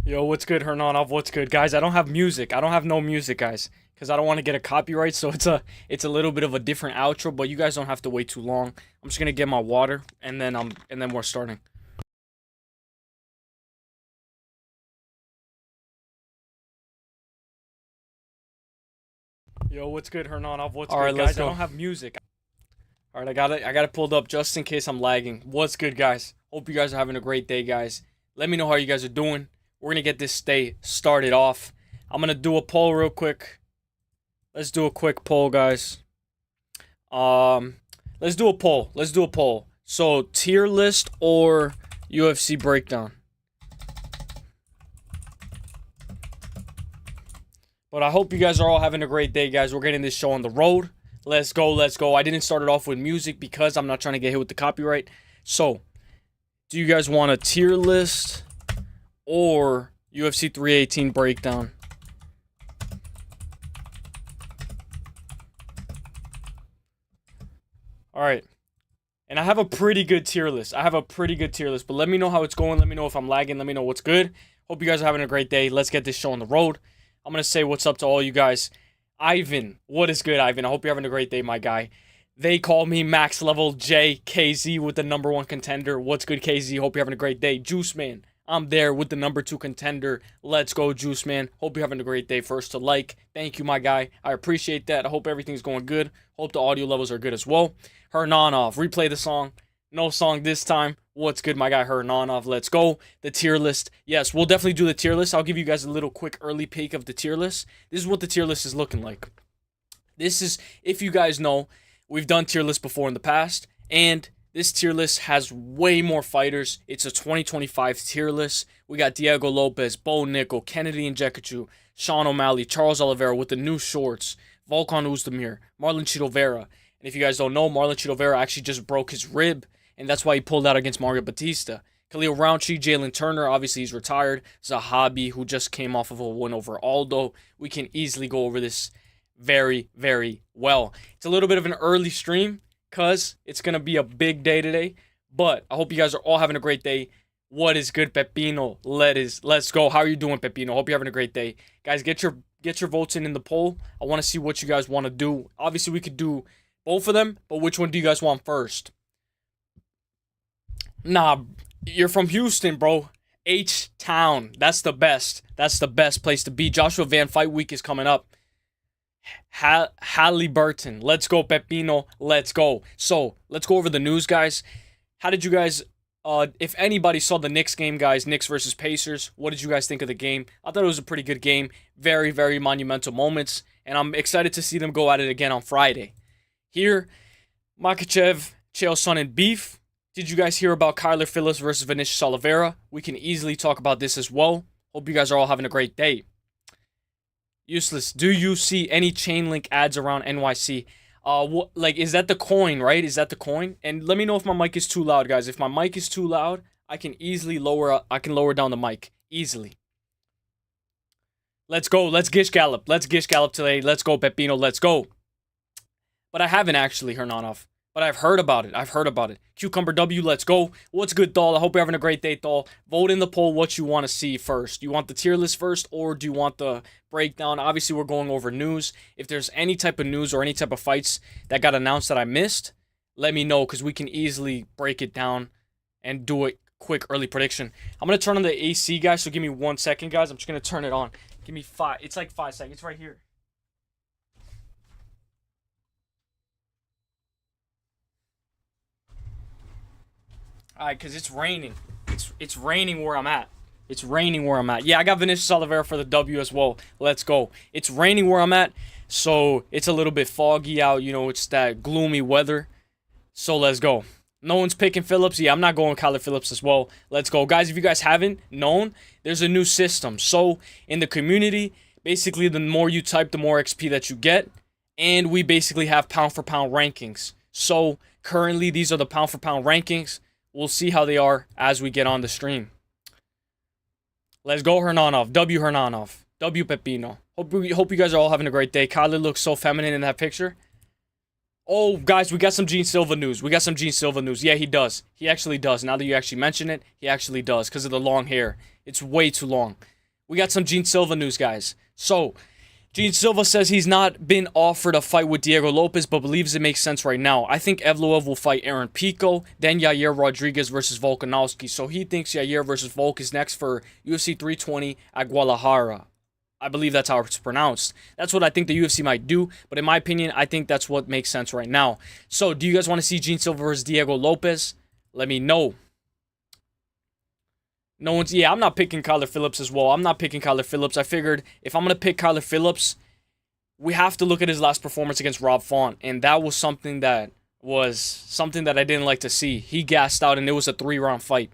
Yo, what's good, Hernanov? What's good, guys? I don't have music. I don't have no music, guys, because I don't want to get a copyright. So it's a little bit of a different outro, but you guys don't have to wait too long. I'm just gonna get my water, and then we're starting. Yo, what's good, Hernanov? What's good, Let's guys? I go. don't have music. All right, I got it pulled up just in case I'm lagging. What's good, guys? Hope you guys are having a great day, guys. Let me know how you guys are doing. We're gonna get this day started off. I'm gonna do a poll real quick. Let's do a quick poll, guys. Um, let's do a poll. Let's do a poll. So, tier list or UFC breakdown? But I hope you guys are all having a great day, guys. We're getting this show on the road. Let's go, let's go. I didn't start it off with music because I'm not trying to get hit with the copyright. So, do you guys want a tier list or UFC 318 breakdown? All right. And I have a pretty good tier list. But let me know how it's going. Let me know if I'm lagging. Let me know what's good. Hope you guys are having a great day. Let's get this show on the road. I'm going to say what's up to all you guys. Ivan, what is good, Ivan? I hope you're having a great day, my guy. They call me Max Level JKZ with the number one contender. What's good, KZ? Hope you're having a great day. Juice Man, I'm there with the number two contender. Let's go, Juice Man. Hope you're having a great day. First to like. Thank you, my guy. I appreciate that. I hope everything's going good. Hope the audio levels are good as well. Hernanov, replay the song. No song this time. What's good, my guy Hernanov? Let's go. The tier list. Yes, we'll definitely do the tier list. I'll give you guys a little quick early peek of the tier list. This is what the tier list is looking like. This is, if you guys know, we've done tier lists before in the past, and this tier list has way more fighters. It's a 2025 tier list. We got Diego Lopez, Bo Nickel, Kennedy Nzechukwu, Sean O'Malley, Charles Oliveira with the new shorts, Volkan Oezdemir, Marlon Chito Vera. And if you guys don't know, Marlon Chito Vera actually just broke his rib, and that's why he pulled out against Mario Batista. Khalil Roundtree, Jalen Turner, obviously he's retired. Zahabi, who just came off of a win over Aldo. We can easily go over this very, very well. It's a little bit of an early stream because it's going to be a big day today, but I hope you guys are all having a great day. What is good, Pepino? Let's go. How are you doing, Pepino? Hope you're having a great day. Guys, get your votes in the poll. I want to see what you guys want to do. Obviously, we could do both of them, but which one do you guys want first? Nah, you're from Houston, bro. H-Town. That's the best. That's the best place to be. Joshua Van Fight Week is coming up. Halliburton. Let's go, Pepino. Let's go. So, let's go over the news, guys. How did you guys, if anybody saw the Knicks game, guys, Knicks versus Pacers, what did you guys think of the game? I thought it was a pretty good game. Very, very monumental moments, and I'm excited to see them go at it again on Friday. Here, Makhachev, Chael Sonnen beef. Did you guys hear about Kyler Phillips versus Vinicius Oliveira? We can easily talk about this as well. Hope you guys are all having a great day. Useless. Do you see any chain link ads around NYC? Like, is that the coin, right? Is that the coin? And let me know if my mic is too loud, guys. If my mic is too loud, I can easily lower down the mic. Easily. Let's go. Let's Gish Gallop. Let's Gish Gallop today. Let's go, Pepino. Let's go. But I haven't actually, Hernanov. But I've heard about it. Cucumber W, let's go. What's good, Doll? I hope you're having a great day, Doll. Vote in the poll what you want to see first. You want the tier list first, or do you want the breakdown? Obviously, we're going over news. If there's any type of news or any type of fights that got announced that I missed, let me know, because we can easily break it down and do a quick early prediction. I'm going to turn on the AC, guys, so give me 1 second, guys. I'm just going to turn it on. Give me 5. It's like 5 seconds. It's right here. Alright, because it's raining. It's raining where I'm at. Yeah, I got Vinicius Oliveira for the W as well. Let's go. It's raining where I'm at, so it's a little bit foggy out. You know, it's that gloomy weather. So let's go. No one's picking Phillips. Yeah, I'm not going Kyler Phillips as well. Let's go. Guys, if you guys haven't known, there's a new system. So in the community, basically the more you type, the more XP that you get. And we basically have pound for pound rankings. So currently, these are the pound for pound rankings. We'll see how they are as we get on the stream. Let's go, Hernanov. W, Hernanov. W, Pepino. Hope you guys are all having a great day. Kyler looks so feminine in that picture. Oh, guys, we got some Gene Silva news. Yeah, he does. He actually does. Now that you actually mention it, he actually does because of the long hair. It's way too long. We got some Gene Silva news, guys. So, Gene Silva says he's not been offered a fight with Diego Lopes, but believes it makes sense right now. I think Evloev will fight Aaron Pico, then Yair Rodriguez versus Volkanovski. So he thinks Yair versus Volk is next for UFC 320 at Guadalajara. I believe that's how it's pronounced. That's what I think the UFC might do, but in my opinion, I think that's what makes sense right now. So, do you guys want to see Gene Silva versus Diego Lopes? Let me know. No one's... Yeah, I'm not picking Kyler Phillips as well. I'm not picking Kyler Phillips. I figured if I'm going to pick Kyler Phillips, we have to look at his last performance against Rob Font, and that was something that I didn't like to see. He gassed out, and it was a 3-round fight.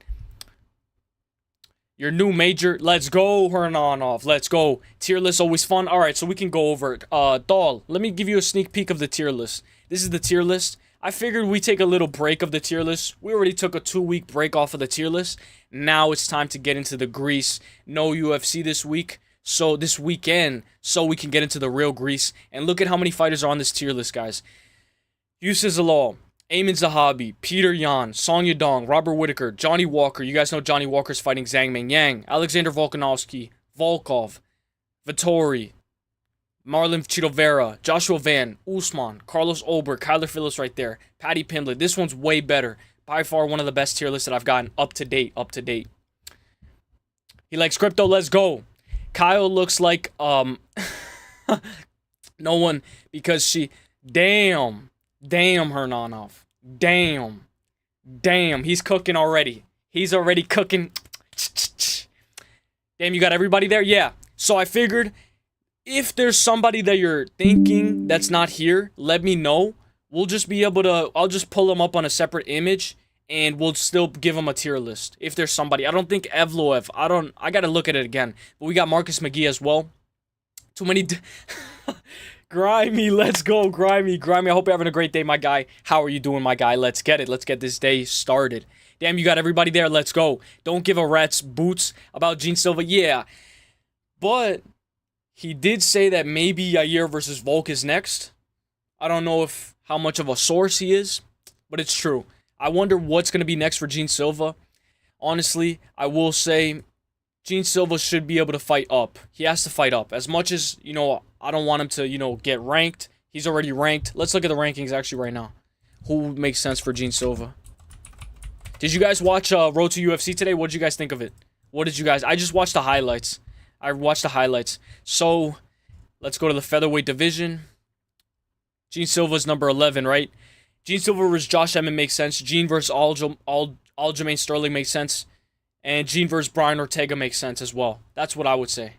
Your new major, let's go, Hernanov, let's go. Tier list, always fun. All right, so we can go over it. Dawg, let me give you a sneak peek of the tier list. This is the tier list. I figured we take a little break of the tier list. We already took a 2-week break off of the tier list. Now it's time to get into the grease. No UFC this weekend, so we can get into the real grease. And look at how many fighters are on this tier list, guys. Uselyis, Amin Zahabi, Peter Yan, Song Yadong, Robert Whittaker, Johnny Walker. You guys know Johnny Walker's fighting Zhang Meng Yang. Alexander Volkanovski, Volkov, Vittori, Marlon Chito Vera, Joshua Van, Usman, Carlos Ober, Kyler Phillips right there, Patty Pimblett. This one's way better. By far one of the best tier lists that I've gotten up to date. He likes crypto. Let's go. Kyle looks like no one because she... Damn, Hernanov. Damn. He's cooking already. He's already cooking. Damn, you got everybody there? Yeah. So I figured if there's somebody that you're thinking that's not here, let me know. We'll just be able to... I'll just pull them up on a separate image, and we'll still give them a tier list. If there's somebody. I don't think Evloev. I got to look at it again. But we got Marcus McGee as well. Too many... Grimy, let's go, Grimy. I hope you're having a great day, my guy. How are you doing, my guy? Let's get it. Let's get this day started. Damn, you got everybody there. Let's go. Don't give a rat's boots about Gene Silva. Yeah. But he did say that maybe Yair versus Volk is next. I don't know how much of a source he is, but it's true. I wonder what's going to be next for Gene Silva. Honestly, I will say Gene Silva should be able to fight up. He has to fight up. As much as, I don't want him to, get ranked. He's already ranked. Let's look at the rankings actually right now. Who makes sense for Gene Silva? Did you guys watch Road to UFC today? What did you guys think of it? I just watched the highlights. So, let's go to the featherweight division. Gene Silva's number 11, right? Gene Silva versus Josh Emmett makes sense. Gene versus Aljamain Sterling makes sense. And Gene versus Brian Ortega makes sense as well. That's what I would say.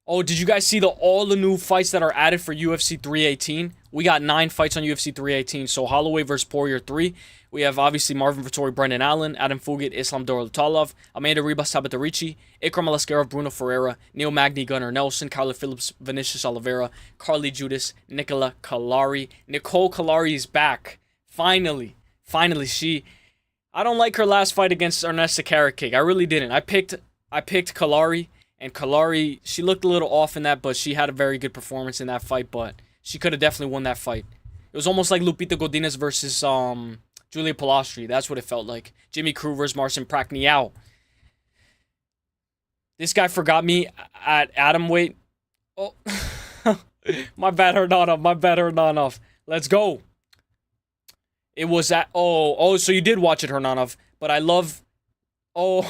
Oh, did you guys see all the new fights that are added for UFC 318? We got 9 fights on UFC 318. So Holloway versus Poirier 3. We have obviously Marvin Vettori, Brendan Allen, Adam Fugit, Islam Dorotalov, Amanda Ribas, Tabatarici, Ikram Alaskarov, Bruno Ferreira, Neil Magny, Gunnar Nelson, Kyler Phillips, Vinicius Oliveira, Carly Judas, Nicola Kalari. Nicole Kalari is back. Finally, I don't like her last fight against Ernesta Karakig. I really didn't. I picked Kalari. And Kalari, she looked a little off in that, but she had a very good performance in that fight, but she could have definitely won that fight. It was almost like Lupita Godinez versus Julia Pilastri. That's what it felt like. Jimmy Crew versus Marcin Prachnio. This guy forgot me at atom weight. Oh, my bad, Hernanov. Let's go. It was at... Oh, so you did watch it, Hernanov. But I love... Oh,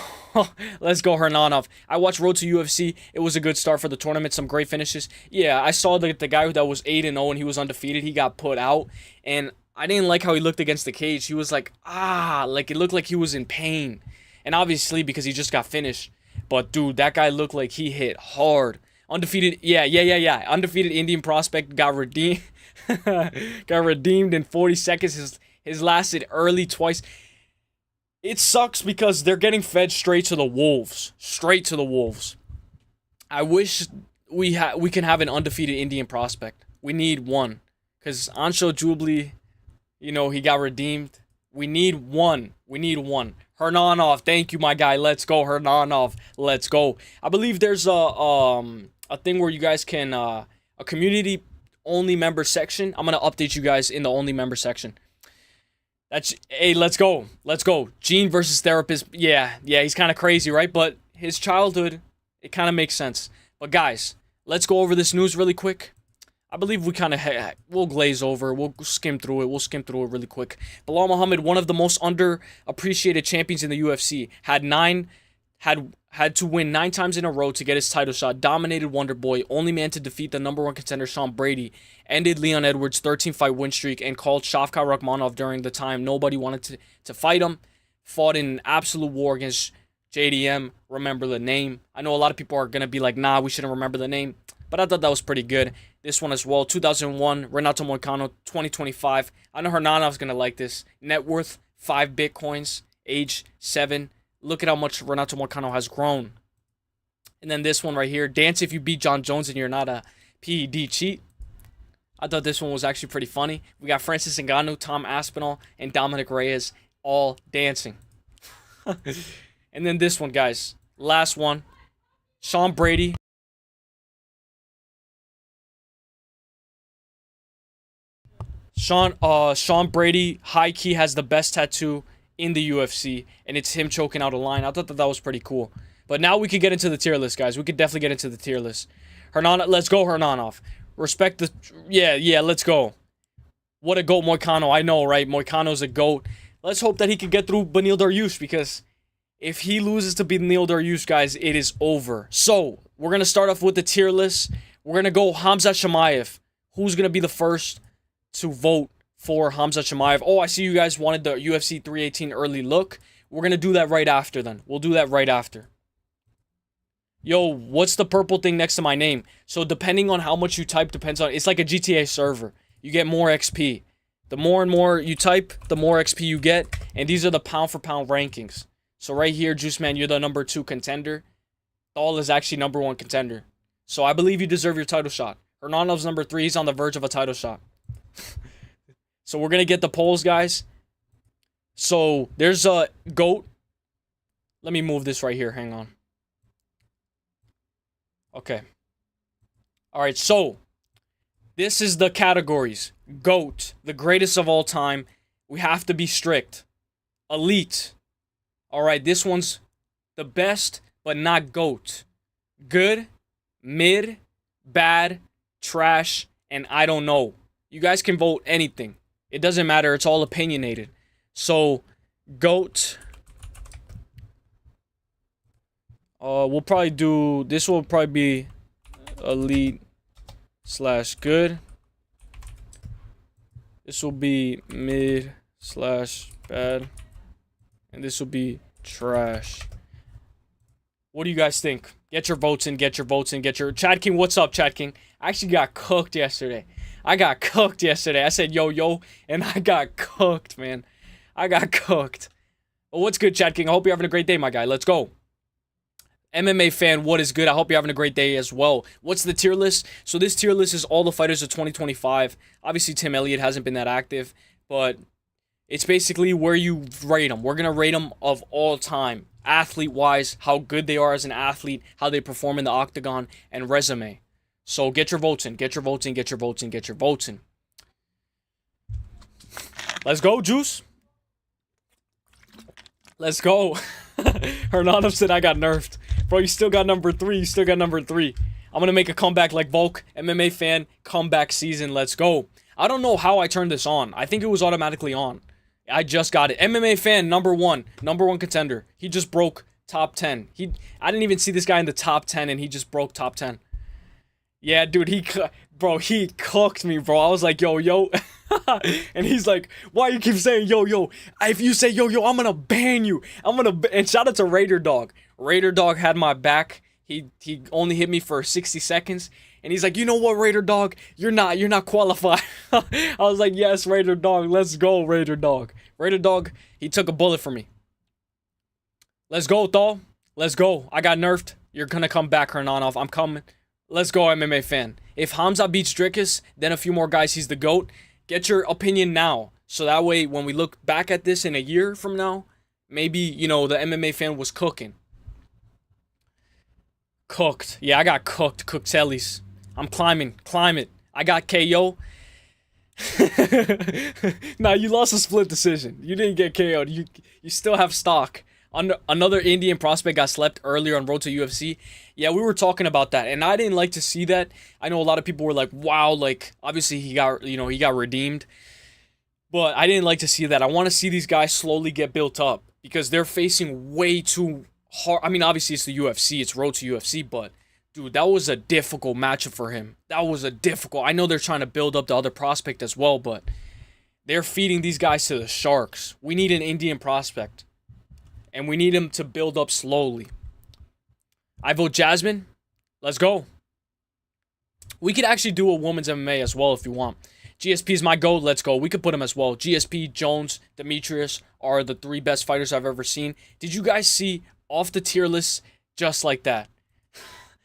let's go, Hernanov. I watched Road to UFC. It was a good start for the tournament. Some great finishes. Yeah, I saw the guy that was 8-0 and he was undefeated. He got put out. And I didn't like how he looked against the cage. He was like, it looked like he was in pain. And obviously because he just got finished. But, dude, that guy looked like he hit hard. Undefeated, yeah. Undefeated Indian prospect got redeemed. Got redeemed in 40 seconds. His lasted early twice. It sucks because they're getting fed straight to the wolves. I wish we can have an undefeated Indian prospect. We need one. Because Ansho Jubli, he got redeemed. We need one. Hernanov, thank you, my guy. Let's go, Hernanov. Let's go. I believe there's a thing where you guys can, a community-only member section. I'm going to update you guys in the only member section. Hey, let's go. Gene versus Therapist. Yeah, he's kind of crazy, right? But his childhood, it kind of makes sense. But guys, let's go over this news really quick. I believe we kind of we'll glaze over. We'll skim through it. We'll skim through it really quick. Bilal Muhammad, one of the most underappreciated champions in the UFC, had to win 9 times in a row to get his title shot. Dominated Wonder Boy, only man to defeat the #1 contender Sean Brady. Ended Leon Edwards' 13-fight win streak and called Shavkat Rakhmonov during the time nobody wanted to fight him. Fought in an absolute war against JDM. Remember the name. I know a lot of people are gonna be like, nah, we shouldn't remember the name, but I thought that was pretty good. This one as well. 2001, Renato Moicano. 2025. I know Hernanov's gonna like this. Net worth 5 bitcoins. Age 7. Look at how much Renato Moicano has grown. And then this one right here. Dance if you beat John Jones and you're not a PED cheat. I thought this one was actually pretty funny. We got Francis Ngannou, Tom Aspinall, and Dominic Reyes all dancing. And then this one, guys. Last one. Sean Brady. Sean Brady, high-key, has the best tattoo in the UFC, and it's him choking out a lion. I thought that was pretty cool. But now we could get into the tier list, guys. We could definitely get into the tier list. Let's go, Hernanov. Respect the... Yeah, let's go. What a GOAT, Moicano. I know, right? Moicano's a GOAT. Let's hope that he can get through Beneil Dariush, because if he loses to Beneil Dariush, guys, it is over. So, we're going to start off with the tier list. We're going to go Khamzat Chimaev. Who's going to be the first to vote for Khamzat Chimaev? Oh, I see you guys wanted the UFC 318 early look. We're going to do that right after then. We'll do that right after. Yo, what's the purple thing next to my name? So depending on how much you type depends on... It's like a GTA server. You get more XP. The more and more you type, the more XP you get. And these are the pound for pound rankings. So right here, Juice Man, you're the #2 contender. Thal is actually #1 contender. So I believe you deserve your title shot. Hernanov's #3. He's on the verge of a title shot. So we're going to get the polls, guys. So there's a GOAT. Let me move this right here. Hang on. Okay. All right, so this is the categories. GOAT, the greatest of all time. We have to be strict. Elite. All right, this one's the best, but not GOAT. Good, mid, bad, trash, and I don't know. You guys can vote anything. It doesn't matter. It's all opinionated. So, GOAT. We'll probably do... This will probably be elite / good. This will be mid / bad. And this will be trash. What do you guys think? Get your votes in. Get your votes in. Get your... Chad King, what's up, Chad King? I actually got cooked yesterday. I said, yo, and I got cooked, man. I got cooked. Well, what's good, Chad King? I hope you're having a great day, my guy. Let's go. MMA fan, what is good? I hope you're having a great day as well. What's the tier list? So this tier list is all the fighters of 2025. Obviously, Tim Elliott hasn't been that active, but it's basically where you rate them. We're going to rate them of all time. Athlete-wise, how good they are as an athlete, how they perform in the octagon, and resume. So get your votes in. Get your votes in. Get your votes in. Get your votes in. Let's go, Juice. Let's go. Hernanov said I got nerfed. Bro, you still got #3. You still got #3. I'm going to make a comeback like Volk. MMA fan, comeback season. Let's go. I don't know how I turned this on. I think it was automatically on. I just got it. MMA fan, #1 contender. He just broke top 10. I didn't even see this guy in the top 10, and he just broke top 10. Yeah, dude, he cooked me, bro. I was like, yo. And he's like, why you keep saying yo? If you say yo, I'm gonna ban you. And shout out to Raider Dog. Raider Dog had my back. He only hit me for 60 seconds. And he's like, you know what, Raider Dog? You're not qualified. I was like, yes, Raider Dog. Let's go, Raider Dog. Raider Dog, he took a bullet for me. Let's go, Thal. Let's go. I got nerfed. You're gonna come back, Hernanov. I'm coming. Let's go, MMA fan. If Khamzat beats Dricus, then a few more guys, he's the GOAT. Get your opinion now. So that way, when we look back at this in a year from now, maybe, you know, the MMA fan was cooking. Cooked. Yeah, I got cooked. Uselyis. I'm climbing. Climb it. I got KO. Nah, you lost a split decision. You didn't get KO'd. You still have stock Another Indian prospect got slept earlier on Road to UFC. Yeah, we were talking about that, and I didn't like to see that. I know a lot of people were like, "Wow!" Like, obviously he got, he got redeemed, but I didn't like to see that. I want to see these guys slowly get built up because they're facing way too hard. I mean, obviously it's the UFC, it's Road to UFC, but dude, that was a difficult matchup for him. That was a difficult. I know they're trying to build up the other prospect as well, but they're feeding these guys to the sharks. We need an Indian prospect, and we need him to build up slowly. I vote Jasmine. Let's go. We could actually do a women's MMA as well if you want. GSP is my GOAT. Let's go. We could put him as well. GSP, Jones, Demetrius are the 3 best fighters I've ever seen. Did you guys see off the tier list just like that?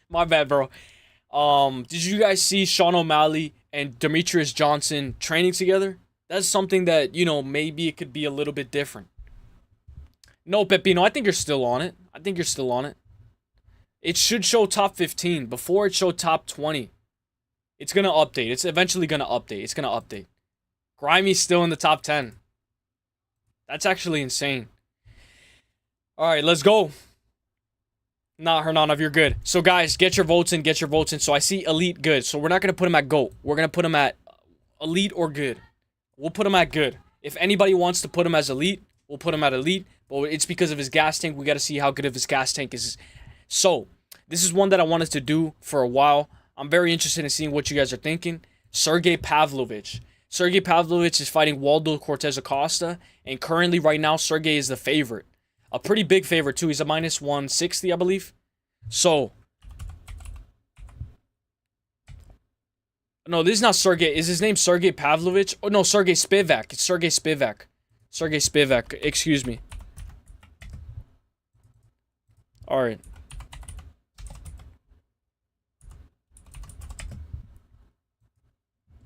My bad, bro. Did you guys see Sean O'Malley and Demetrius Johnson training together? That's something that, maybe it could be a little bit different. No, Pepino, I think you're still on it. I think you're still on it. It should show top 15 before it showed top 20. It's going to update. It's eventually going to update. It's going to update. Grimey's still in the top 10. That's actually insane. All right, let's go. Nah, Hernanov, you're good. So, guys, get your votes in. Get your votes in. So, I see Elite good. So, we're not going to put him at GOAT. We're going to put him at Elite or good. We'll put him at good. If anybody wants to put him as Elite, we'll put him at Elite. But it's because of his gas tank. We got to see how good of his gas tank is. So, this is one that I wanted to do for a while. I'm very interested in seeing what you guys are thinking. Sergey Pavlovich. Sergey Pavlovich is fighting Waldo Cortez Acosta. And currently, right now, Sergey is the favorite. A pretty big favorite, too. He's a minus 160, I believe. So. No, this is not Sergey. Is his name Sergey Pavlovich? Oh, no, Sergey Spivak. It's Sergey Spivak. Sergey Spivak. Excuse me. All right.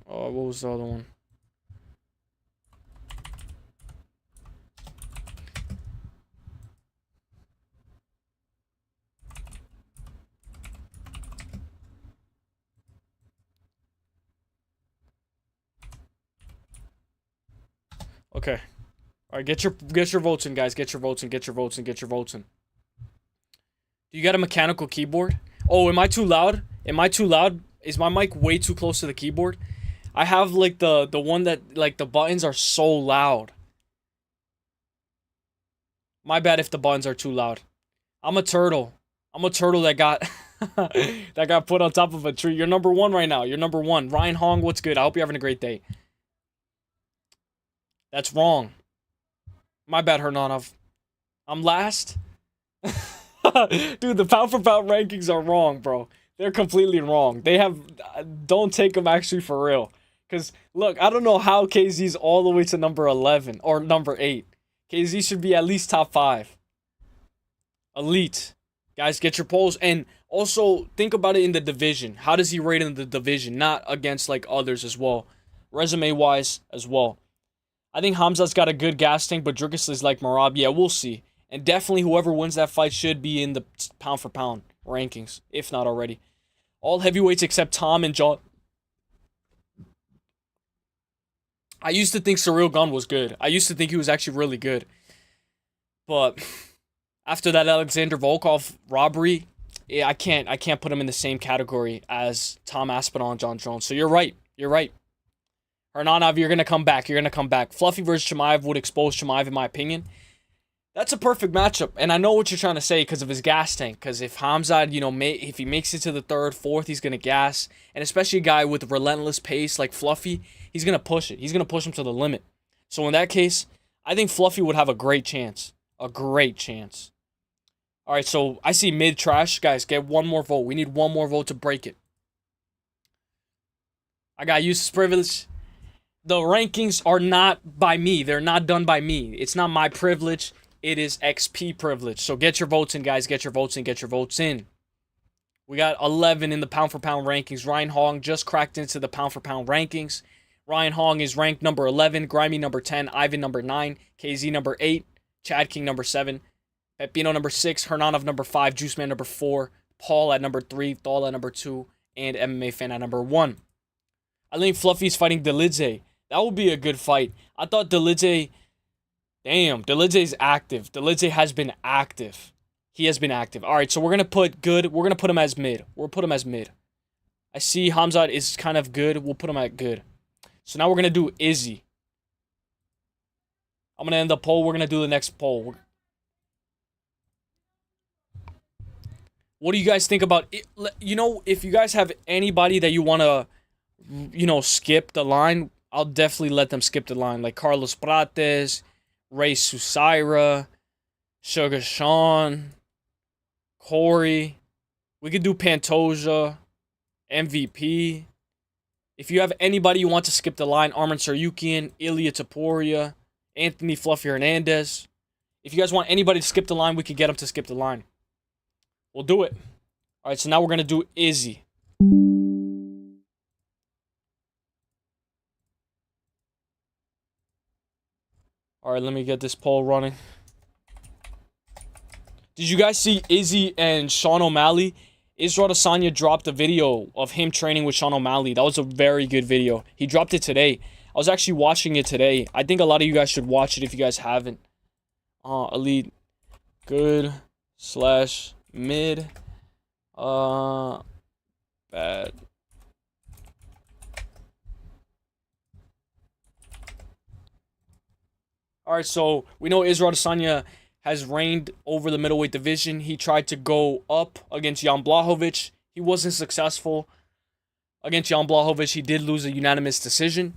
Oh, what was the other one? Okay. All right, get your votes in, guys. Get your votes in. Get your votes in. Get your votes in. Do you got a mechanical keyboard? Oh, am I too loud? Am I too loud? Is my mic way too close to the keyboard? I have like the one that like the buttons are so loud. My bad if the buttons are too loud. I'm a turtle. I'm a turtle that got that got put on top of a tree. You're number 1 right now. You're number 1. Ryan Hong, what's good? I hope you're having a great day. That's wrong. My bad, Hernanov. I'm last. Dude, the pound for pound rankings are wrong, bro. They're completely wrong. They have... Don't take them actually for real. Because, look, I don't know how KZ's all the way to number 11 or number 8. KZ should be at least top 5. Elite. Guys, get your polls. And also, think about it in the division. How does he rate in the division? Not against, like, others as well. Resume-wise as well. I think Hamza's got a good gas tank, but Dricus is like Marab. Yeah, we'll see. And definitely whoever wins that fight should be in the pound-for-pound rankings, if not already. All heavyweights except Tom and John. I used to think Cyril Gunn was good. I used to think he was actually really good. But after that Alexander Volkov robbery, yeah, I can't put him in the same category as Tom Aspinall and John Jones. So you're right. You're right. Hernanov, you're going to come back. You're going to come back. Fluffy versus Chimaev would expose Chimaev, in my opinion. That's a perfect matchup. And I know what you're trying to say because of his gas tank. Because if Hamzat, if he makes it to the 3rd, 4th, he's going to gas. And especially a guy with relentless pace like Fluffy, he's going to push it. He's going to push him to the limit. So in that case, I think Fluffy would have a great chance. A great chance. All right, so I see mid-trash. Guys, get one more vote. We need one more vote to break it. I got useless privilege. The rankings are not by me. They're not done by me. It's not my privilege. It is XP privilege. So get your votes in, guys. Get your votes in. Get your votes in. We got 11 in the pound-for-pound rankings. Ryan Hong just cracked into the pound-for-pound rankings. Ryan Hong is ranked number 11. Grimy number 10. Ivan number 9. KZ number 8. Chad King number 7. Pepino number 6. Hernanov number 5. Juice Man number 4. Paul at number 3. Thal at number 2. And MMA Fan at number 1. I think Fluffy's fighting Delidze. That would be a good fight. I thought Delidze Damn, Delidze's active. Delidze has been active. He has been active. All right, so we're going to put good. We're going to put him as mid. We'll put him as mid. I see Hamzat is kind of good. We'll put him at good. So now we're going to do Izzy. I'm going to end the poll. We're going to do the next poll. What do you guys think about it? You know, if you guys have anybody that you want to, you know, skip the line, I'll definitely let them skip the line. Like Carlos Prates, Ray Susaira, Sugar Sean, Corey. We could do Pantoja, MVP. If you have anybody you want to skip the line, Arman Saryukian, Ilya Taporia, Anthony Fluffy Hernandez. If you guys want anybody to skip the line, we can get them to skip the line. We'll do it. All right, so now we're going to do Izzy. All right, let me get this poll running. Did you guys see Izzy and Sean O'Malley? Israel Adesanya dropped a video of him training with Sean O'Malley. That was a very good video. He dropped it today. I was actually watching it today. I think a lot of you guys should watch it if you guys haven't. Elite. Good. / mid. Bad. Alright, so we know Israel Adesanya has reigned over the middleweight division. He tried to go up against Jan Blachowicz. He wasn't successful. Against Jan Blachowicz, he did lose a unanimous decision.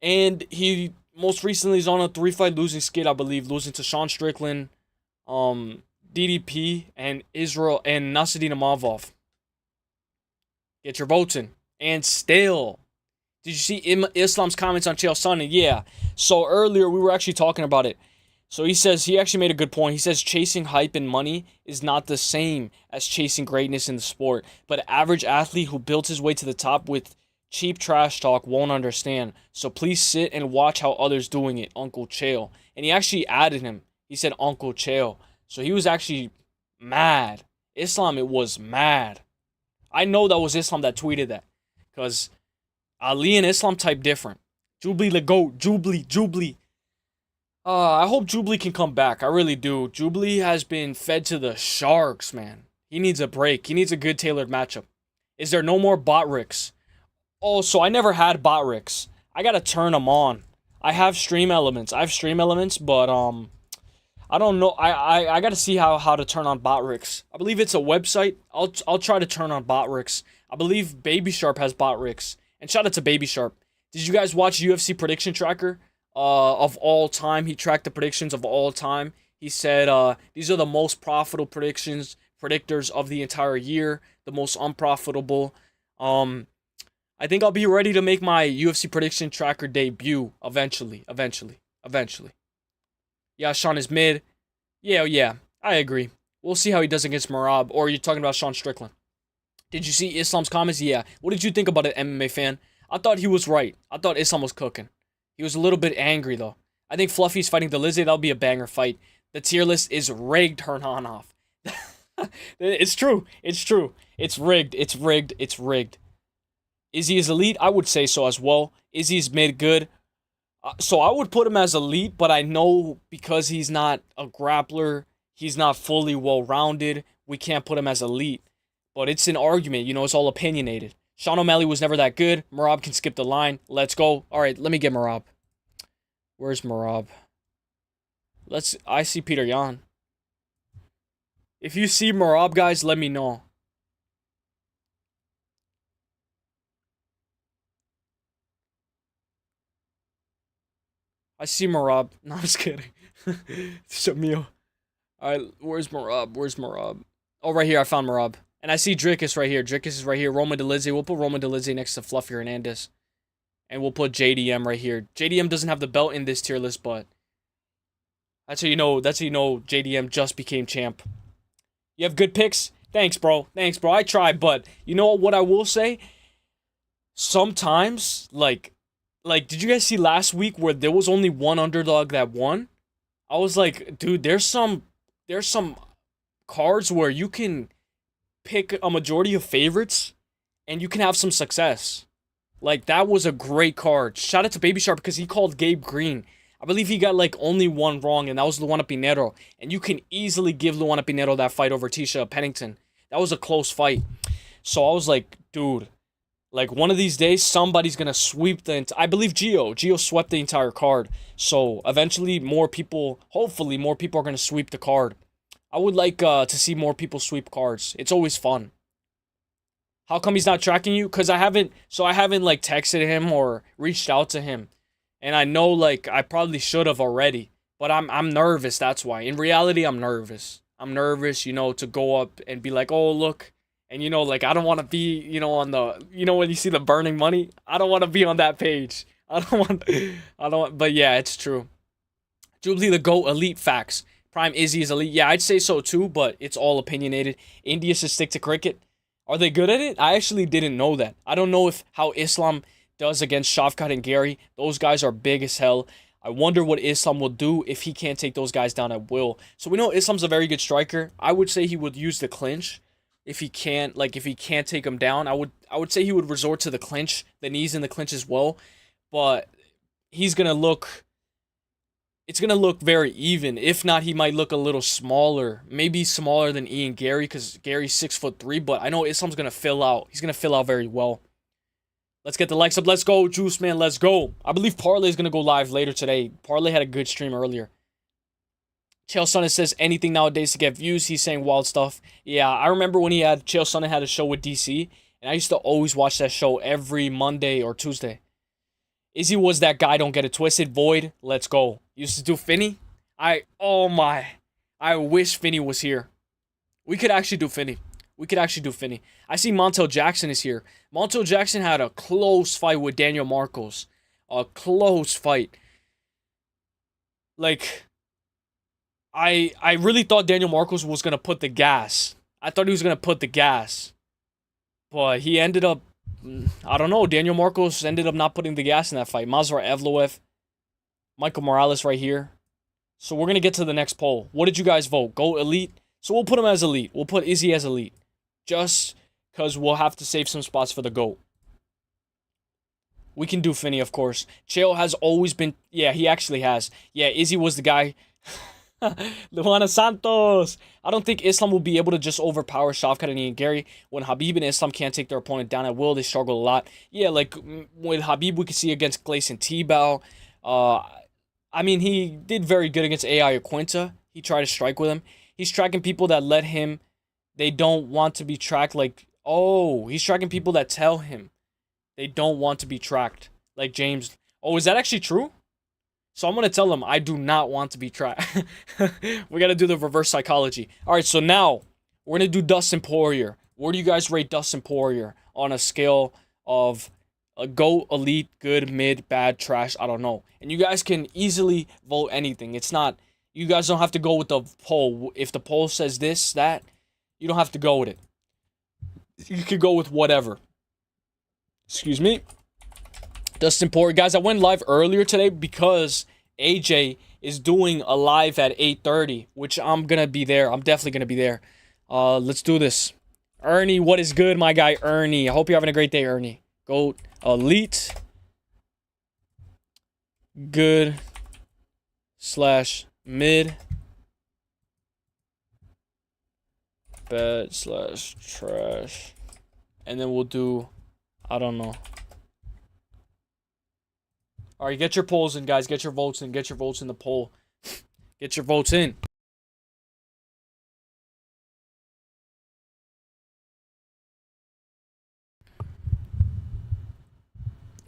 And he most recently is on a 3-fight losing skid, I believe, losing to Sean Strickland, DDP, and Israel and Nasruddin Imavov. Get your votes in. And still, did you see Islam's comments on Chael Sonnen? Yeah. So earlier we were actually talking about it. So he actually made a good point. He says chasing hype and money is not the same as chasing greatness in the sport. But an average athlete who built his way to the top with cheap trash talk won't understand. So please sit and watch how others doing it, Uncle Chael. And he actually added him. He said Uncle Chael. So he was actually mad. Islam, it was mad. I know that was Islam that tweeted that. Because Ali and Islam type different. Jubilee the GOAT. Jubilee. I hope Jubilee can come back. I really do. Jubilee has been fed to the sharks, man. He needs a break. He needs a good tailored matchup. Is there no more bot Ricks? Oh, so I never had bot Ricks. I gotta turn them on. I have stream elements. But I don't know. I gotta see how to turn on bot Ricks. I believe it's a website. I'll try to turn on bot Ricks. I believe Baby Sharp has bot Ricks. And shout out to Baby Sharp. Did you guys watch UFC Prediction Tracker? Of all time. He tracked the predictions of all time. He said these are the most profitable predictors of the entire year, the most unprofitable. I think I'll be ready to make my UFC Prediction Tracker debut eventually. Yeah, Sean is mid. Yeah, I agree. We'll see how he does against Merab. Or are you talking about Sean Strickland? Did you see Islam's comments? Yeah. What did you think about it, MMA fan? I thought he was right. I thought Islam was cooking. He was a little bit angry, though. I think Fluffy's fighting Delidze. That'll be a banger fight. The tier list is rigged, Hermanov. It's true. It's rigged. Izzy is elite? I would say so as well. Izzy's mid good. So I would put him as elite, but I know because he's not a grappler, he's not fully well-rounded, we can't put him as elite. But it's an argument. You know, it's all opinionated. Sean O'Malley was never that good. Merab can skip the line. Let's go. All right, let me get Merab. Where's Merab? I see Peter Yan. If you see Merab, guys, let me know. I see Merab. No, I'm just kidding. Shamil. All right, where's Merab? Oh, right here. I found Merab. And I see Drickus right here. Drickus is right here. Roman Delidze. We'll put Roman Delidze next to Fluffy Hernandez. And we'll put JDM right here. JDM doesn't have the belt in this tier list, but that's how you know JDM just became champ. You have good picks? Thanks, bro. I tried, but you know what I will say? Sometimes, like, did you guys see last week where there was only one underdog that won? I was like, dude, there's some cards where you can pick a majority of favorites and you can have some success. Like, that was a great card. Shout out to Baby Sharp because he called Gabe Green. I believe he got like only one wrong, and that was Luana Pinheiro. And you can easily give Luana Pinheiro that fight over Tisha Pennington. That was a close fight. So I was like, dude, like one of these days, somebody's gonna sweep the. I believe Gio swept the entire card. So eventually, more people, hopefully, more people are gonna sweep the card. I would like to see more people sweep cards. It's always fun. How come he's not tracking you? Cause I haven't like texted him or reached out to him, and I know like I probably should have already, but I'm nervous. That's why. In reality, I'm nervous. I'm nervous, to go up and be like, oh look, and like I don't want to be, on the, when you see the burning money, I don't want to be on that page. But yeah, it's true. Jubilee the GOAT elite facts. Prime Izzy is elite. Yeah, I'd say so too, but it's all opinionated. India should stick to cricket. Are they good at it? I actually didn't know that. I don't know how Islam does against Shavkat and Gary. Those guys are big as hell. I wonder what Islam will do if he can't take those guys down at will. So we know Islam's a very good striker. I would say he would use the clinch if he can't take him down. I would say he would resort to the clinch, the knees in the clinch as well. But it's gonna look very even. If not, he might look a little smaller. Maybe smaller than Ian Gary, because Gary's 6'3", but I know Islam's gonna fill out. He's gonna fill out very well. Let's get the likes up. Let's go, Juice Man. Let's go. I believe Parlay is gonna go live later today. Parlay had a good stream earlier. Chael Sonnen says anything nowadays to get views. He's saying wild stuff. Yeah, I remember when Chael Sonnen had a show with DC, and I used to always watch that show every Monday or Tuesday. Izzy was that guy, don't get it twisted. Void, let's go. Used to do Finney. I wish Finney was here. We could actually do Finney. I see Montel Jackson is here. Montel Jackson had a close fight with Daniel Marcos. A close fight. Like, I really thought Daniel Marcos was going to put the gas. But he ended up, I don't know. Daniel Marcos ended up not putting the gas in that fight. Mazar Evloev. Michael Morales right here. So we're going to get to the next poll. What did you guys vote? Go elite? So we'll put him as elite. We'll put Izzy as elite. Just because we'll have to save some spots for the GOAT. We can do Finney, of course. Chael has always been... Yeah, he actually has. Yeah, Izzy was the guy... Luana Santos. I don't think Islam will be able to just overpower Shavkat and Ian Gary. When Habib and Islam can't take their opponent down at will, they struggle a lot. Yeah, like with Habib, we could see against Gleison Tebow. I mean, he did very good against AI Aquinta. He tried to strike with him. He's tracking people that let him. They don't want to be tracked. Like, oh, he's tracking people that tell him they don't want to be tracked. Like James. Oh, is that actually true? So I'm going to tell him I do not want to be tracked. We got to do the reverse psychology. All right, so now we're going to do Dustin Poirier. Where do you guys rate Dustin Poirier on a scale of a GOAT, elite, good, mid, bad, trash? I don't know. And you guys can easily vote anything. It's not, you guys don't have to go with the poll. If the poll says this, that, you don't have to go with it. You could go with whatever. Excuse me. Dustin Poirier. Guys, I went live earlier today because AJ is doing a live at 8:30, which I'm going to be there. I'm definitely going to be there. Let's do this. Ernie, what is good, my guy Ernie? I hope you're having a great day, Ernie. Go elite, good, / mid, bad / trash. And then we'll do, I don't know. All right, get your polls in, guys. Get your votes in. Get your votes in the poll. Get your votes in.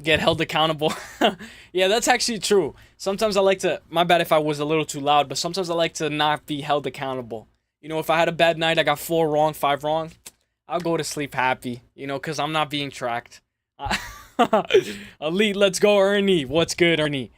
Get held accountable. Yeah, that's actually true. Sometimes I like to, my bad if I was a little too loud, but sometimes I like to not be held accountable. If I had a bad night, I got 4 wrong, 5 wrong, I'll go to sleep happy, because I'm not being tracked. Elite, let's go, Ernie. What's good, Ernie?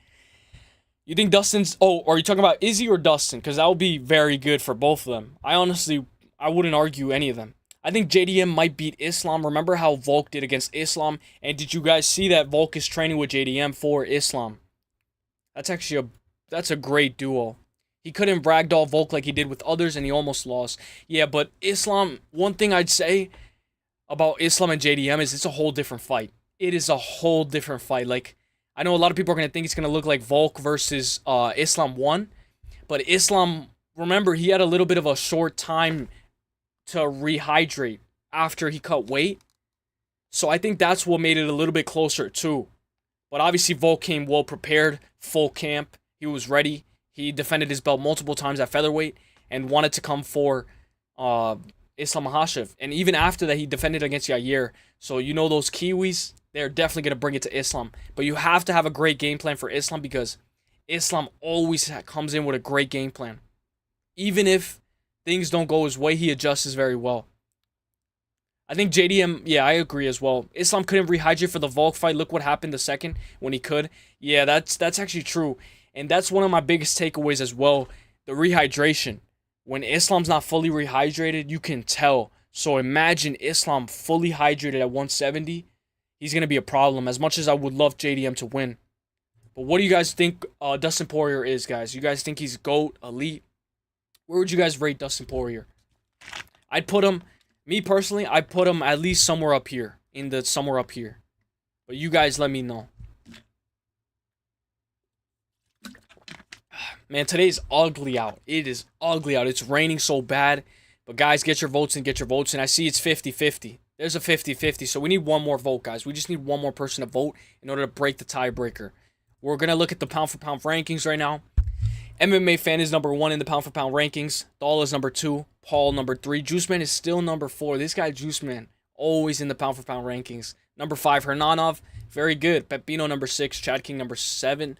You think Dustin's... Oh, are you talking about Izzy or Dustin? Because that would be very good for both of them. I wouldn't argue any of them. I think JDM might beat Islam. Remember how Volk did against Islam? And did you guys see that Volk is training with JDM for Islam? That's actually that's a great duo. He couldn't bragdoll Volk like he did with others, and he almost lost. Yeah, but Islam... One thing I'd say about Islam and JDM is it's a whole different fight. It is a whole different fight. Like, I know a lot of people are going to think it's going to look like Volk versus Islam 1. But Islam, remember, he had a little bit of a short time to rehydrate after he cut weight. So I think that's what made it a little bit closer too. But obviously Volk came well prepared, full camp. He was ready. He defended his belt multiple times at featherweight and wanted to come for Islam Makhachev. And even after that, he defended against Yair. So you know those Kiwis, they're definitely going to bring it to Islam. But you have to have a great game plan for Islam because Islam always comes in with a great game plan. Even if things don't go his way, he adjusts very well. I think JDM, yeah, I agree as well. Islam couldn't rehydrate for the Volk fight. Look what happened the second when he could. Yeah, that's actually true. And that's one of my biggest takeaways as well. The rehydration. When Islam's not fully rehydrated, you can tell. So imagine Islam fully hydrated at 170. He's going to be a problem. As much as I would love JDM to win. But what do you guys think Dustin Poirier is, guys? You guys think he's GOAT, elite? Where would you guys rate Dustin Poirier? I'd put him, me personally, I'd put him at least somewhere up here. Somewhere up here. But you guys let me know. Man, today's ugly out. It is ugly out. It's raining so bad. But guys, get your votes in, get your votes in. I see it's 50-50. There's a 50-50. So we need one more vote, guys. We just need one more person to vote in order to break the tiebreaker. We're going to look at the pound-for-pound rankings right now. MMA Fan is number 1 in the pound-for-pound rankings. Dahl is number 2. Paul number 3. Juiceman is still number 4. This guy, Juiceman, always in the pound-for-pound rankings. Number 5, Hernanov. Very good. Pepino number 6. Chad King number 7.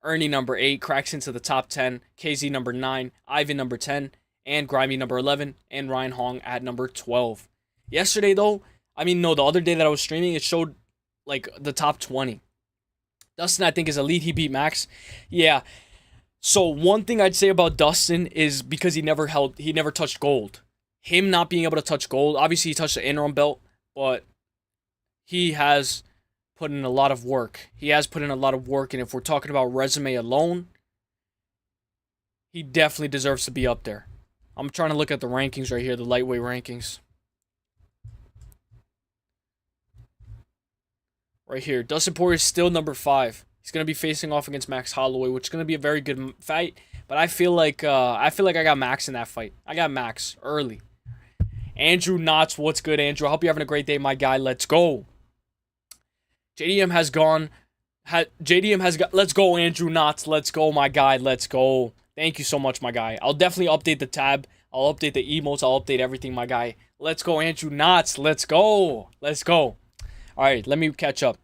Ernie number 8. Cracks into the top 10. KZ number 9. Ivan number 10. And Grimy number 11. And Ryan Hong at number 12. Yesterday, though, the other day that I was streaming, it showed, like, the top 20. Dustin, I think, is elite. He beat Max. Yeah. So one thing I'd say about Dustin is because he never touched gold. Him not being able to touch gold, obviously he touched the interim belt, but he has put in a lot of work. And if we're talking about resume alone, he definitely deserves to be up there. I'm trying to look at the rankings right here, the lightweight rankings. Right here, Dustin Poirier is still number 5. He's gonna be facing off against Max Holloway, which is gonna be a very good fight. But I feel like I got Max in that fight. I got Max early. Andrew Knotts, what's good, Andrew? I hope you're having a great day, my guy. Let's go. JDM has gone. Let's go, Andrew Knotts. Let's go, my guy. Let's go. Thank you so much, my guy. I'll definitely update the tab. I'll update the emotes. I'll update everything, my guy. Let's go, Andrew Knotts. Let's go. Let's go. All right, let me catch up.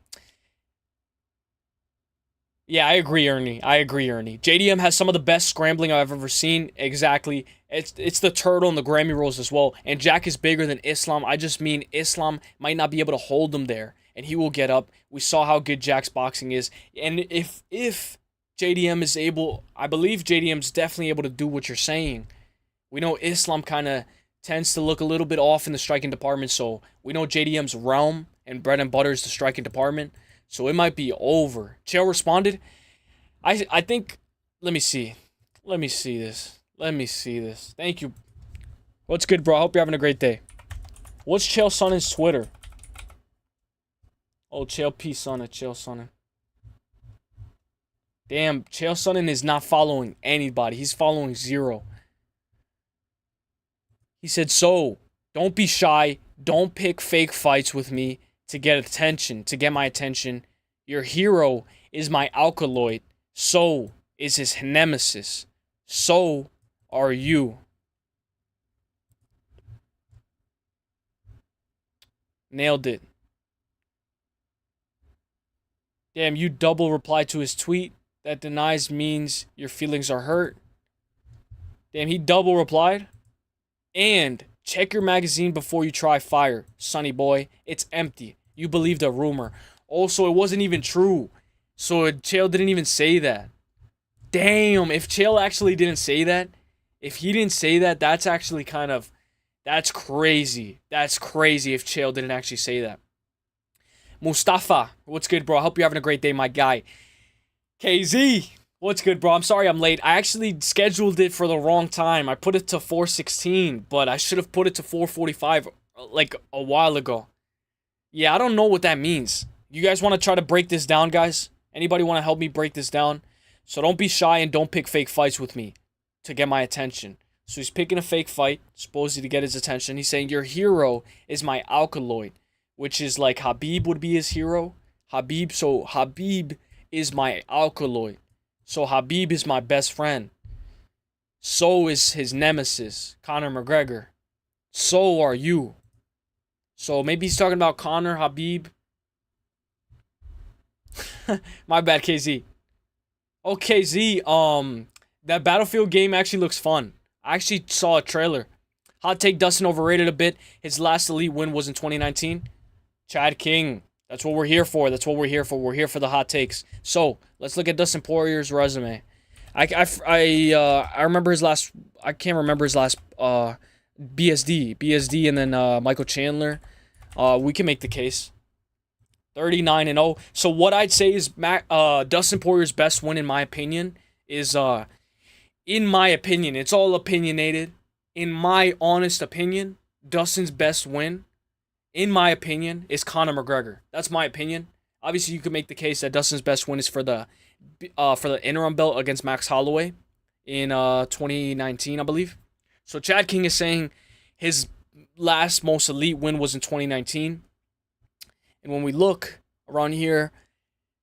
Yeah, I agree, Ernie. JDM has some of the best scrambling I've ever seen. Exactly. It's the turtle and the Grammy rolls as well. And Jack is bigger than Islam. I just mean Islam might not be able to hold him there. And he will get up. We saw how good Jack's boxing is. And if JDM is able, I believe JDM's definitely able to do what you're saying. We know Islam kind of tends to look a little bit off in the striking department. So we know JDM's realm and bread and butter is the striking department. So it might be over. Chael responded. I think, let me see this. Thank you. What's good, bro? I hope you're having a great day. What's Chael Sonnen's Twitter? Oh, Chael P. Sonnen. Chael Sonnen. Damn, Chael Sonnen is not following anybody. He's following 0. He said, so, don't be shy. Don't pick fake fights with me to get attention, to get my attention. Your hero is my alkaloid. So is his nemesis. So are you. Nailed it. Damn, you double replied to his tweet. That denies means your feelings are hurt. Damn, he double replied. And check your magazine before you try fire, sonny boy. It's empty. You believed a rumor. Also, it wasn't even true. So Chael didn't even say that. Damn, if Chael actually didn't say that, if he didn't say that, that's actually kind of, that's crazy. That's crazy if Chael didn't actually say that. Mustafa, what's good, bro? I hope you're having a great day, my guy. KZ, what's good, bro? I'm sorry I'm late. I actually scheduled it for the wrong time. I put it to 4:16, but I should have put it to 4:45 like a while ago. Yeah, I don't know what that means. You guys want to try to break this down, guys? Anybody want to help me break this down? So don't be shy and don't pick fake fights with me to get my attention. So he's picking a fake fight, supposedly to get his attention. He's saying, your hero is my alkaloid, which is like Habib would be his hero. So Habib is my alkaloid. So Habib is my best friend. So is his nemesis, Conor McGregor. So are you. So maybe he's talking about Conor, Habib. My bad, KZ. Oh, KZ, that Battlefield game actually looks fun. I actually saw a trailer. Hot take, Dustin overrated a bit. His last elite win was in 2019. Chad King. That's what we're here for. That's what we're here for. We're here for the hot takes. So, let's look at Dustin Poirier's resume. I remember his last... I can't remember his last... BSD, and then Michael Chandler. We can make the case. 39-0. So what I'd say is Dustin Poirier's best win, in my opinion, is in my opinion, it's all opinionated. In my honest opinion, Dustin's best win, in my opinion, is Conor McGregor. That's my opinion. Obviously, you could make the case that Dustin's best win is for the interim belt against Max Holloway in 2019, I believe. So Chad King is saying his last most elite win was in 2019. And when we look around here,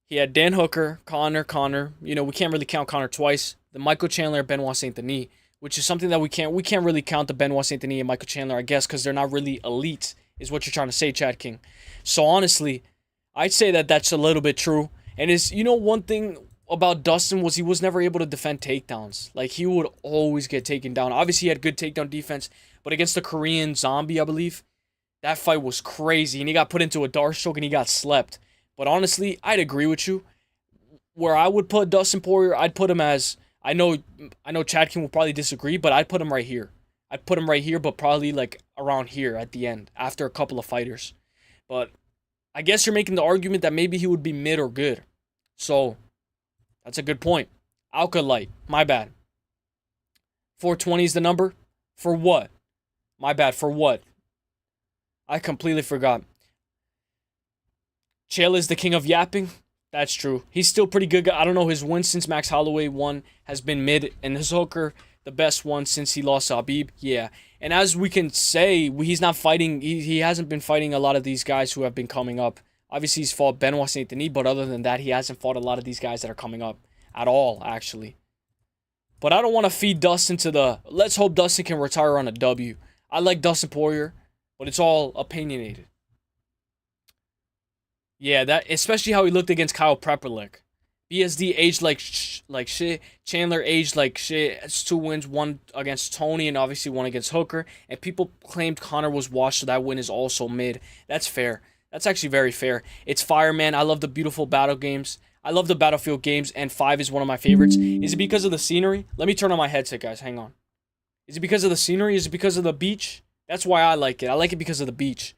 he had Dan Hooker, Conor. You know, we can't really count Conor twice. The Michael Chandler, Benoit Saint Denis, which is something that we can't really count the Benoit Saint Denis and Michael Chandler, I guess, because they're not really elite, is what you're trying to say, Chad King. So honestly, I'd say that that's a little bit true. And one thing about Dustin was he was never able to defend takedowns. Like, he would always get taken down. Obviously, he had good takedown defense, but against the Korean Zombie, I believe, that fight was crazy, and he got put into a Darkstroke and he got slept. But honestly, I'd agree with you. Where I would put Dustin Poirier, I'd put him as... I know Chad King will probably disagree, but I'd put him right here. I'd put him right here, but probably like around here at the end, after a couple of fighters. But I guess you're making the argument that maybe he would be mid or good. So, that's a good point. Alkalite, my bad. 420 is the number? For what? My bad, for what? I completely forgot. Chael is the king of yapping. That's true. He's still pretty good. I don't know, his win since Max Holloway won has been mid. And his Hooker, the best one since he lost to Habib. Yeah. And as we can say, he's not fighting. He hasn't been fighting a lot of these guys who have been coming up. Obviously, he's fought Benoit Saint Denis. But other than that, he hasn't fought a lot of these guys that are coming up at all, actually. But I don't want to feed Dustin to the... Let's hope Dustin can retire on a W. I like Dustin Poirier, but it's all opinionated. Yeah, that especially how he looked against Kyle Prepperlick. BSD aged like shit. Chandler aged like shit. It's 2 wins, one against Tony and obviously one against Hooker. And people claimed Conor was washed, so that win is also mid. That's fair. That's actually very fair. It's fire, man. I love the beautiful battle games. I love the Battlefield games, and 5 is one of my favorites. Is it because of the scenery? Let me turn on my headset, guys. Hang on. Is it because of the scenery? Is it because of the beach? That's why I like it. I like it because of the beach.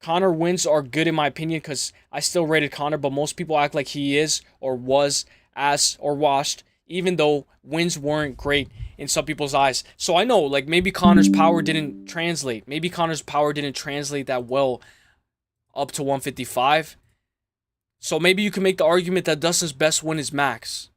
Conor wins are good in my opinion because I still rated Conor, but most people act like he is or was ass or washed, even though wins weren't great in some people's eyes. So I know, like, maybe Conor's power didn't translate. Maybe Conor's power didn't translate that well up to 155. So maybe you can make the argument that Dustin's best win is Max.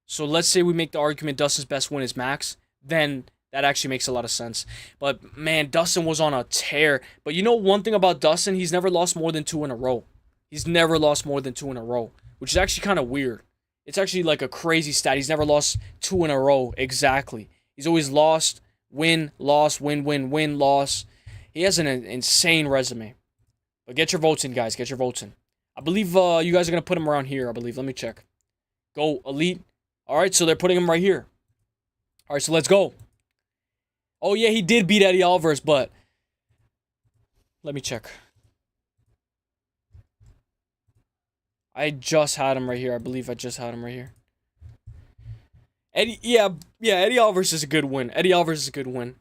So let's say we make the argument Dustin's best win is Max, then that actually makes a lot of sense. But, man, Dustin was on a tear. But you know one thing about Dustin? He's never lost more than 2 in a row. He's never lost more than 2 in a row, which is actually kind of weird. It's actually like a crazy stat. He's never lost 2 in a row exactly. He's always lost, win, loss, win, win, win, loss. He has an insane resume. But get your votes in, guys. Get your votes in. I believe you guys are going to put him around here, I believe. Let me check. Go, Elite. All right, so they're putting him right here. All right, so let's go. Oh, yeah, he did beat Eddie Alvarez, but... Let me check. I just had him right here. I believe I just had him right here. Eddie Alvarez is a good win. Eddie Alvarez is a good win.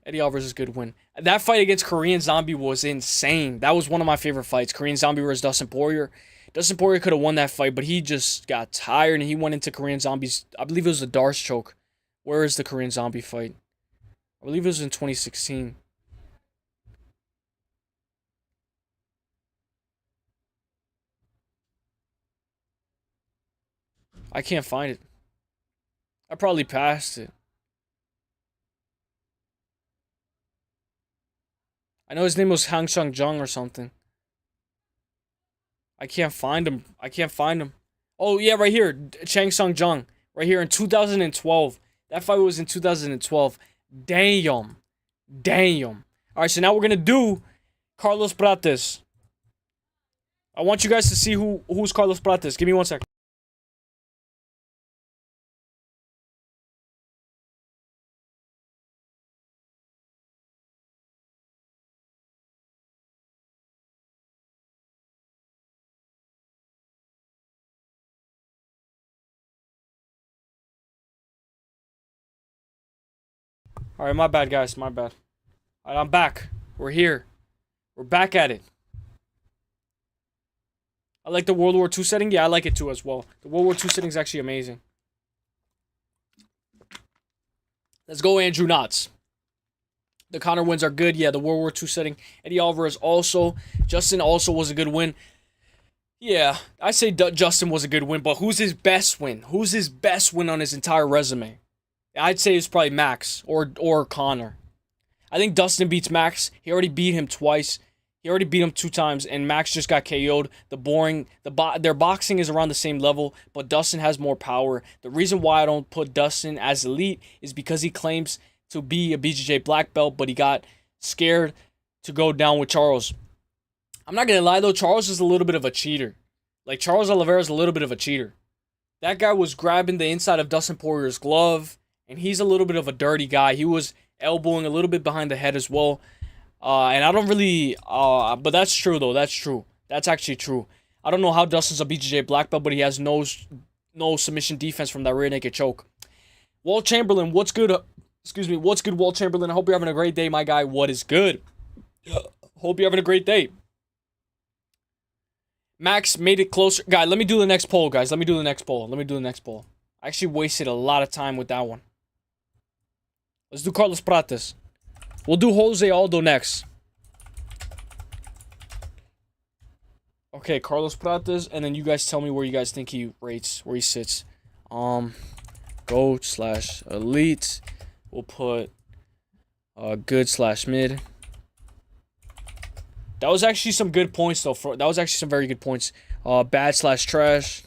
That fight against Korean Zombie was insane. That was one of my favorite fights. Korean Zombie versus Dustin Poirier. Dustin Poirier could have won that fight, but he just got tired and he went into Korean Zombie's... I believe it was a Darkstroke. Where is the Korean Zombie fight? I believe it was in 2016. I can't find it. I probably passed it. I know his name was Hang Sung Jung or something. I can't find him. I can't find him. Oh, yeah, right here. Chang Sung Jung. Right here in 2012. That fight was in 2012. Damn. Damn. Alright, so now we're going to do Carlos Prates. I want you guys to see who's Carlos Prates. Give me 1 second. Alright, my bad, guys. My bad. Alright, I'm back. We're here. We're back at it. I like the World War II setting. Yeah, I like it too as well. The World War II setting is actually amazing. Let's go, Andrew Knotts. The Conor wins are good. Yeah, the World War II setting. Eddie Alvarez also. Justin also was a good win. Yeah, I say Justin was a good win, but who's his best win? Who's his best win on his entire resume? I'd say it's probably Max or Conor. I think Dustin beats Max. He already beat him twice. He already beat him 2 times, and Max just got KO'd. Their boxing is around the same level, but Dustin has more power. The reason why I don't put Dustin as elite is because he claims to be a BJJ black belt, but he got scared to go down with Charles. I'm not gonna lie though, Charles is a little bit of a cheater. Like, Charles Oliveira is a little bit of a cheater. That guy was grabbing the inside of Dustin Poirier's glove, and he's a little bit of a dirty guy. He was elbowing a little bit behind the head as well. And I don't really, but that's true though. That's true. That's actually true. I don't know how Dustin's a BJJ black belt, but he has no submission defense from that rear naked choke. Walt Chamberlain, what's good? Excuse me, what's good, Walt Chamberlain? I hope you're having a great day, my guy. What is good? Hope you're having a great day. Max made it closer. Guys, let me do the next poll, guys. Let me do the next poll. I actually wasted a lot of time with that one. Let's do Carlos Prates. We'll do Jose Aldo next. Okay, Carlos Prates, and then you guys tell me where you guys think he rates, where he sits. GOAT/elite. We'll put good/mid. That was actually some good points though. That was actually some very good points. Bad/trash.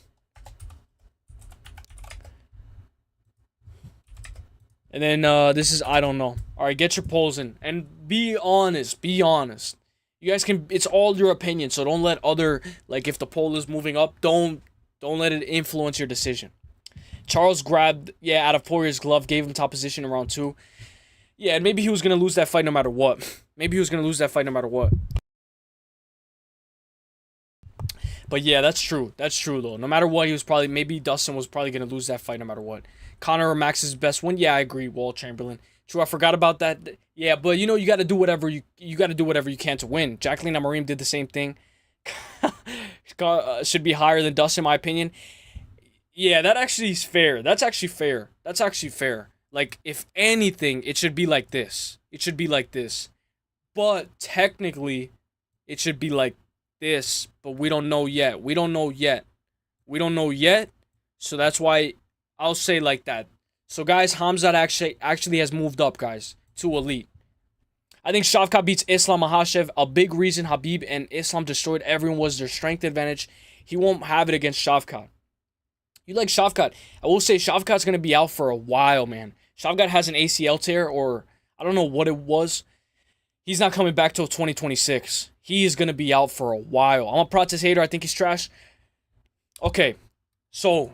And then this is I don't know. All right, get your polls in and be honest. Be honest. You guys can. It's all your opinion, so don't let other, like, if the poll is moving up, don't let it influence your decision. Charles grabbed out of Poirier's glove, gave him top position in round 2. Yeah, and maybe he was gonna lose that fight no matter what. But yeah, that's true. That's true though. No matter what, maybe Dustin was probably gonna lose that fight no matter what. Conor or Max's best win? Yeah, I agree. Walt Chamberlain. True, I forgot about that. Yeah, but you know, you got to do whatever you can to win. Jacqueline Amarim did the same thing. Should be higher than Dustin, in my opinion. Yeah, that actually is fair. That's actually fair. Like, if anything, it should be like this. But technically, it should be like this. But we don't know yet. So that's why I'll say like that. So guys, Hamzat actually has moved up, guys, to elite. I think Shavkat beats Islam Makhachev. A big reason Khabib and Islam destroyed everyone was their strength advantage. He won't have it against Shavkat. You like Shavkat? I will say Shavkat's going to be out for a while, man. Shavkat has an ACL tear, or I don't know what it was. He's not coming back till 2026. He is going to be out for a while. I'm a Prates hater. I think he's trash. Okay, so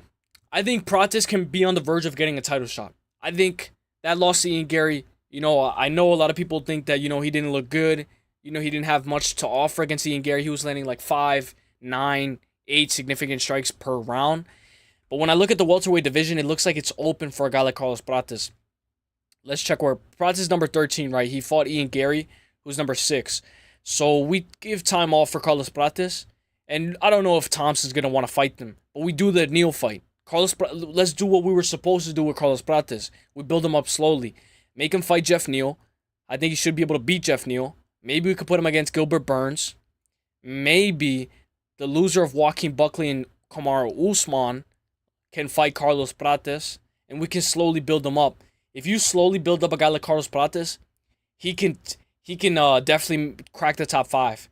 I think Prates can be on the verge of getting a title shot. I think that loss to Ian Gary, you know, I know a lot of people think that, you know, he didn't look good. You know, he didn't have much to offer against Ian Gary. He was landing like 5, 9, 8 significant strikes per round. But when I look at the welterweight division, it looks like it's open for a guy like Carlos Prates. Let's check where Prates is number 13, right? He fought Ian Gary, who's number 6. So we give time off for Carlos Prates. And I don't know if Thompson's going to want to fight them. But we do the Neal fight. Let's do what we were supposed to do with Carlos Prates. We build him up slowly. Make him fight Jeff Neal. I think he should be able to beat Jeff Neal. Maybe we could put him against Gilbert Burns. Maybe the loser of Joaquin Buckley and Kamaru Usman can fight Carlos Prates, and we can slowly build him up. If you slowly build up a guy like Carlos Prates, he can definitely crack the top 5.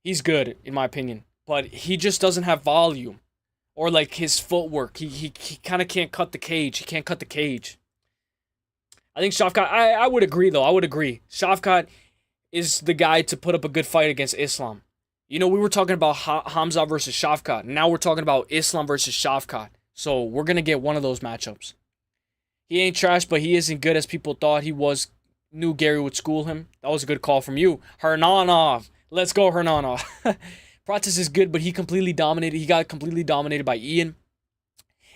He's good, in my opinion. But he just doesn't have volume. Or like his footwork. He kind of can't cut the cage. He can't cut the cage. I think Shavkat, I would agree though. I would agree. Shavkat is the guy to put up a good fight against Islam. You know, we were talking about Hamza versus Shavkat. Now we're talking about Islam versus Shavkat. So we're going to get one of those matchups. He ain't trash, but he isn't good as people thought he was. Knew Gary would school him. That was a good call from you. Hernanov. Let's go, Hernanov. Prates is good, but he completely dominated. He got completely dominated by Ian.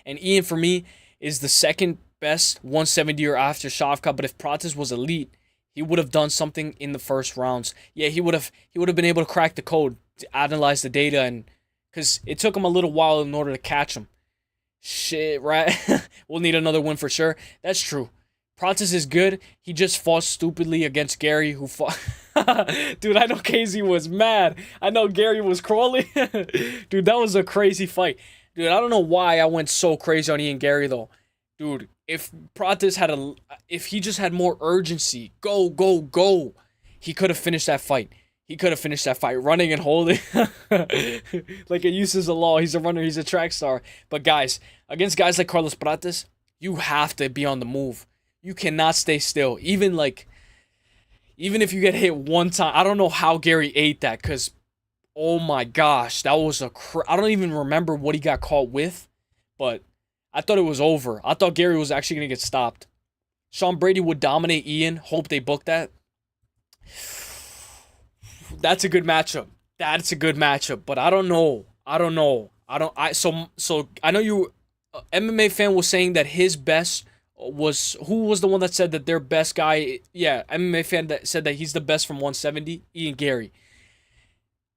And Ian, for me, is the second best 170er after Shavkat. But if Prates was elite, he would have done something in the first rounds. Yeah, he would have been able to crack the code, to analyze the data, and because it took him a little while in order to catch him. Shit, right? We'll need another win for sure. That's true. Prates is good. He just fought stupidly against Gary, who fought... Dude, I know KZ was mad. I know Gary was crawling. Dude, that was a crazy fight. Dude, I don't know why I went so crazy on Ian Gary, though. Dude, if Prates if he just had more urgency, go, go, go, he could have finished that fight. He could have finished that fight running and holding. Like it uses the law. He's a runner. He's a track star. But guys, against guys like Carlos Prates, you have to be on the move. You cannot stay still. Even if you get hit one time. I don't know how Gary ate that, because, oh my gosh, that was I don't even remember what he got caught with, but I thought it was over. I thought Gary was actually going to get stopped. Sean Brady would dominate Ian. Hope they book that. That's a good matchup. That's a good matchup, but I don't know. So I know you, MMA fan was saying that his best was, who was the one that said that their best guy? Yeah, MMA fan that said that he's the best from 170, Ian Gary.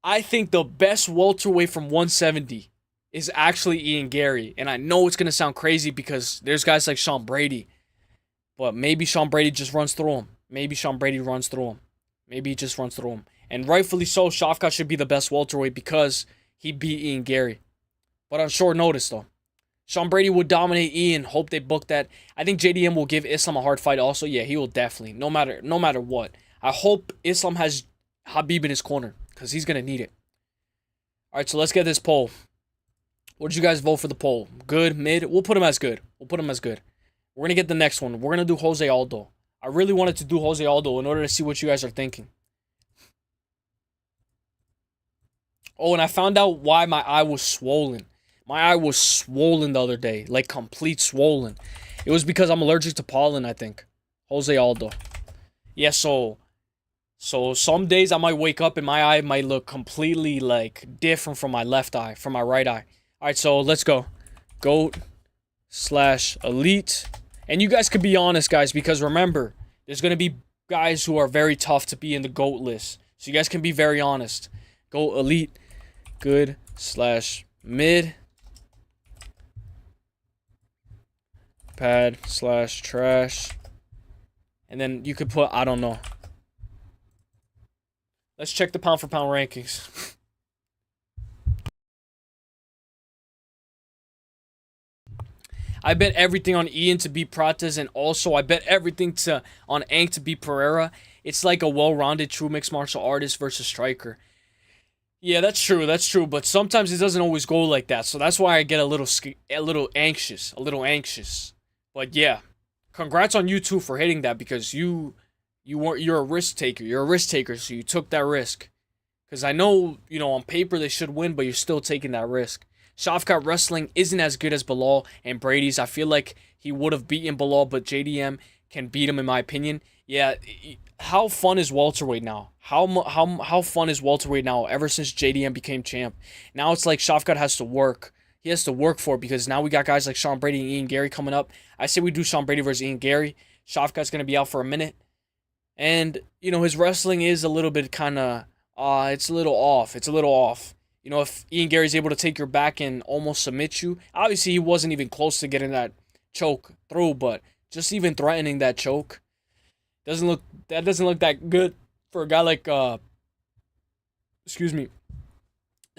I think the best welterweight from 170 is actually Ian Gary, and I know it's gonna sound crazy because there's guys like Sean Brady, but maybe Sean Brady just runs through him. Maybe he just runs through him. And rightfully so, Shavkat should be the best welterweight because he beat Ian Gary. But on short notice, though. Sean Brady would dominate Ian. Hope they book that. I think JDM will give Islam a hard fight also. Yeah, he will definitely. No matter what. I hope Islam has Habib in his corner because he's going to need it. All right, so let's get this poll. What did you guys vote for the poll? Good, mid? We'll put him as good. We're going to get the next one. We're going to do Jose Aldo. I really wanted to do Jose Aldo in order to see what you guys are thinking. Oh, and I found out why my eye was swollen. My eye was swollen the other day. Like, complete swollen. It was because I'm allergic to pollen, I think. Jose Aldo. Yeah, so some days I might wake up and my eye might look completely, like, different from my left eye, from my right eye. Alright, so let's go. GOAT/elite. And you guys could be honest, guys, because remember, there's going to be guys who are very tough to be in the GOAT list. So you guys can be very honest. GOAT elite. Good/mid. Pad/trash. And then you could put, I don't know. Let's check the pound for pound rankings. I bet everything on Ian to beat Prates, and also I bet everything on Ank to beat Pereira. It's like a well-rounded true mixed martial artist versus striker. Yeah, that's true, but sometimes it doesn't always go like that. So that's why I get a little anxious. But yeah, congrats on you two for hitting that, because you're a risk taker. You're a risk taker, so you took that risk. Because I know, on paper they should win, but you're still taking that risk. Shavkat wrestling isn't as good as Bilal and Brady's. I feel like he would have beaten Bilal, but JDM can beat him in my opinion. Yeah, how fun is welterweight now? How fun is welterweight now ever since JDM became champ? Now it's like Shavkat has to work. He has to work for it, because now we got guys like Sean Brady and Ian Gary coming up. I say we do Sean Brady versus Ian Gary. Shavkat's going to be out for a minute. And, his wrestling is a little bit kind of, it's a little off. If Ian Gary's able to take your back and almost submit you, obviously he wasn't even close to getting that choke through, but just even threatening that choke doesn't look that good for a guy like, that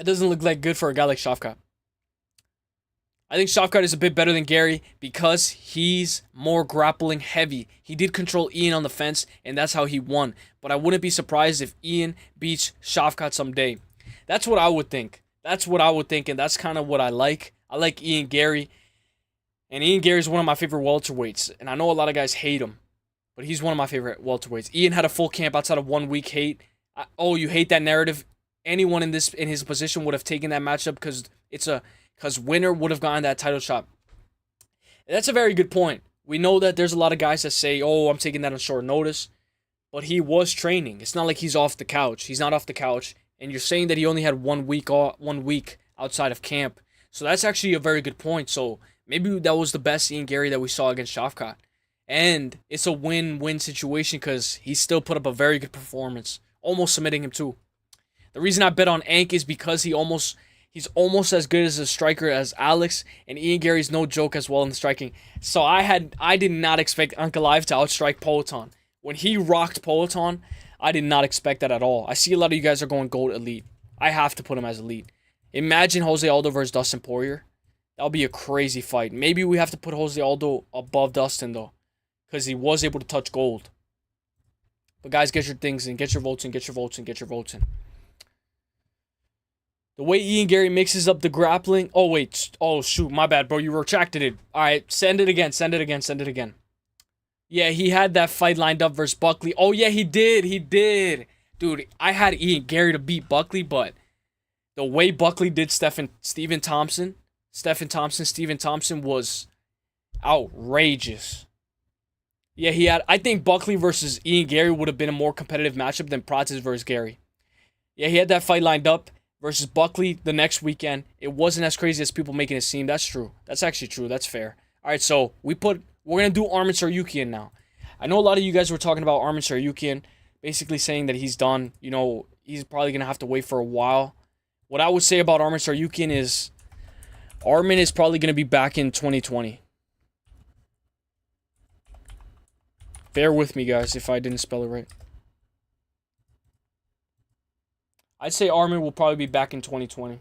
doesn't look that good for a guy like Shavkat. I think Shafkat is a bit better than Gary because he's more grappling heavy. He did control Ian on the fence, and that's how he won. But I wouldn't be surprised if Ian beats Shafkat someday. That's what I would think. That's what I would think, and that's kind of what I like. I like Ian Gary, and Ian Gary is one of my favorite welterweights, and I know a lot of guys hate him, but he's one of my favorite welterweights. Ian had a full camp outside of 1 week hate. Oh, you hate that narrative? Anyone in his position would have taken that matchup because winner would have gotten that title shot. And that's a very good point. We know that there's a lot of guys that say, "Oh, I'm taking that on short notice," but he was training. It's not like he's off the couch. He's not off the couch, and you're saying that he only had 1 week outside of camp. So that's actually a very good point. So maybe that was the best Ian Gary that we saw against Shafkat. And it's a win-win situation because he still put up a very good performance, almost submitting him too. The reason I bet on Ank is because he's almost as good as a striker as Alex, and Ian Gary's no joke as well in the striking. So I did not expect Ankalaev to outstrike Politon. When he rocked Politon, I did not expect that at all. I see a lot of you guys are going gold elite. I have to put him as elite. Imagine Jose Aldo versus Dustin Poirier. That'll be a crazy fight. Maybe we have to put Jose Aldo above Dustin though, because he was able to touch gold. But guys, get your things in, get your votes in, get your votes in, get your votes in. The way Ian Gary mixes up the grappling. Oh, wait. Oh, shoot. My bad, bro. You retracted it. All right. Send it again. Send it again. Send it again. Yeah, he had that fight lined up versus Buckley. Oh, yeah, he did. He did. Dude, I had Ian Gary to beat Buckley, but the way Buckley did Stephen Thompson was outrageous. Yeah, I think Buckley versus Ian Gary would have been a more competitive matchup than Prates versus Gary. Yeah, he had that fight lined up versus Buckley the next weekend. It wasn't as crazy as people making it seem. That's true. That's actually true. That's fair. All right, so we're gonna do Arman Tsarukyan now. I know a lot of you guys were talking about Arman Tsarukyan, basically saying that he's done. You know, he's probably gonna have to wait for a while. What I would say about Arman Tsarukyan is Arman is probably gonna be back in 2020. Bear with me, guys, if I didn't spell it right. I'd say Arman will probably be back in 2020.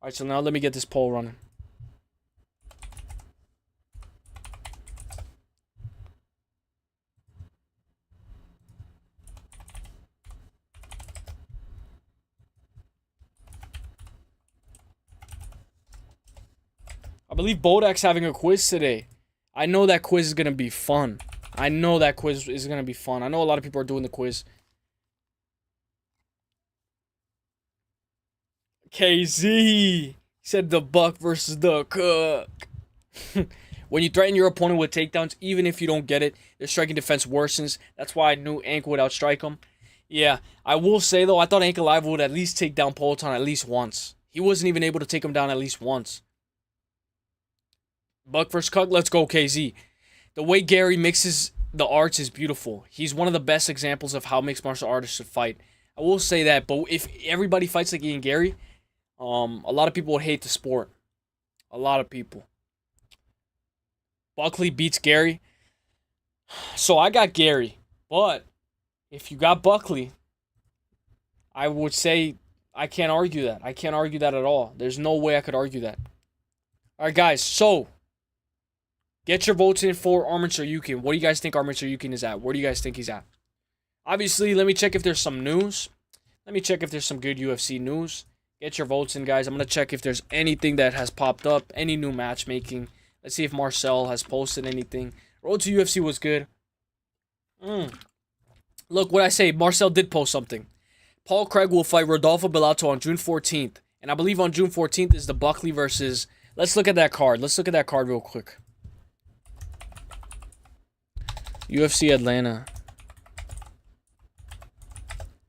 Alright, so now let me get this poll running. I believe Bodak's having a quiz today. I know that quiz is going to be fun. I know that quiz is going to be fun. I know a lot of people are doing the quiz. KZ said the Buck versus the Cook. When you threaten your opponent with takedowns, even if you don't get it, their striking defense worsens. That's why I knew Ank would outstrike him. Yeah, I will say though, I thought Ankalaev would at least take down Politon at least once. He wasn't even able to take him down at least once. Buck versus Cook, let's go KZ. The way Gary mixes the arts is beautiful. He's one of the best examples of how mixed martial artists should fight. I will say that, but if everybody fights like Ian Gary, a lot of people would hate the sport. A lot of people. Buckley beats Gary. So I got Gary. But if you got Buckley, I would say I can't argue that. I can't argue that at all. There's no way I could argue that. Alright, guys. So, get your votes in for Arman Tsarukyan. What do you guys think Arman Tsarukyan is at? Where do you guys think he's at? Obviously, let me check if there's some news. Let me check if there's some good UFC news. Get your votes in, guys. I'm going to check if there's anything that has popped up. Any new matchmaking. Let's see if Marcel has posted anything. Road to UFC was good. Look, what I say. Marcel did post something. Paul Craig will fight Rodolfo Bellato on June 14th. And I believe on June 14th is the Buckley versus... Let's look at that card. Let's look at that card real quick. UFC Atlanta.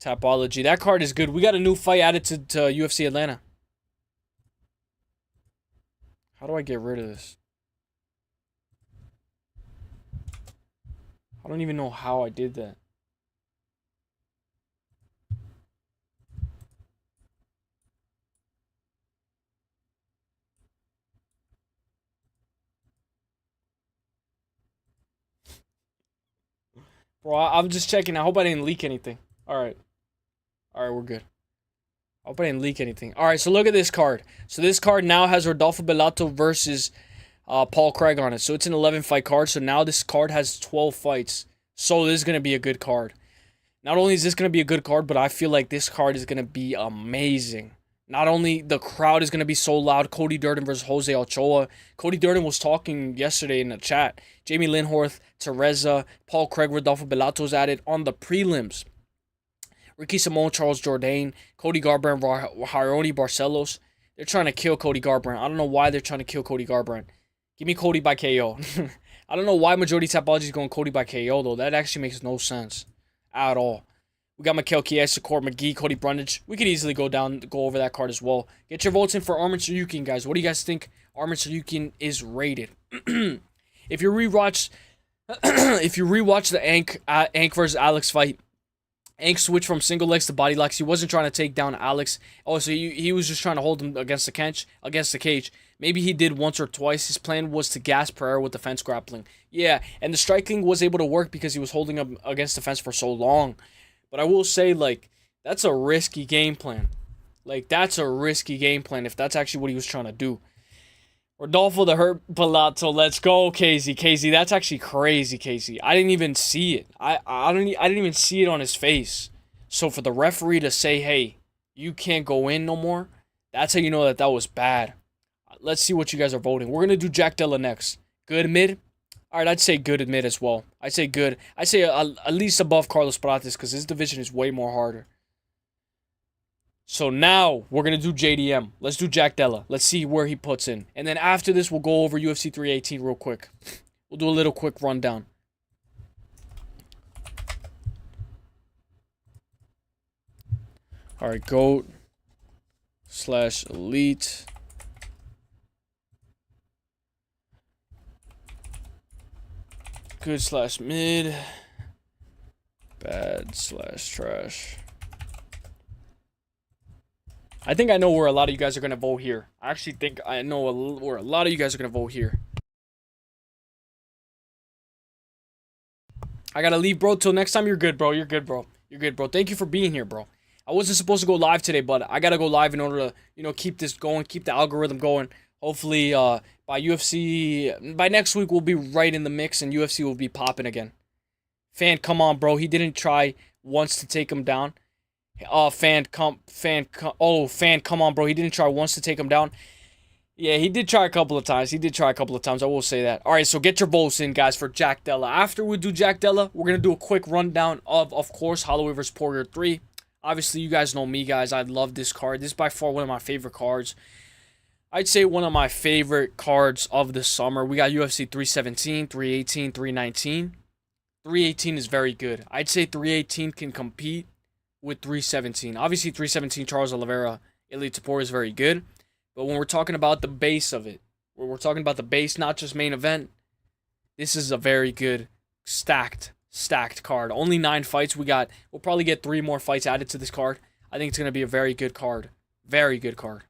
Tapology. That card is good. We got a new fight added to UFC Atlanta. How do I get rid of this? I don't even know how I did that. Bro, I'm just checking. I hope I didn't leak anything. Alright. Alright, we're good. I hope I didn't leak anything. All right, so look at this card. So this card now has Rodolfo Bellato versus Paul Craig on it. So it's an 11-fight card. So now this card has 12 fights. So this is going to be a good card. Not only is this going to be a good card, but I feel like this card is going to be amazing. Not only the crowd is going to be so loud. Cody Durden versus Jose Ochoa. Cody Durden was talking yesterday in the chat. Jamie Linhorth, Teresa, Paul Craig, Rodolfo Bellato's at it on the prelims. Ricky Simon, Charles Jourdain, Cody Garbrandt, Jaironi Barcelos. They're trying to kill Cody Garbrandt. I don't know why they're trying to kill Cody Garbrandt. Give me Cody by KO. I don't know why majority Tapology is going Cody by KO, though. That actually makes no sense at all. We got Mikael Chiesa, Court McGee, Cody Brundage. We could easily go over that card as well. Get your votes in for Arman Tsarukyan, guys. What do you guys think Arman Tsarukyan is rated? If you rewatch the Ank versus Alex fight, Ank switched from single legs to body locks. He wasn't trying to take down Alex. Oh, so he was just trying to hold him against the cage. Maybe he did once or twice. His plan was to gas Pereira with the fence grappling. Yeah, and the striking was able to work because he was holding him against the fence for so long. But I will say, like, that's a risky game plan. Like, that's a risky game plan if that's actually what he was trying to do. Rodolfo the Hurt Bellato, let's go, Casey. Casey, that's actually crazy, Casey. I didn't even see it. I didn't even see it on his face. So for the referee to say, hey, you can't go in no more, that's how you know that was bad. Let's see what you guys are voting. We're going to do Jack Della next. Good mid? All right, I'd say good mid as well. I'd say good. I'd say at least above Carlos Prates because his division is way more harder. So now we're going to do JDM. Let's do Jack Della. Let's see where he puts in. And then after this, we'll go over UFC 318 real quick. We'll do a little quick rundown. All right, GOAT / Elite. Good / mid. Bad / trash. I think I know where a lot of you guys are going to vote here. I actually think I know where a lot of you guys are going to vote here. I got to leave, bro. Till next time, you're good, bro. You're good, bro. You're good, bro. Thank you for being here, bro. I wasn't supposed to go live today, but I got to go live in order to, keep this going, keep the algorithm going. Hopefully, by next week, we'll be right in the mix and UFC will be popping again. Fan, come on, bro. He didn't try once to take him down. Fan, come on, bro. He didn't try once to take him down. Yeah, he did try a couple of times. I will say that. All right, so get your votes in, guys, for Jack Della. After we do Jack Della, we're going to do a quick rundown of course, Holloway vs. Poirier 3. Obviously, you guys know me, guys. I love this card. This is by far one of my favorite cards. I'd say one of my favorite cards of the summer. We got UFC 317, 318, 319. 318 is very good. I'd say 318 can compete with 317. Obviously, 317, Charles Oliveira, Elite Tapor is very good. But when we're talking about the base of it, when we're talking about the base, not just main event, this is a very good stacked card. Only 9 fights. We'll probably get 3 more fights added to this card. I think it's going to be a very good card. Very good card.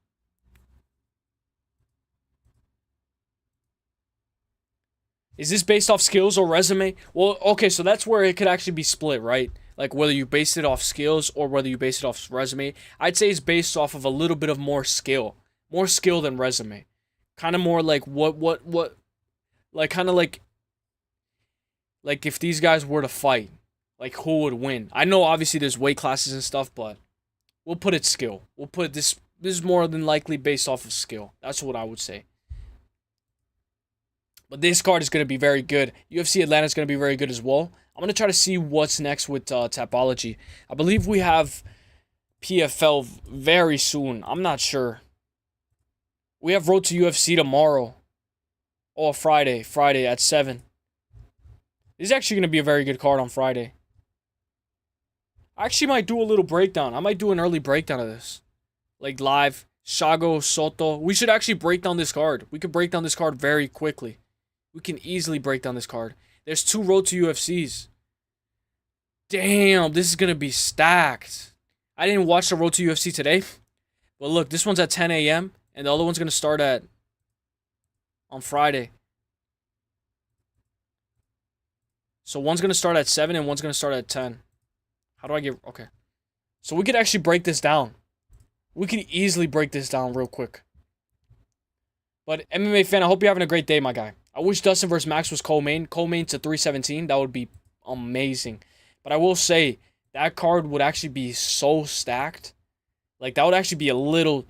Is this based off skills or resume? Well, okay, so that's where it could actually be split, right? Like whether you base it off skills or whether you base it off resume. I'd say it's based off of a little bit of more skill. More skill than resume. Kind of more like like kind of like if these guys were to fight, like who would win? I know obviously there's weight classes and stuff, but we'll put it skill. We'll put this is more than likely based off of skill. That's what I would say. But this card is going to be very good. UFC Atlanta is going to be very good as well. I'm going to try to see what's next with Tapology. I believe we have PFL very soon. I'm not sure. We have Road to UFC tomorrow. Oh, Friday at 7. This is actually going to be a very good card on Friday. I actually might do a little breakdown. I might do an early breakdown of this. Like live. Shago, Soto. We should actually break down this card. We could break down this card very quickly. We can easily break down this card. There's 2 Road to UFCs. Damn, this is going to be stacked. I didn't watch the Road to UFC today. But look, this one's at 10 a.m. And the other one's going to start on Friday. So one's going to start at 7 and one's going to start at 10. How do I get... Okay. So we could actually break this down. We can easily break this down real quick. But MMA fan, I hope you're having a great day, my guy. I wish Dustin versus Max was co-main. Co-main to 317. That would be amazing. But I will say, that card would actually be so stacked. Like, that would actually be a little...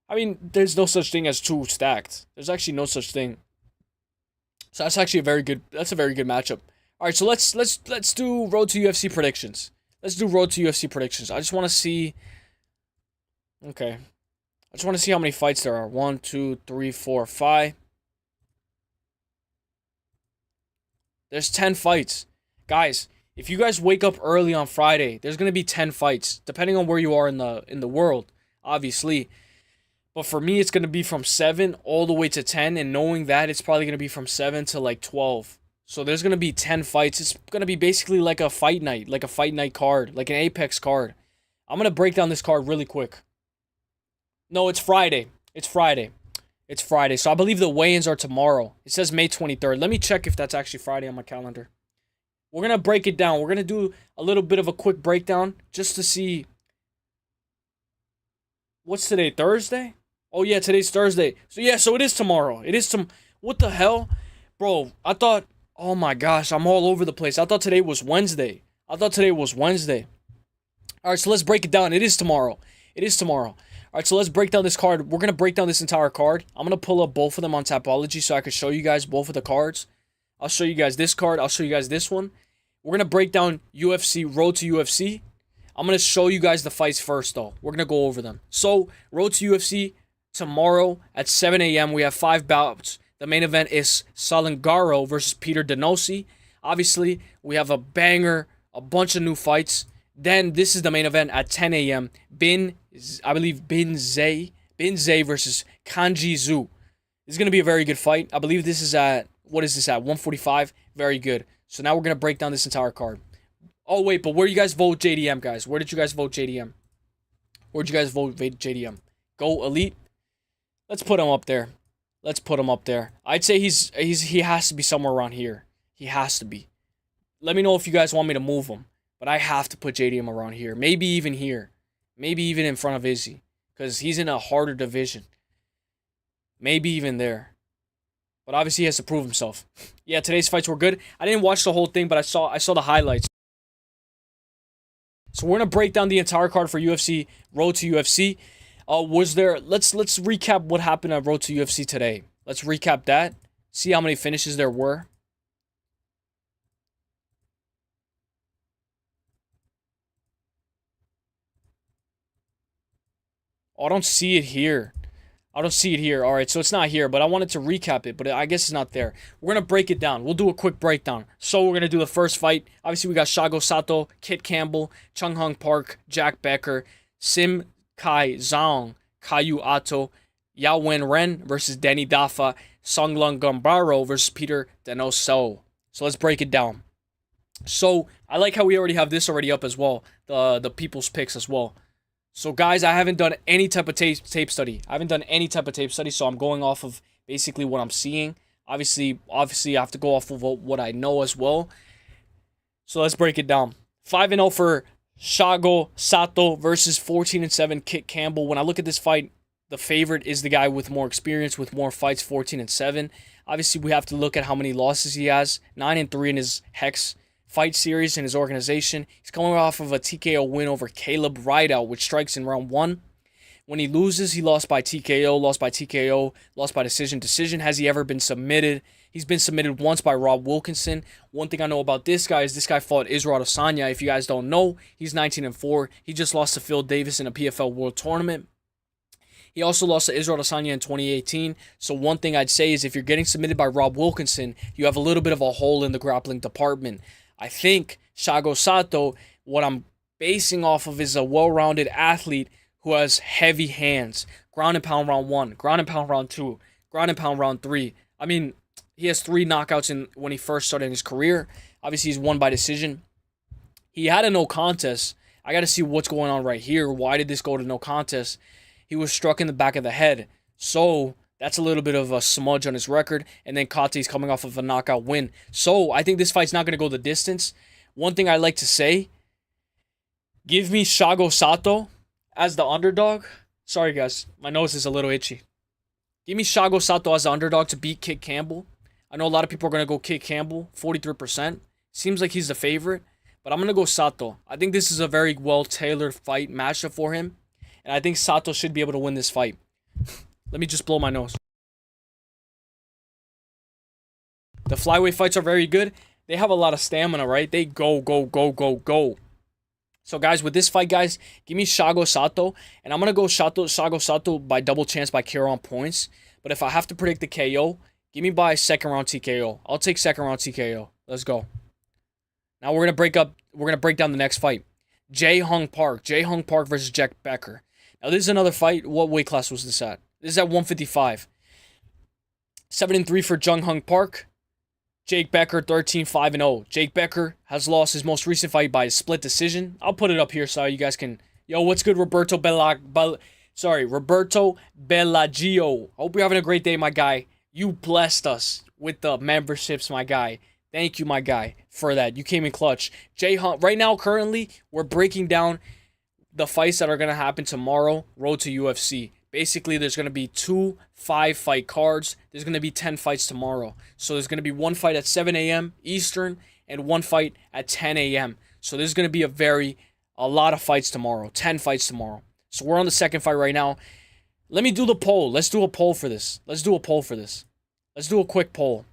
I mean, there's no such thing as too stacked. There's actually no such thing. So that's actually a very good matchup. All right, so let's do Road to UFC predictions. Let's do Road to UFC predictions. I just want to see... Okay. I just want to see how many fights there are. 1, 2, 3, 4, 5. There's 10 fights. Guys, if you guys wake up early on Friday, there's going to be 10 fights. Depending on where you are in the world, obviously. But for me, it's going to be from 7 all the way to 10. And knowing that, it's probably going to be from 7 to like 12. So there's going to be 10 fights. It's going to be basically like a fight night. Like a fight night card. Like an Apex card. I'm going to break down this card really quick. No, it's Friday. It's Friday. It's Friday. So I believe the weigh-ins are tomorrow. It says May 23rd. Let me check if that's actually Friday on my calendar. We're going to break it down. We're going to do a little bit of a quick breakdown just to see. What's today? Thursday? Oh, yeah, today's Thursday. So, yeah, so it is tomorrow. It is what the hell? Bro, I thought, oh my gosh, I'm all over the place. I thought today was Wednesday. All right, so let's break it down. It is tomorrow. All right, so let's break down this card. We're going to break down this entire card. I'm going to pull up both of them on Tapology so I can show you guys both of the cards. I'll show you guys this card. I'll show you guys this one. We're going to break down UFC, Road to UFC. I'm going to show you guys the fights first, though. We're going to go over them. So, Road to UFC, tomorrow at 7 a.m. We have 5 bouts. The main event is Salengaro versus Peter Donosi. Obviously, we have a banger, a bunch of new fights. Then this is the main event at 10 a.m. Bin Zay versus Kanji Zhu. This is going to be a very good fight. I believe this is at, what is this at, 145? Very good. So now we're going to break down this entire card. Oh, wait, but where do you guys vote JDM, guys? Where did you guys vote JDM? Go Elite? Let's put him up there. I'd say he has to be somewhere around here. He has to be. Let me know if you guys want me to move him. But I have to put JDM around here. Maybe even here. Maybe even in front of Izzy. Because he's in a harder division. Maybe even there. But obviously he has to prove himself. Yeah, today's fights were good. I didn't watch the whole thing, but I saw the highlights. So we're going to break down the entire card for UFC, Road to UFC. Let's recap what happened at Road to UFC today. Let's recap that. See how many finishes there were. Oh, I don't see it here. All right, so it's not here, but I wanted to recap it, but I guess it's not there. We're going to break it down. We'll do a quick breakdown. So we're going to do the first fight. Obviously, we got Thiago Sato, Kit Campbell, Chung Hung Park, Jack Becker, Sim Kai Zhang, Caillou Ato, Yao Wen Ren versus Danny Dafa, Songlong Gambaro versus Peter Denoso. So let's break it down. So I like how we already have this already up as well, the people's picks as well. So, guys, I haven't done any type of tape study. So I'm going off of basically what I'm seeing. Obviously, I have to go off of what I know as well. So let's break it down. 5-0 for Thiago Sato versus 14-7 Kit Campbell. When I look at this fight, the favorite is the guy with more experience, with more fights, 14-7. Obviously, we have to look at how many losses he has. 9-3 in his Hex fight series in his organization. He's coming off of a TKO win over Caleb Rideout, which strikes in round 1. When he loses, he lost by TKO, lost by decision. Has he ever been submitted? He's been submitted once by Rob Wilkinson. One thing I know about this guy is this guy fought Israel Adesanya. If you guys don't know, he's 19-4. He just lost to Phil Davis in a PFL World Tournament. He also lost to Israel Adesanya in 2018. So one thing I'd say is if you're getting submitted by Rob Wilkinson, you have a little bit of a hole in the grappling department. I think Thiago Sato, what I'm basing off of is a well-rounded athlete who has heavy hands. Ground and pound round 1, ground and pound round 2, ground and pound round 3. I mean, he has 3 knockouts when he first started his career. Obviously, he's won by decision. He had a no contest. I got to see what's going on right here. Why did this go to no contest? He was struck in the back of the head. So that's a little bit of a smudge on his record. And then Kate's coming off of a knockout win. So I think this fight's not going to go the distance. One thing I like to say, give me Thiago Sato as the underdog. Sorry, guys. My nose is a little itchy. Give me Thiago Sato as the underdog to beat Kit Campbell. I know a lot of people are going to go Kit Campbell, 43%. Seems like he's the favorite, but I'm going to go Sato. I think this is a very well-tailored fight matchup for him, and I think Sato should be able to win this fight. Let me just blow my nose. The flyweight fights are very good. They have a lot of stamina, right? They go, go, go, go, go. So, guys, with this fight, guys, give me Thiago Sato. And I'm going to go Thiago Sato by double chance by KO on points. But if I have to predict the KO, give me by second round TKO. I'll take second round TKO. Let's go. Now we're going to break down the next fight. Jae Hung Park. Jae Hung Park versus Jack Becker. Now, this is another fight. What weight class was this at? This is at 155. 7-3 for Jae Hung Park. Jake Becker, 13-5-0. Jake Becker has lost his most recent fight by a split decision. I'll put it up here so you guys can... Yo, what's good, Roberto Bellagio? Hope you're having a great day, my guy. You blessed us with the memberships, my guy. Thank you, my guy, for that. You came in clutch. Jay Hunt, right now, currently, we're breaking down the fights that are going to happen tomorrow, Road to UFC. Basically, there's going to be 2 5-fight cards. There's going to be 10 fights tomorrow. So there's going to be 1 fight at 7 a.m. Eastern and 1 fight at 10 a.m. So there's going to be a lot of fights tomorrow. 10 fights tomorrow. So we're on the second fight right now. Let me do the poll. Let's do a poll for this. Let's do a quick poll.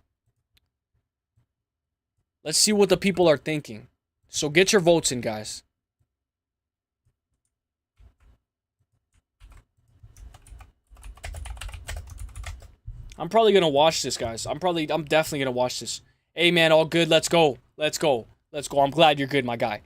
Let's see what the people are thinking. So get your votes in, guys. I'm probably going to watch this, guys. I'm definitely going to watch this. Hey, man, all good. Let's go. I'm glad you're good, my guy.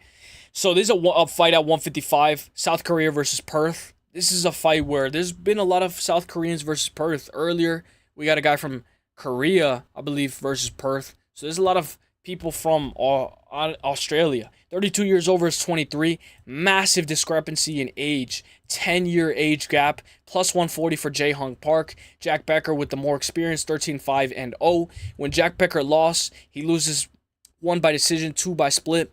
So this is a fight at 155. South Korea versus Perth. This is a fight where there's been a lot of South Koreans versus Perth. Earlier, we got a guy from Korea, I believe, versus Perth. So there's a lot of people from Australia. 32 years over is 23. Massive discrepancy in age. 10-year age gap. Plus 140 for Jae Hung Park. Jack Becker with the more experience, 13-5-0. When Jack Becker lost, he loses 1 by decision, 2 by split,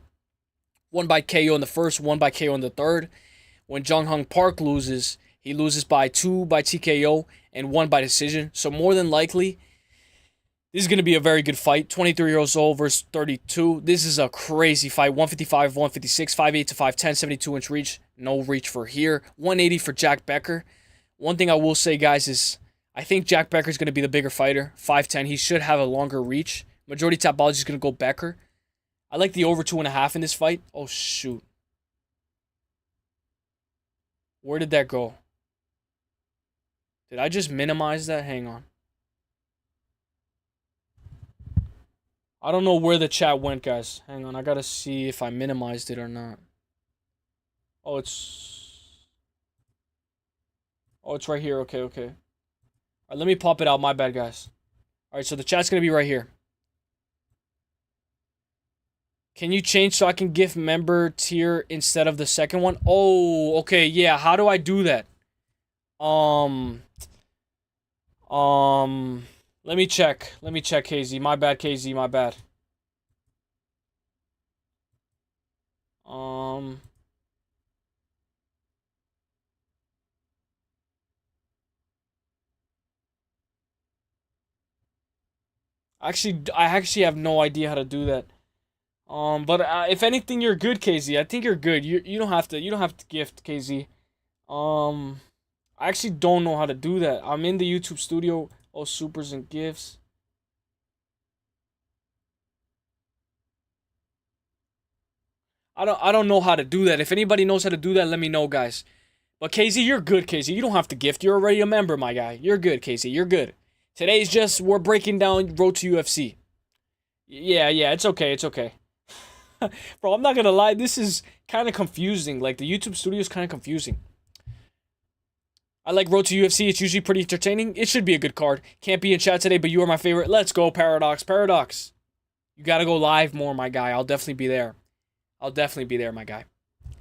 1 by KO in the first, 1 by KO in the third. When Jae Hung Park loses, he loses by 2 by TKO and 1 by decision. So more than likely, this is going to be a very good fight. 23 years old versus 32. This is a crazy fight. 155, 156, 5'8 to 5'10, 72-inch reach. No reach for here. 180 for Jack Becker. One thing I will say, guys, is I think Jack Becker is going to be the bigger fighter. 5'10. He should have a longer reach. Majority Tapology is going to go Becker. I like the over 2.5 in this fight. Oh, shoot. Where did that go? Did I just minimize that? Hang on. I don't know where the chat went, guys. Hang on, I gotta see if I minimized it or not. Oh, it's right here. Okay. All right, let me pop it out. My bad, guys. All right, so the chat's gonna be right here. Can you change so I can gift member tier instead of the second one? Oh, okay, yeah. How do I do that? Let me check, KZ. My bad, KZ. My bad. I actually have no idea how to do that. But if anything, you're good, KZ. I think you're good. You don't have to gift, KZ. I actually don't know how to do that. I'm in the YouTube studio. Oh, supers and gifts. I don't know how to do that. If anybody knows how to do that, let me know, guys. But KZ, you're good, KZ. You don't have to gift. You're already a member, my guy. You're good, KZ. You're good. Today's just we're breaking down Road to UFC. Yeah, it's okay. Bro, I'm not gonna lie. This is kind of confusing. Like, the YouTube studio is kind of confusing. I like Road to UFC. It's usually pretty entertaining. It should be a good card. Can't be in chat today, but you are my favorite. Let's go, Paradox. You gotta go live more, my guy. I'll definitely be there. My guy.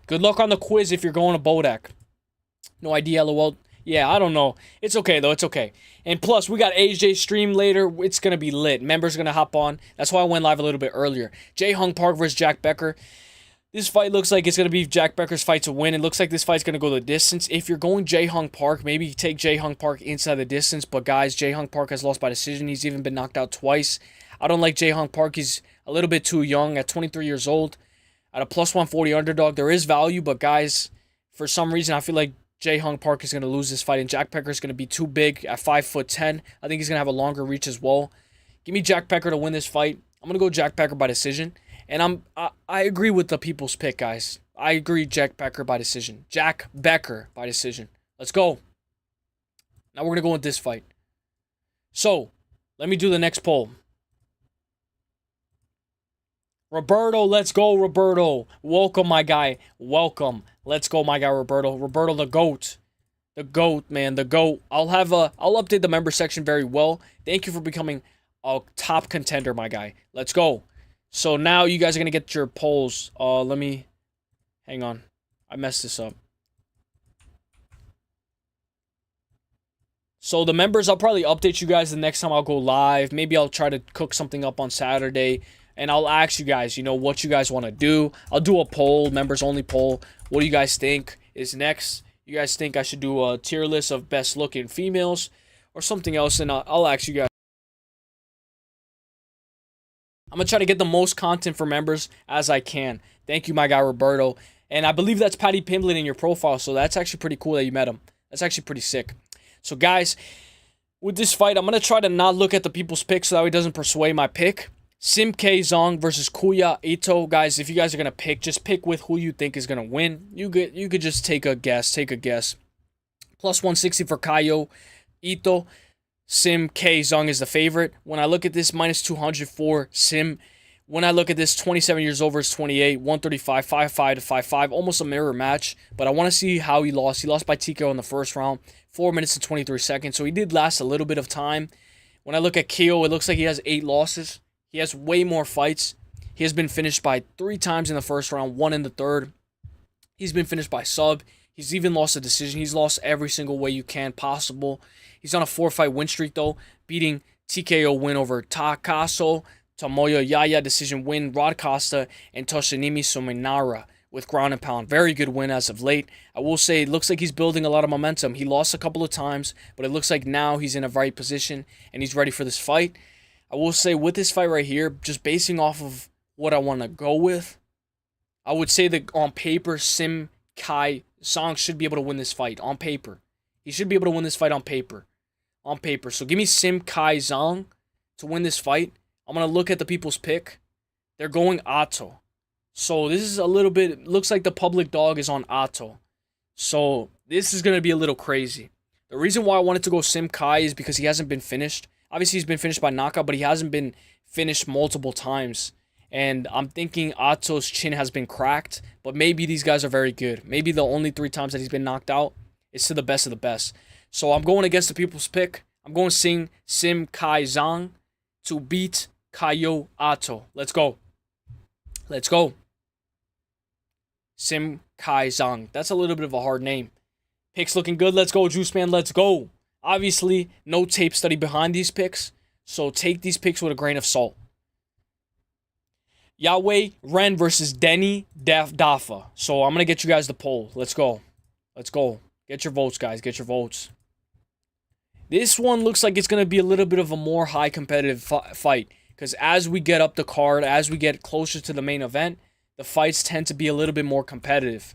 Good luck on the quiz if you're going to Bodak. No idea, LOL. Yeah, I don't know. It's okay, though. It's okay. And plus, we got AJ stream later. It's gonna be lit. Members gonna hop on. That's why I went live a little bit earlier. Jae Hung Park versus Jack Becker. This fight looks like it's going to be Jack Becker's fight to win. It looks like this fight's going to go the distance. If you're going Jae Hung Park, maybe take Jae Hung Park inside the distance. But guys, Jae Hung Park has lost by decision. He's even been knocked out twice. I don't like Jae Hung Park. He's a little bit too young at 23 years old. At a plus 140 underdog, there is value. But guys, for some reason, I feel like Jae Hung Park is going to lose this fight. And Jack Becker is going to be too big at 5'10". I think he's going to have a longer reach as well. Give me Jack Becker to win this fight. I'm going to go Jack Becker by decision. And I agree with the people's pick, guys. I agree Jack Becker by decision. Jack Becker by decision. Let's go. Now we're going to go with this fight. So, let me do the next poll. Roberto, let's go, Roberto. Welcome, my guy. Welcome. Let's go, my guy, Roberto. Roberto, the GOAT. The GOAT, man. The GOAT. I'll update the member section very well. Thank you for becoming a top contender, my guy. Let's go. So now you guys are going to get your polls. Let me... Hang on. I messed this up. So the members, I'll probably update you guys the next time I'll go live. Maybe I'll try to cook something up on Saturday. And I'll ask you guys, what you guys want to do. I'll do a poll, members only poll. What do you guys think is next? You guys think I should do a tier list of best looking females or something else? And I'll ask you guys. I'm going to try to get the most content for members as I can. Thank you, my guy, Roberto. And I believe that's Paddy Pimblett in your profile, so that's actually pretty cool that you met him. That's actually pretty sick. So, guys, with this fight, I'm going to try to not look at the people's picks so that way it doesn't persuade my pick. Sim K Zong versus Kuya Ito. Guys, if you guys are going to pick, just pick with who you think is going to win. You could just take a guess. Plus 160 for Kayo Ito. Sim K Zong is the favorite. When I look at this, minus 200 for Sim. When I look at this, 27 years old versus 28, 135, 5'5" to 5'5", almost a mirror match. But I want to see how he lost. He lost by TKO in the first round, 4 minutes and 23 seconds. So he did last a little bit of time. When I look at KO, it looks like he has 8 losses. He has way more fights. He has been finished by 3 times in the first round, 1 in the third. He's been finished by sub. He's even lost a decision. He's lost every single way you can possible. He's on a 4-fight win streak, though, beating TKO win over Takaso, Tomoyo Yaya decision win, Rod Costa, and Toshinimi Suminara with ground and pound. Very good win as of late. I will say it looks like he's building a lot of momentum. He lost a couple of times, but it looks like now he's in a right position and he's ready for this fight. I will say with this fight right here, just basing off of what I want to go with, I would say that on paper, Sim Kai Song should be able to win this fight. On paper. He should be able to win this fight on paper. On paper. So give me Sim Kai Zong to win this fight. I'm going to look at the people's pick. They're going Atto. So this is a little bit... Looks like the public dog is on Atto. So this is going to be a little crazy. The reason why I wanted to go Sim Kai is because he hasn't been finished. Obviously, he's been finished by knockout, but he hasn't been finished multiple times. And I'm thinking Atto's chin has been cracked. But maybe these guys are very good. Maybe the only 3 times that he's been knocked out is to the best of the best. So I'm going against the people's pick. I'm going Sim Kai Zong to beat Kayo Atto. Let's go. Let's go. Sim Kai Zong. That's a little bit of a hard name. Picks looking good. Let's go, Juice Man. Let's go. Obviously, no tape study behind these picks. So take these picks with a grain of salt. Yahweh Ren versus Denny Dafa. So I'm going to get you guys the poll. Let's go. Let's go. Get your votes, guys. Get your votes. This one looks like it's going to be a little bit of a more high competitive fight. Because as we get up the card, as we get closer to the main event, the fights tend to be a little bit more competitive.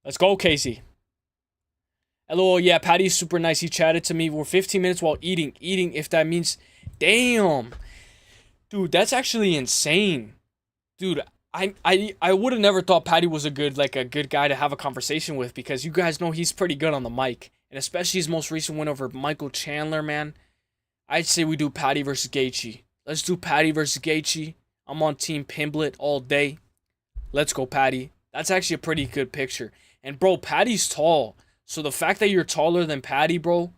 Let's go, Casey. Hello, yeah, Patty's super nice. He chatted to me. We're 15 minutes while eating. Eating, if that means... Damn. Dude, that's actually insane. Dude, I would have never thought Patty was a good guy to have a conversation with, because you guys know he's pretty good on the mic. And especially his most recent win over Michael Chandler, man. I'd say we do Patty versus Gaethje. Let's do Patty versus Gaethje. I'm on Team Pimblett all day. Let's go, Patty. That's actually a pretty good picture. And, bro, Patty's tall. So the fact that you're taller than Patty, bro,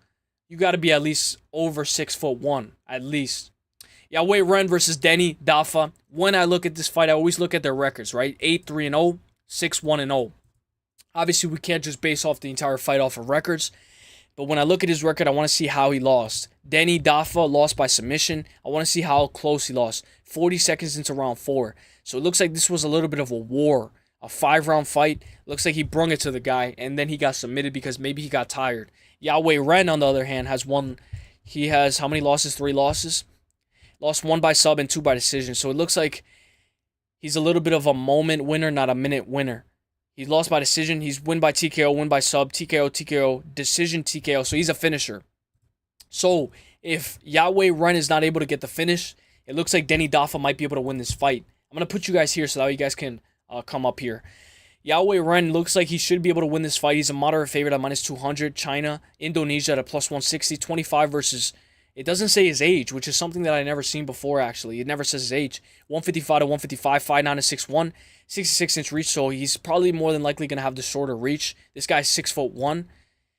you got to be at least over 6'1", at least. Yahweh Ren versus Denny Dafa. When I look at this fight, I always look at their records, right? 8-3-0, 6-1-0. Obviously, we can't just base off the entire fight off of records. But when I look at his record, I want to see how he lost. Denny Dafa lost by submission. I want to see how close he lost. 40 seconds into round 4. So it looks like this was a little bit of a war. A 5-round fight. Looks like he brung it to the guy, and then he got submitted because maybe he got tired. Yahweh Ren, on the other hand, has one. He has how many losses? 3 losses. Lost 1 by sub and 2 by decision. So it looks like he's a little bit of a moment winner, not a minute winner. He's lost by decision. He's win by TKO, win by sub, TKO, TKO, decision, TKO. So he's a finisher. So if Yahweh Ren is not able to get the finish, it looks like Denny Dafa might be able to win this fight. I'm going to put you guys here so that you guys can come up here. Yahweh Ren looks like he should be able to win this fight. He's a moderate favorite at -200. China, Indonesia at a +160. 25 versus... It doesn't say his age, which is something that I never seen before, actually. It never says his age. 155 to 155, 5'9 to 6'1, 66-inch reach, so he's probably more than likely going to have the shorter reach. This guy's 6'1".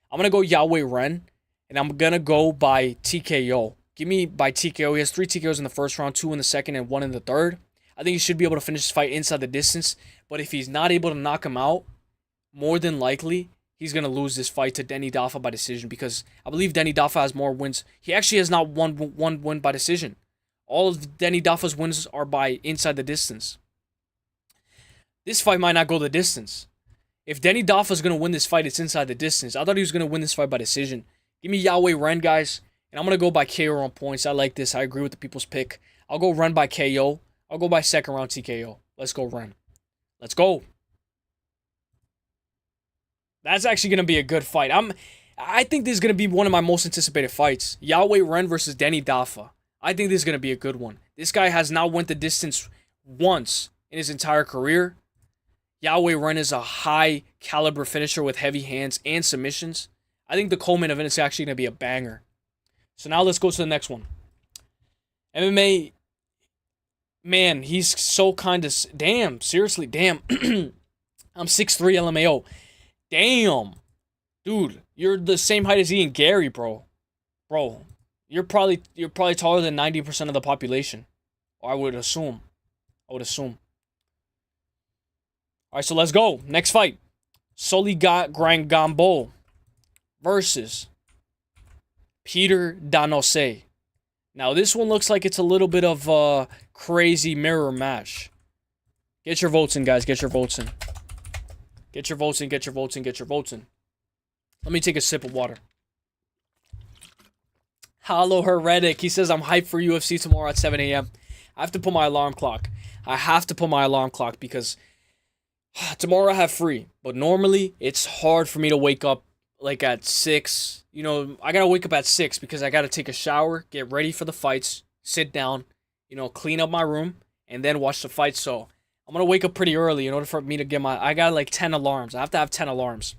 I'm going to go Yahweh Ren, and I'm going to go by TKO. Give me by TKO. He has 3 TKOs in the first round, 2 in the second, and 1 in the third. I think he should be able to finish this fight inside the distance, but if he's not able to knock him out, more than likely... he's going to lose this fight to Denny Dafa by decision because I believe Denny Dafa has more wins. He actually has not one win by decision. All of Denny Dafa's wins are by inside the distance. This fight might not go the distance. If Denny Dafa is going to win this fight, it's inside the distance. I thought he was going to win this fight by decision. Give me Yahweh Ren, guys. And I'm going to go by KO on points. I like this. I agree with the people's pick. I'll go Ren by KO. I'll go by second round TKO. Let's go Ren. Let's go. That's actually going to be a good fight. I think this is going to be one of my most anticipated fights. Yahweh Ren versus Denny Dafa. I think this is going to be a good one. This guy has now went the distance once in his entire career. Yahweh Ren is a high caliber finisher with heavy hands and submissions. I think the co-main event is actually going to be a banger. So now let's go to the next one. MMA. Man, he's so kind of... Damn, seriously, damn. I'm 6'3" LMAO. Damn. Dude, you're the same height as Ian Gary, bro. Bro, you're probably taller than 90% of the population. Or I would assume. Alright, so let's go. Next fight. Soli Grangambo versus Peter Danose. Now, this one looks like it's a little bit of a crazy mirror match. Get your votes in, guys. Get your votes in. Get your votes in, get your votes in, get your votes in. Let me take a sip of water. Hello, Heretic. He says, I'm hyped for UFC tomorrow at 7 a.m. I have to put my alarm clock. I have to put my alarm clock because tomorrow I have free. But normally, it's hard for me to wake up like at 6. You know, I gotta wake up at 6 because I gotta take a shower, get ready for the fights, sit down, you know, clean up my room, and then watch the fight. So I'm going to wake up pretty early in order for me to get my... I got like 10 alarms. I have to have 10 alarms.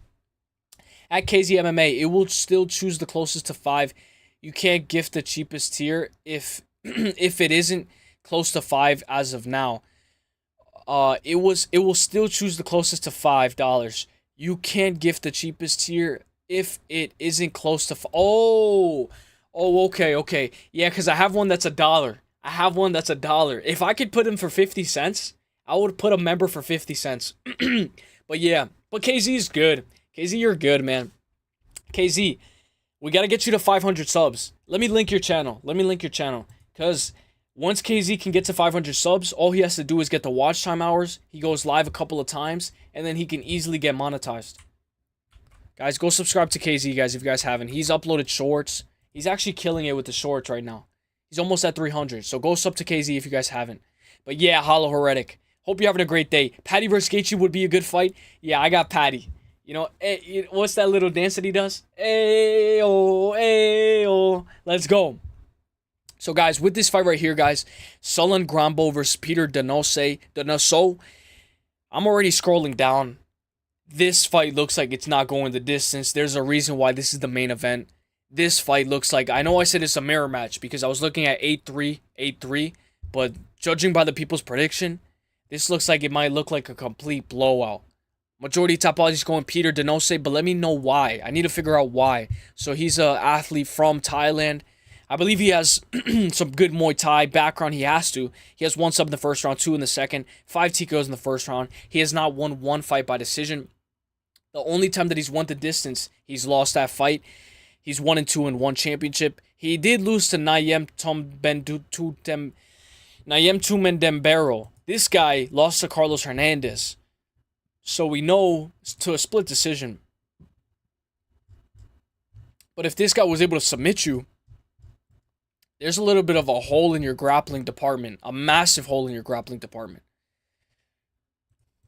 At KZ MMA, it will still choose the closest to 5. You can't gift the cheapest tier if it isn't close to 5 as of now. It will still choose the closest to $5. You can't gift the cheapest tier if it isn't close to... okay. Yeah, because I have one that's $1. I have one that's $1. If I could put him for 50 cents... I would put a member for 50 cents. But yeah. But KZ is good. KZ, you're good, man. KZ, we got to get you to 500 subs. Let me link your channel. Because once KZ can get to 500 subs, all he has to do is get the watch time hours. He goes live a couple of times. And then he can easily get monetized. Guys, go subscribe to KZ, guys, if you guys haven't. He's uploaded shorts. He's actually killing it with the shorts right now. He's almost at 300. So go sub to KZ if you guys haven't. But yeah, Hollow Heretic. Hope you're having a great day. Patty versus Gaethje would be a good fight. Yeah, I got Patty. You know, what's that little dance that he does? Ayo. Let's go. So, guys, with this fight right here, guys, Sullen Grambo versus Peter Danose. I'm already scrolling down. This fight looks like it's not going the distance. There's a reason why this is the main event. This fight looks like... I know I said it's a mirror match because I was looking at 8-3, but judging by the people's prediction... This looks like it might look like a complete blowout. Majority topology is going Peter Danose, but let me know why. I need to figure out why. So he's an athlete from Thailand. I believe he has some good Muay Thai background. He has to. He has 1 sub in the first round, 2 in the second, 5 TKOs in the first round. He has not won 1 fight by decision. The only time that he's won the distance, he's lost that fight. He's 1-2 in one championship. He did lose to Nayem Tumendembero. This guy lost to Carlos Hernandez. So we know to a split decision. But if this guy was able to submit you, there's a little bit of a hole in your grappling department. A massive hole in your grappling department.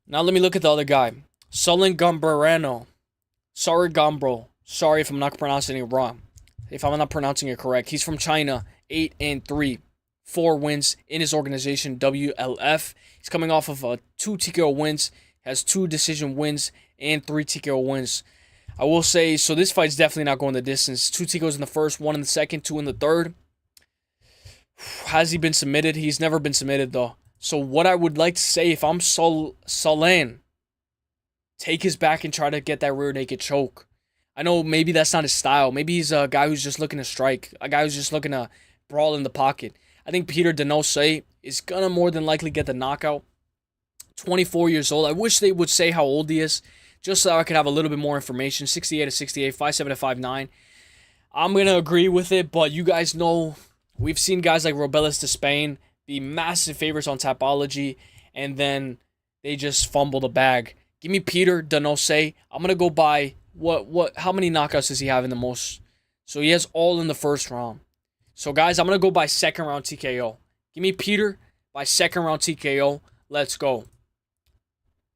Now let me look at the other guy. Sonnen Gamberano. Sorry, Gambro. Sorry if I'm not pronouncing it wrong. If I'm not pronouncing it correct. He's from China. 8-3. 4 wins in his organization, WLF. He's coming off of 2 TKO wins. Has 2 decision wins and 3 TKO wins. I will say, so this fight's definitely not going the distance. 2 TKOs in the first, 1 in the second, 2 in the third. Has he been submitted? He's never been submitted, though. So what I would like to say, if I'm Sonnen, take his back and try to get that rear naked choke. I know maybe that's not his style. Maybe he's a guy who's just looking to strike. A guy who's just looking to brawl in the pocket. I think Peter Denoce is going to more than likely get the knockout. 24 years old. I wish they would say how old he is, just so I could have a little bit more information. 68-68, 57-59. I'm going to agree with it, but you guys know we've seen guys like Robeles de Spain be massive favorites on Tapology, and then they just fumble the bag. Give me Peter Denoce. I'm going to go by how many knockouts does he have in the most? So he has all in the first round. So guys, I'm going to go by second round TKO. Give me Peter by second round TKO. Let's go.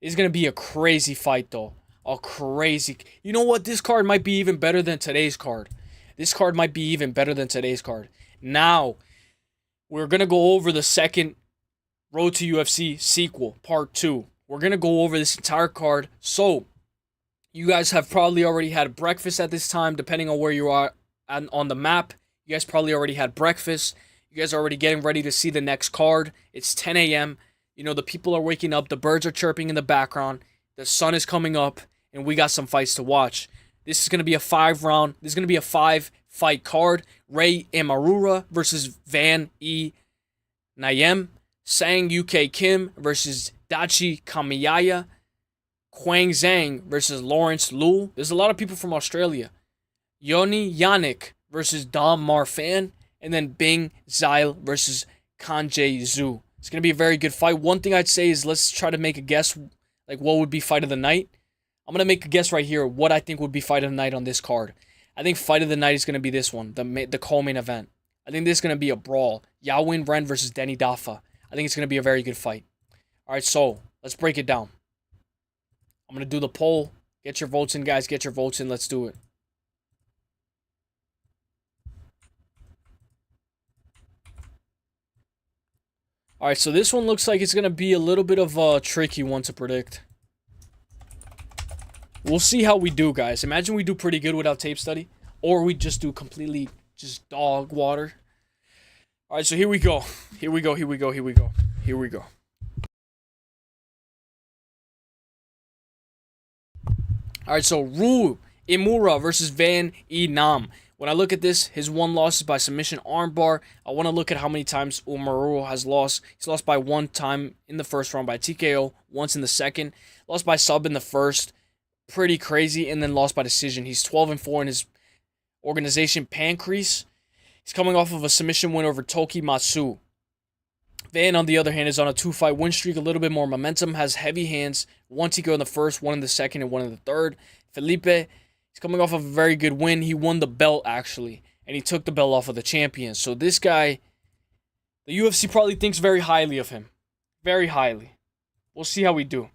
It's going to be a crazy fight, though. A crazy... You know what? This card might be even better than today's card. This card might be even better than today's card. Now, we're going to go over the second Road to UFC sequel, part 2. We're going to go over this entire card. So, you guys have probably already had breakfast at this time, depending on where you are on the map. You guys probably already had breakfast. You guys are already getting ready to see the next card. It's 10 a.m. You know, the people are waking up. The birds are chirping in the background. The sun is coming up. And we got some fights to watch. This is going to be a 5-round. This is going to be a 5-fight card. Ray Imahura versus Van E. Nayem. Sang UK Kim versus Dachi Kamiyaya. Quang Zhang versus Lawrence Liu. There's a lot of people from Australia. Yoni Yannick versus Dom Marfan. And then Bing Zile versus Kanjay Zhu. It's going to be a very good fight. One thing I'd say is let's try to make a guess, like what would be fight of the night. I'm going to make a guess right here what I think would be fight of the night on this card. I think fight of the night is going to be this one, the co-main event. I think this is going to be a brawl. Yawin Ren versus Denny Dafa. I think it's going to be a very good fight. All right, so let's break it down. I'm going to do the poll. Get your votes in, guys. Get your votes in. Let's do it. All right, so this one looks like it's going to be a little bit of a tricky one to predict. We'll see how we do, guys. Imagine we do pretty good without tape study. Or we just do completely just dog water. All right, so here we go. Here we go. All right, so Ryu Imura versus Van E. Nam. When I look at this, his one loss is by submission armbar. I want to look at how many times Imura has lost. He's lost by 1 time in the first round by TKO, once in the second. Lost by sub in the first. Pretty crazy, and then lost by decision. He's 12-4 in his organization, Pancrase. He's coming off of a submission win over Toki Matsu. Van, on the other hand, is on a 2-fight win streak, a little bit more momentum, has heavy hands, 1 TKO in the first, 1 in the second, and 1 in the third. Felipe, he's coming off of a very good win. He won the belt, actually, and he took the belt off of the champion. So this guy, the UFC probably thinks very highly of him. Very highly. We'll see how we do.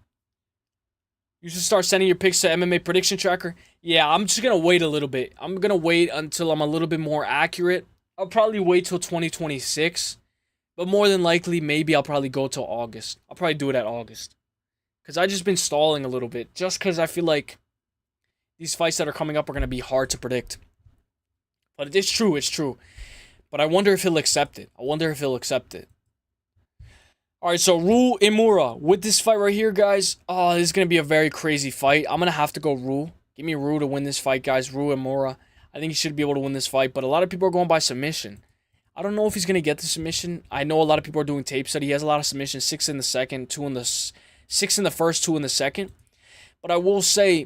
You should start sending your picks to MMA Prediction Tracker. Yeah, I'm just going to wait a little bit. I'm going to wait until I'm a little bit more accurate. I'll probably wait till 2026. But more than likely, maybe I'll probably go till August. I'll probably do it at August. Because I've just been stalling a little bit. Just because I feel like these fights that are coming up are going to be hard to predict. But it's true, it's true. But I wonder if he'll accept it. Alright, so Ryu Imura. With this fight right here, guys, this is going to be a very crazy fight. I'm going to have to go Ryu. Give me Ryu to win this fight, guys. Ryu Imura. I think he should be able to win this fight. But a lot of people are going by submission. I don't know if he's going to get the submission. I know a lot of people are doing tape study. He has a lot of submissions. 6 in the second, 6 in the first, 2 in the second. But I will say,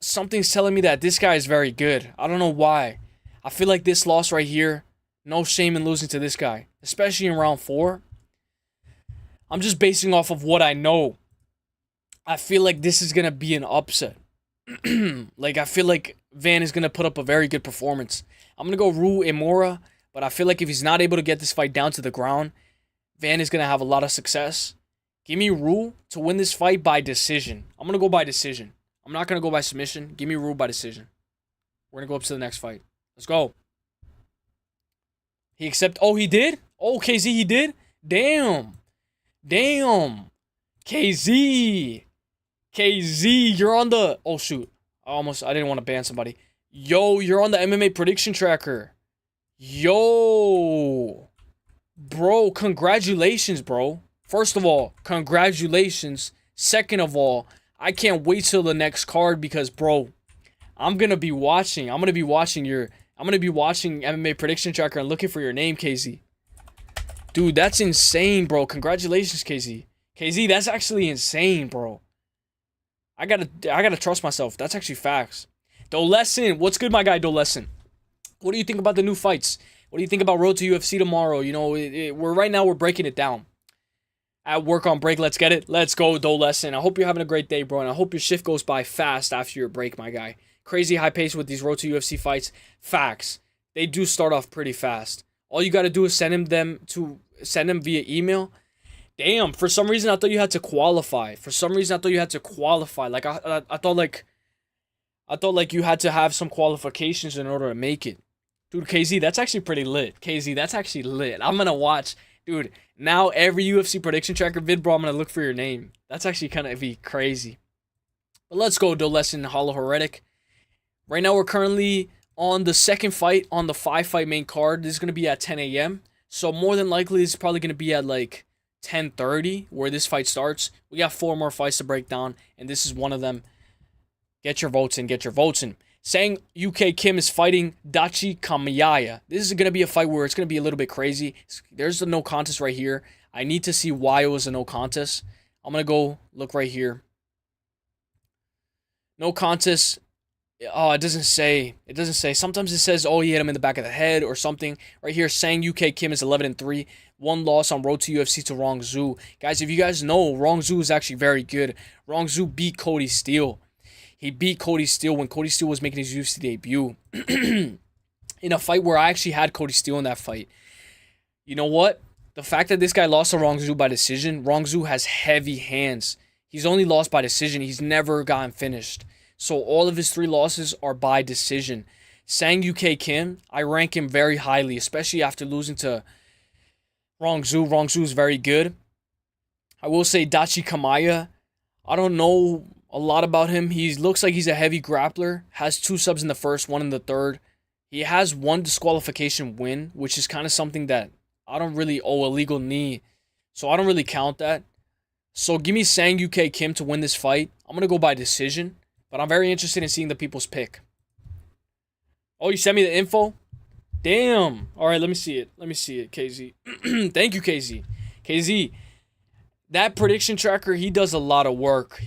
something's telling me that this guy is very good. I don't know why. I feel like this loss right here, no shame in losing to this guy, especially in round 4. I'm just basing off of what I know. I feel like this is going to be an upset. Like, I feel like Van is going to put up a very good performance. I'm going to go Rue Imura, but I feel like if he's not able to get this fight down to the ground, Van is going to have a lot of success. Give me Rue to win this fight by decision. I'm going to go by decision. I'm not going to go by submission. Give me Rue by decision. We're going to go up to the next fight. Let's go. He accepted. Oh, he did? Oh, KZ, he did? Damn. Damn. KZ. KZ, you're on the... Oh, shoot. I didn't want to ban somebody. Yo, you're on the MMA prediction tracker. Yo. Bro, congratulations, bro. First of all, congratulations. Second of all, I can't wait till the next card because, bro, I'm going to be watching MMA prediction tracker and looking for your name, KZ. Dude, that's insane, bro. Congratulations, KZ. KZ, that's actually insane, bro. I gotta trust myself. That's actually facts. Dolessin, what's good, my guy, Dolessin? What do you think about the new fights? What do you think about Road to UFC tomorrow? You know, we're breaking it down. At work on break, let's get it. Let's go, Dolessin. I hope you're having a great day, bro, and I hope your shift goes by fast after your break, my guy. Crazy high pace with these Road to UFC fights. Facts. They do start off pretty fast. All you gotta do is send them via email. Damn, for some reason I thought you had to qualify. Like I thought like you had to have some qualifications in order to make it. Dude, KZ, that's actually pretty lit. KZ, that's actually lit. I'm gonna watch. Dude, now every UFC prediction tracker vid, bro, I'm gonna look for your name. That's actually kind of be crazy. But let's go, Dolessin Hollow Heretic. Right now we're currently on the second fight on the 5-fight main card. This is gonna be at 10 a.m. So more than likely it's probably gonna be at like 10:30 where this fight starts. We got 4 more fights to break down, and this is one of them. Get your votes in. Sang UK Kim is fighting Dachi Kamiyaya. This is going to be a fight where it's going to be a little bit crazy. There's the no contest right here. I need to see why it was a no contest. I'm going to go look right here. No contest. Oh, it doesn't say. Sometimes it says, oh, he hit him in the back of the head or something. Right here, Sang UK Kim is 11-3. 1 loss on Road to UFC to Rong Zhu. Guys, if you guys know, Rong Zhu is actually very good. Rong Zhu beat Cody Steele. He beat Cody Steele when Cody Steele was making his UFC debut. In a fight where I actually had Cody Steele in that fight. You know what? The fact that this guy lost to Rong Zhu by decision, Rong Zhu has heavy hands. He's only lost by decision. He's never gotten finished. So all of his 3 losses are by decision. Sang UK Kim, I rank him very highly, especially after losing to Rong Zhu. Rong Zhu is very good. I will say Dachi Kamaya, I don't know a lot about him. He looks like he's a heavy grappler. Has 2 subs in the first, 1 in the third. He has 1 disqualification win, which is kind of something that I don't really owe a legal knee. So I don't really count that. So give me Sang UK Kim to win this fight. I'm going to go by decision. But I'm very interested in seeing the people's pick. Oh, you sent me the info? Damn. All right, let me see it, KZ. Thank you, KZ. KZ, that prediction tracker, he does a lot of work.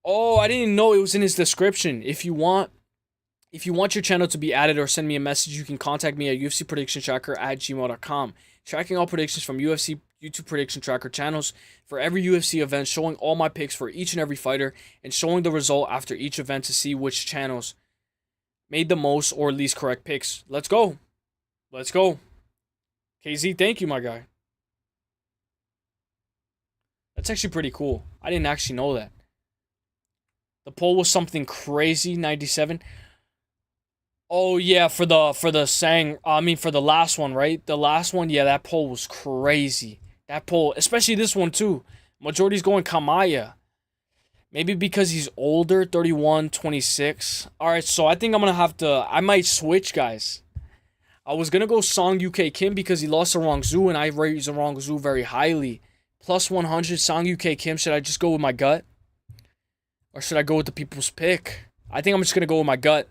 Oh, I didn't know it was in his description. If you want your channel to be added or send me a message, you can contact me at ufcpredictiontracker@gmail.com. Tracking all predictions from UFC YouTube prediction tracker channels for every UFC event, showing all my picks for each and every fighter, and showing the result after each event to see which channels made the most or least correct picks. Let's go. KZ, thank you, my guy. That's actually pretty cool. I didn't actually know that. The poll was something crazy, 97. Oh yeah, for the last one, right? The last one, yeah, that poll was crazy. That poll, especially this one too. Majority's going Kamaya. Maybe because he's older, 31, 26. Alright, so I think I might switch, guys. I was gonna go Sang UK Kim because he lost to Rong Zhu, and I raised Rong Zhu very highly. Plus 100, Sang UK Kim. Should I just go with my gut? Or should I go with the people's pick? I think I'm just gonna go with my gut.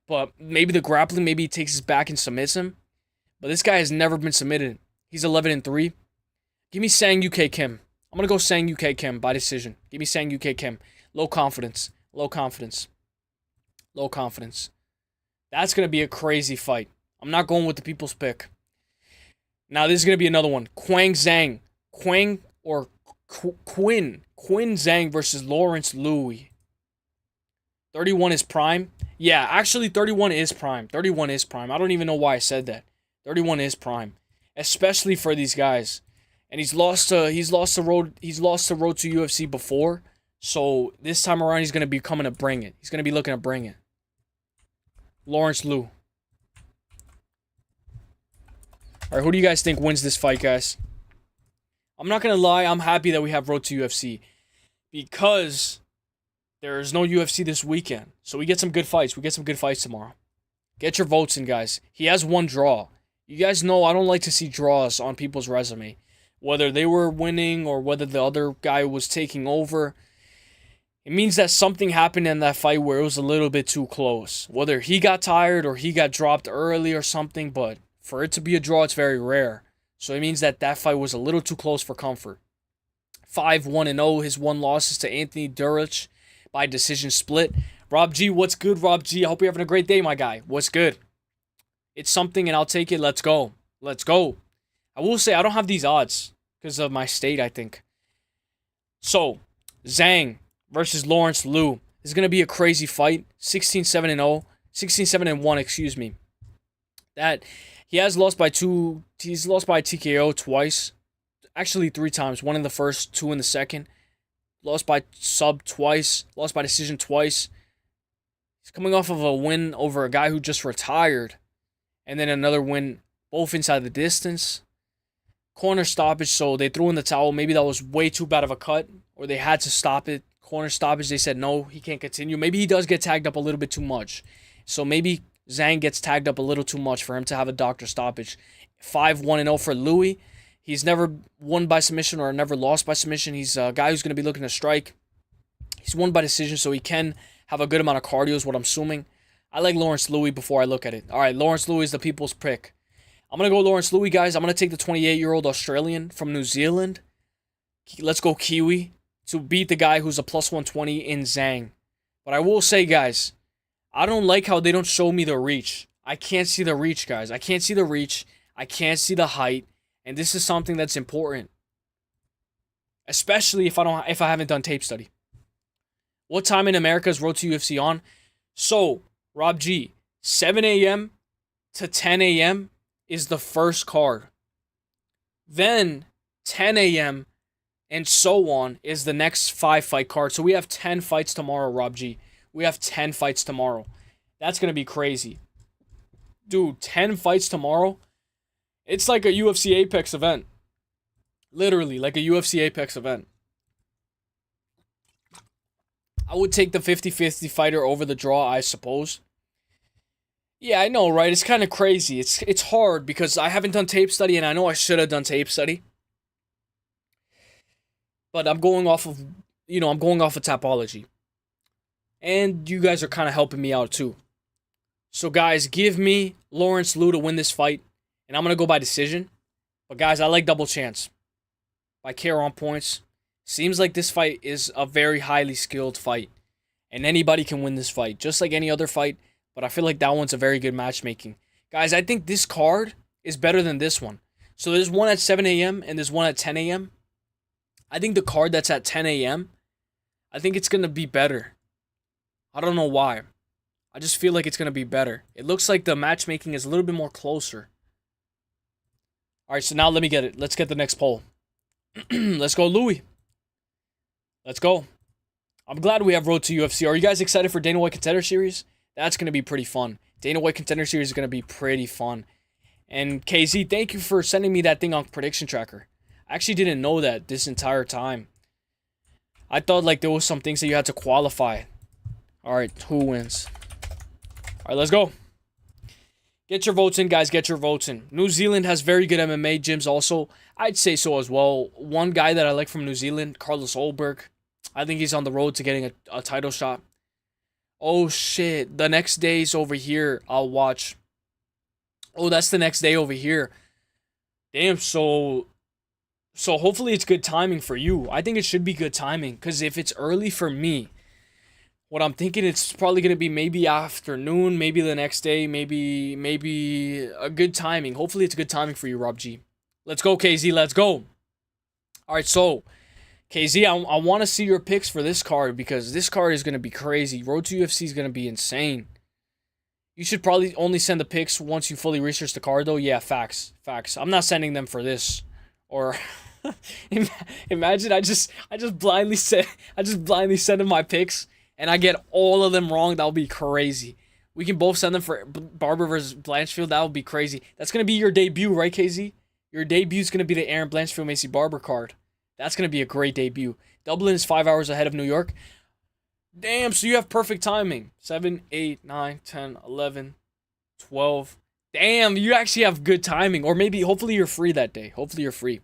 But maybe the grappling, maybe he takes his back and submits him. But this guy has never been submitted. He's 11-3. Give me Sang UK Kim. I'm going to go Sang UK Kim by decision. Give me Sang UK Kim. Low confidence. Low confidence. Low confidence. That's going to be a crazy fight. I'm not going with the people's pick. Now, this is going to be another one. Quang Zhang. Quang or Quinn. Quinn Zhang versus Lawrence Louis. 31 is prime. Yeah, actually 31 is prime. 31 is prime. I don't even know why I said that. 31 is prime. Especially for these guys. And he's lost the road to UFC before. So this time around he's gonna be coming to bring it. He's gonna be looking to bring it. Lawrence Liu. Alright, who do you guys think wins this fight, guys? I'm not gonna lie, I'm happy that we have Road to UFC. Because there is no UFC this weekend. So we get some good fights. We get some good fights tomorrow. Get your votes in, guys. He has one draw. You guys know I don't like to see draws on people's resume. Whether they were winning or whether the other guy was taking over. It means that something happened in that fight where it was a little bit too close. Whether he got tired or he got dropped early or something. But for it to be a draw, it's very rare. So it means that that fight was a little too close for comfort. 5-1-0. His one loss is to Anthony Durich by decision split. Rob G, what's good, Rob G? I hope you're having a great day, my guy. What's good? It's something and I'll take it. Let's go. Let's go. I will say I don't have these odds because of my state, I think. So, Zhang versus Lawrence Liu. This is going to be a crazy fight. 16-7-0. 16-7-1, excuse me. That he has lost by he's lost by TKO twice. Actually 3 times. 1 in the first, 2 in the second. Lost by sub twice. Lost by decision twice. He's coming off of a win over a guy who just retired. And then another win, both inside the distance. Corner stoppage, so they threw in the towel. Maybe that was way too bad of a cut. Or they had to stop it. Corner stoppage, they said no, he can't continue. Maybe he does get tagged up a little bit too much. So maybe Zhang gets tagged up a little too much for him to have a doctor stoppage. 5-1-0 for Louis. He's never won by submission or never lost by submission. He's a guy who's going to be looking to strike. He's won by decision, so he can have a good amount of cardio is what I'm assuming. I like Lawrence Louis before I look at it. All right, Lawrence Louis is the people's pick. I'm going to go Lawrence Louis, guys. I'm going to take the 28-year-old Australian from New Zealand. Let's go Kiwi to beat the guy who's a plus 120 in Zhang. But I will say, guys, I don't like how they don't show me the reach. I can't see the reach, guys. I can't see the reach. I can't see the height. And this is something that's important. Especially if I haven't done tape study. What time in America is Road to UFC on? So, Rob G, 7 a.m. to 10 a.m. is the first card. Then 10 a.m. and so on is the next 5-fight card. So we have 10 fights tomorrow, Rob G. We have 10 fights tomorrow. That's going to be crazy. Dude, 10 fights tomorrow? It's like a UFC Apex event. Literally, like a UFC Apex event. I would take the 50-50 fighter over the draw, I suppose. Yeah, I know, right? It's kind of crazy. It's hard because I haven't done tape study, and I know I should have done tape study. But I'm going off of, I'm going off of Tapology. And you guys are kind of helping me out, too. So, guys, give me Lawrence Liu to win this fight. And I'm going to go by decision. But, guys, I like double chance. By care on points. Seems like this fight is a very highly skilled fight. And anybody can win this fight. Just like any other fight. But I feel like that one's a very good matchmaking. Guys, I think this card is better than this one. So there's one at 7 a.m. and there's one at 10 a.m. I think the card that's at 10 a.m., I think it's going to be better. I don't know why. I just feel like it's going to be better. It looks like the matchmaking is a little bit more closer. Alright, so now let me get it. Let's get the next poll. Let's go, Louis. Let's go. I'm glad we have Road to UFC. Are you guys excited for Dana White Contender Series? That's going to be pretty fun. Dana White Contender Series is going to be pretty fun. And KZ, thank you for sending me that thing on Prediction Tracker. I actually didn't know that this entire time. I thought like there was some things that you had to qualify. Alright, who wins? Alright, let's go. Get your votes in, guys. Get your votes in. New Zealand has very good MMA gyms also. I'd say so as well. One guy that I like from New Zealand, Carlos Olberg. I think he's on the road to getting a title shot. Oh, shit. The next day's over here. I'll watch. Oh, that's the next day over here. Damn, so So hopefully it's good timing for you. I think it should be good timing, because if it's early for me, what I'm thinking, it's probably gonna be maybe afternoon, maybe the next day, maybe a good timing. Hopefully it's good timing for you, Rob G. Let's go, KZ. Let's go. All right, so KZ, I want to see your picks for this card, because this card is gonna be crazy. Road to UFC is gonna be insane. You should probably only send the picks once you fully research the card, though. Yeah, facts. I'm not sending them for this. Or imagine I just blindly send him my picks and I get all of them wrong. That would be crazy. We can both send them for Barber versus Blanchfield. That would be crazy. That's gonna be your debut, right, KZ? Your debut is gonna be the Aaron Blanchfield Macy Barber card. That's gonna be a great debut. Dublin is 5 hours ahead of New York. Damn, so you have perfect timing. 7, 8, 9, 10, 11, 12. Damn, you actually have good timing. Or maybe, hopefully you're free that day. Hopefully you're free.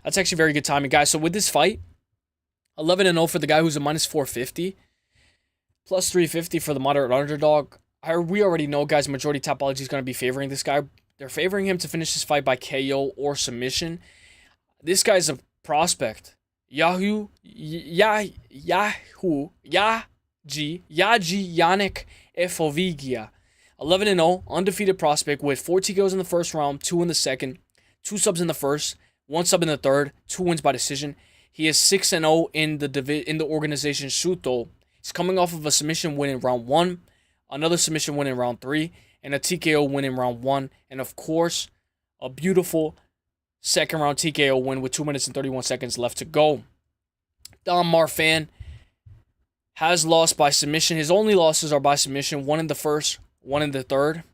That's actually very good timing, guys. So with this fight, 11-0 for the guy who's a minus 450. Plus 350 for the moderate underdog. We already know, guys, majority Tapology is going to be favoring this guy. They're favoring him to finish this fight by KO or submission. This guy's a prospect. Yaji Yannick Efovigia. 11-0, undefeated prospect with 4 TKOs in the first round, 2 in the second, 2 subs in the first, 1 sub in the third, 2 wins by decision. He is 6-0 in the organization Shuto. He's coming off of a submission win in round 1, another submission win in round 3, and a TKO win in round 1, and of course, a beautiful second round TKO win with 2 minutes and 31 seconds left to go. Don Marfan has lost by submission. His only losses are by submission. 1 in the first, 1 in the third.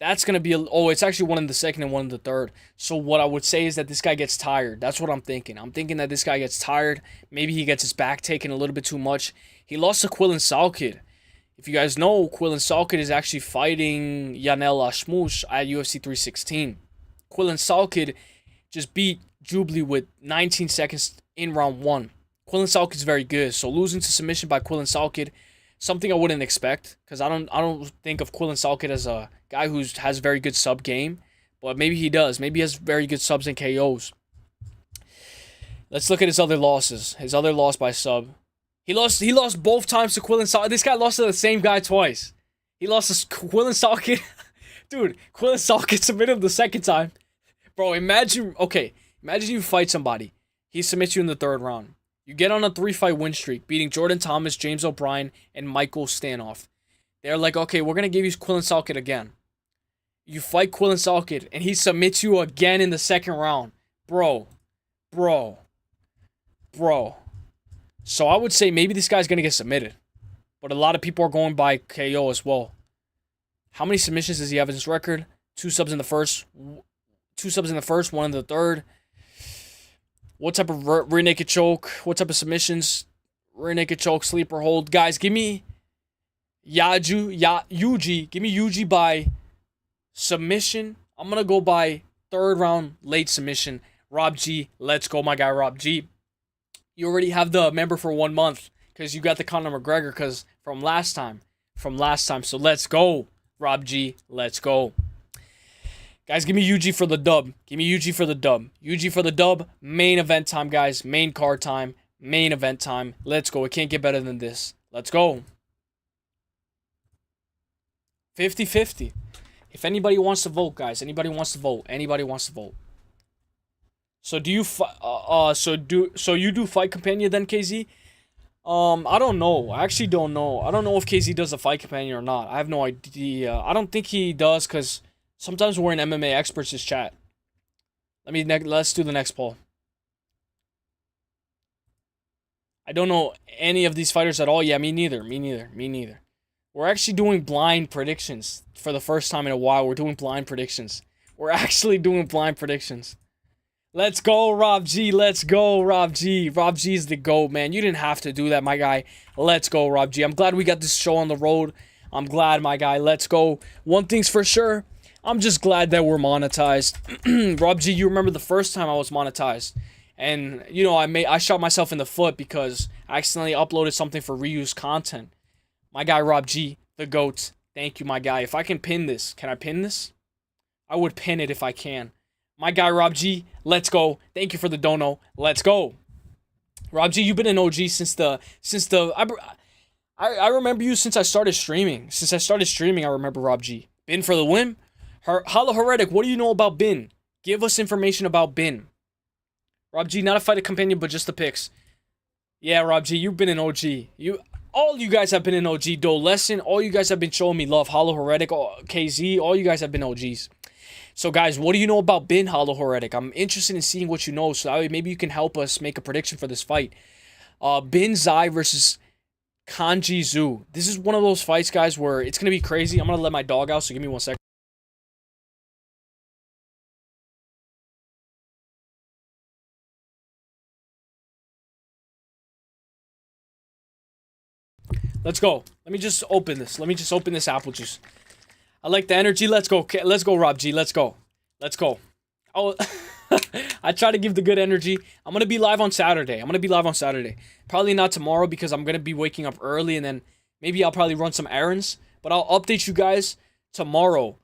That's going to be... it's actually 1 in the second and 1 in the third. So what I would say is that this guy gets tired. That's what I'm thinking. I'm thinking that this guy gets tired. Maybe he gets his back taken a little bit too much. He lost to Quillen Salkid. If you guys know, Quillen Salkid is actually fighting Yanel Ashmush at UFC 316. Quillen Salkid just beat Jubilee with 19 seconds in round 1. Quillen Salkid is very good, so losing to submission by Quillen Salkid, something I wouldn't expect, because I don't think of Quillen Salkid as a guy who has very good sub game, but maybe he does. Maybe he has very good subs and KOs. Let's look at his other losses. His other loss by sub. He lost both times to Quillen Salkid. This guy lost to the same guy twice. He lost to Quillen Salkid. Dude, Quillen Salkid submitted him the second time. Bro, imagine you fight somebody. He submits you in the third round. You get on a 3-fight win streak, beating Jordan Thomas, James O'Brien, and Michael Stanoff. They're like, okay, we're going to give you Quillen Salkid again. You fight Quillen Salkid, and he submits you again in the second round. Bro. So I would say maybe this guy's going to get submitted. But a lot of people are going by KO as well. How many submissions does he have in his record? 2 subs in the first. 2 subs in the first, 1 in the third. What type of rear naked choke? What type of submissions? Rear naked choke, sleeper hold. Guys, give me Yuji. Give me Yuji by submission. I'm going to go by third round late submission. Rob G. Let's go, my guy, Rob G. You already have the member for 1 month because you got the Conor McGregor from last time. So let's go, Rob G. Let's go. Guys, give me UG for the dub. UG for the dub. Main event time, guys. Main card time. Main event time. Let's go. It can't get better than this. Let's go. 50-50. If anybody wants to vote, guys. Anybody wants to vote. So do you you do Fight Companion then, KZ? I don't know. I actually don't know. I don't know if KZ does a Fight Companion or not. I have no idea. I don't think he does, because sometimes we're in MMA Experts' chat. Let's do the next poll. I don't know any of these fighters at all. Yeah, me neither. We're actually doing blind predictions for the first time in a while. We're doing blind predictions. Let's go, Rob G. Rob G is the GOAT, man. You didn't have to do that, my guy. Let's go, Rob G. I'm glad we got this show on the road. I'm glad, my guy. Let's go. One thing's for sure. I'm just glad that we're monetized. Rob G, you remember the first time I was monetized. And, you know, I shot myself in the foot because I accidentally uploaded something for reuse content. My guy, Rob G, the GOAT. Thank you, my guy. If I can pin this, can I pin this? I would pin it if I can. My guy, Rob G, let's go. Thank you for the dono. Let's go. Rob G, you've been an OG I remember you since I started streaming. I remember Rob G. Bin for the win. Hollow Heretic, what do you know about Bin? Give us information about Bin. Rob G, not a fighter companion, but just the picks. Yeah, Rob G, you've been an OG. All you guys have been an OG. Do Lesson, all you guys have been showing me love. Hollow Heretic, KZ, all you guys have been OGs. So, guys, what do you know about Bin, Hollow Heretic? I'm interested in seeing what you know, so maybe you can help us make a prediction for this fight. Bin Zai versus Kanji Zhu. This is one of those fights, guys, where it's going to be crazy. I'm going to let my dog out, so give me 1 second. Let's go. Let me just open this. Apple juice. I like the energy. Let's go. Let's go, Rob G. Let's go. Oh, I try to give the good energy. I'm going to be live on Saturday. Probably not tomorrow because I'm going to be waking up early and then maybe I'll probably run some errands. But I'll update you guys tomorrow.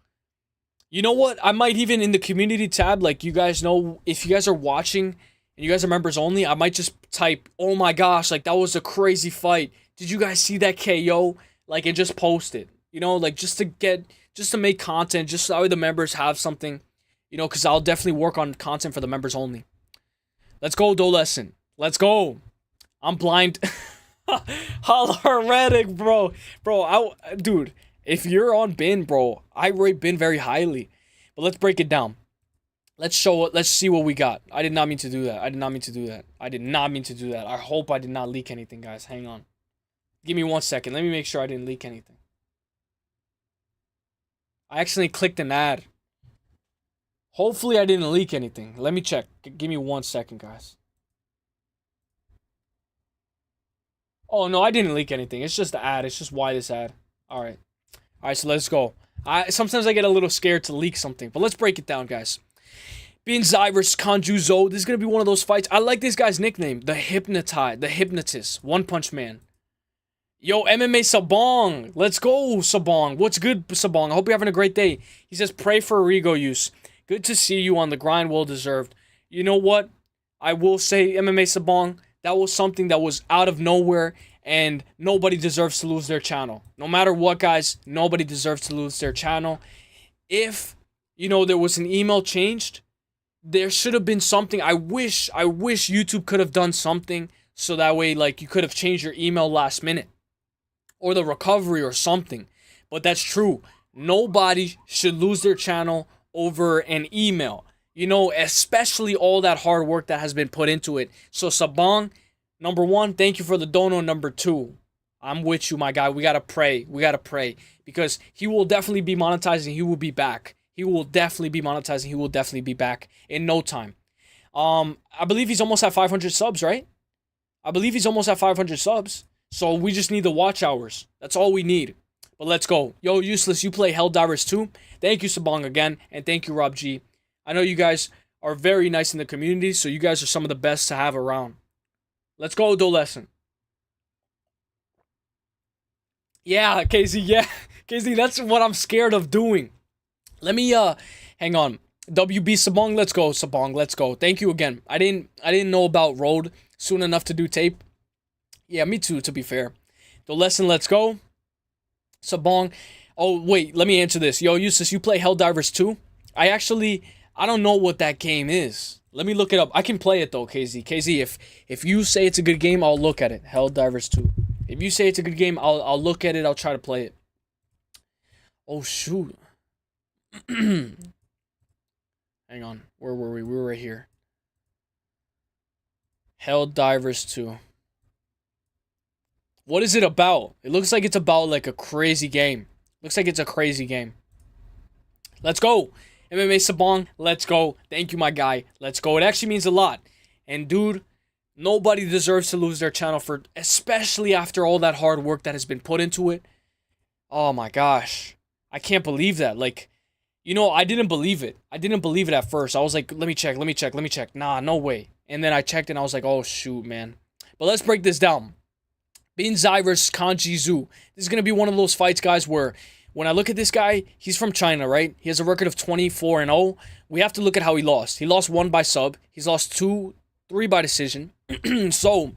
You know what? I might even in the community tab, like you guys know, if you guys are watching and you guys are members only, I might just type, oh my gosh, like that was a crazy fight. Did you guys see that KO? Like, and just post it. You know, like just to make content, just so the members have something. You know, because I'll definitely work on content for the members only. Let's go, Do Lesson. Let's go. I'm blind. Hollow Heretic, bro. Dude, if you're on Bin, bro, I rate Bin very highly. But let's break it down. Let's see what we got. I did not mean to do that. I hope I did not leak anything, guys. Hang on. Give me 1 second. Let me make sure I didn't leak anything. I accidentally clicked an ad. Hopefully I didn't leak anything. Let me check. Give me 1 second, guys. Oh, no, I didn't leak anything. It's just the ad. It's just why this ad. All right, so let's go. Sometimes I get a little scared to leak something, but let's break it down, guys. Bin Zai versus Kanju Zhou. This is going to be one of those fights. I like this guy's nickname. The Hypnotist. One Punch Man. Yo, MMA Sabong. Let's go, Sabong. What's good, Sabong? I hope you're having a great day. He says, pray for Rigo use. Good to see you on the grind. Well deserved. You know what? I will say, MMA Sabong, that was something that was out of nowhere, and nobody deserves to lose their channel. No matter what, guys, nobody deserves to lose their channel. If, you know, there was an email changed, there should have been something. I wish YouTube could have done something so that way, like, you could have changed your email last minute. Or the recovery or something. But that's true. Nobody should lose their channel over an email. You know, especially all that hard work that has been put into it. So Sabong, number one, thank you for the dono. Number two, I'm with you, my guy. We gotta pray. Because he will definitely be monetizing. He will be back. He will definitely be back in no time. I believe he's almost at 500 subs, right? So we just need the watch hours. That's all we need. But let's go. Yo, Uselyis, you play Helldivers too? Thank you, Sabong, again. And thank you, Rob G. I know you guys are very nice in the community, so you guys are some of the best to have around. Let's go, Do Lesson. Yeah, KZ, yeah. KZ, that's what I'm scared of doing. Let me, hang on. WB Sabong, let's go, Sabong, let's go. Thank you again. I didn't know about Road soon enough to do tape. Yeah, me too, to be fair. The lesson, let's go. Sabong. Oh, wait, let me answer this. Yo, Uselyis, you play Helldivers 2? I don't know what that game is. Let me look it up. I can play it, though, KZ. KZ, if you say it's a good game, I'll look at it. Helldivers 2. If you say it's a good game, I'll look at it. I'll try to play it. Oh, shoot. Hang on. Where were we? We were right here. Helldivers 2. What is it about? It looks like it's about like a crazy game. Looks like it's a crazy game. Let's go. MMA Sabong, let's go. Thank you, my guy. Let's go. It actually means a lot. And dude, nobody deserves to lose their channel for, especially after all that hard work that has been put into it. Oh my gosh. I can't believe that. Like, you know, I didn't believe it. At first. I was like, let me check. Nah, no way. And then I checked and I was like, oh shoot, man. But let's break this down. Bin Zai versus Kanji Zhu. This is going to be one of those fights, guys, where When I look at this guy, he's from China, right? He has a record of 24-0. We have to look at how he lost. He lost 1 by sub. He's lost 3 by decision. So,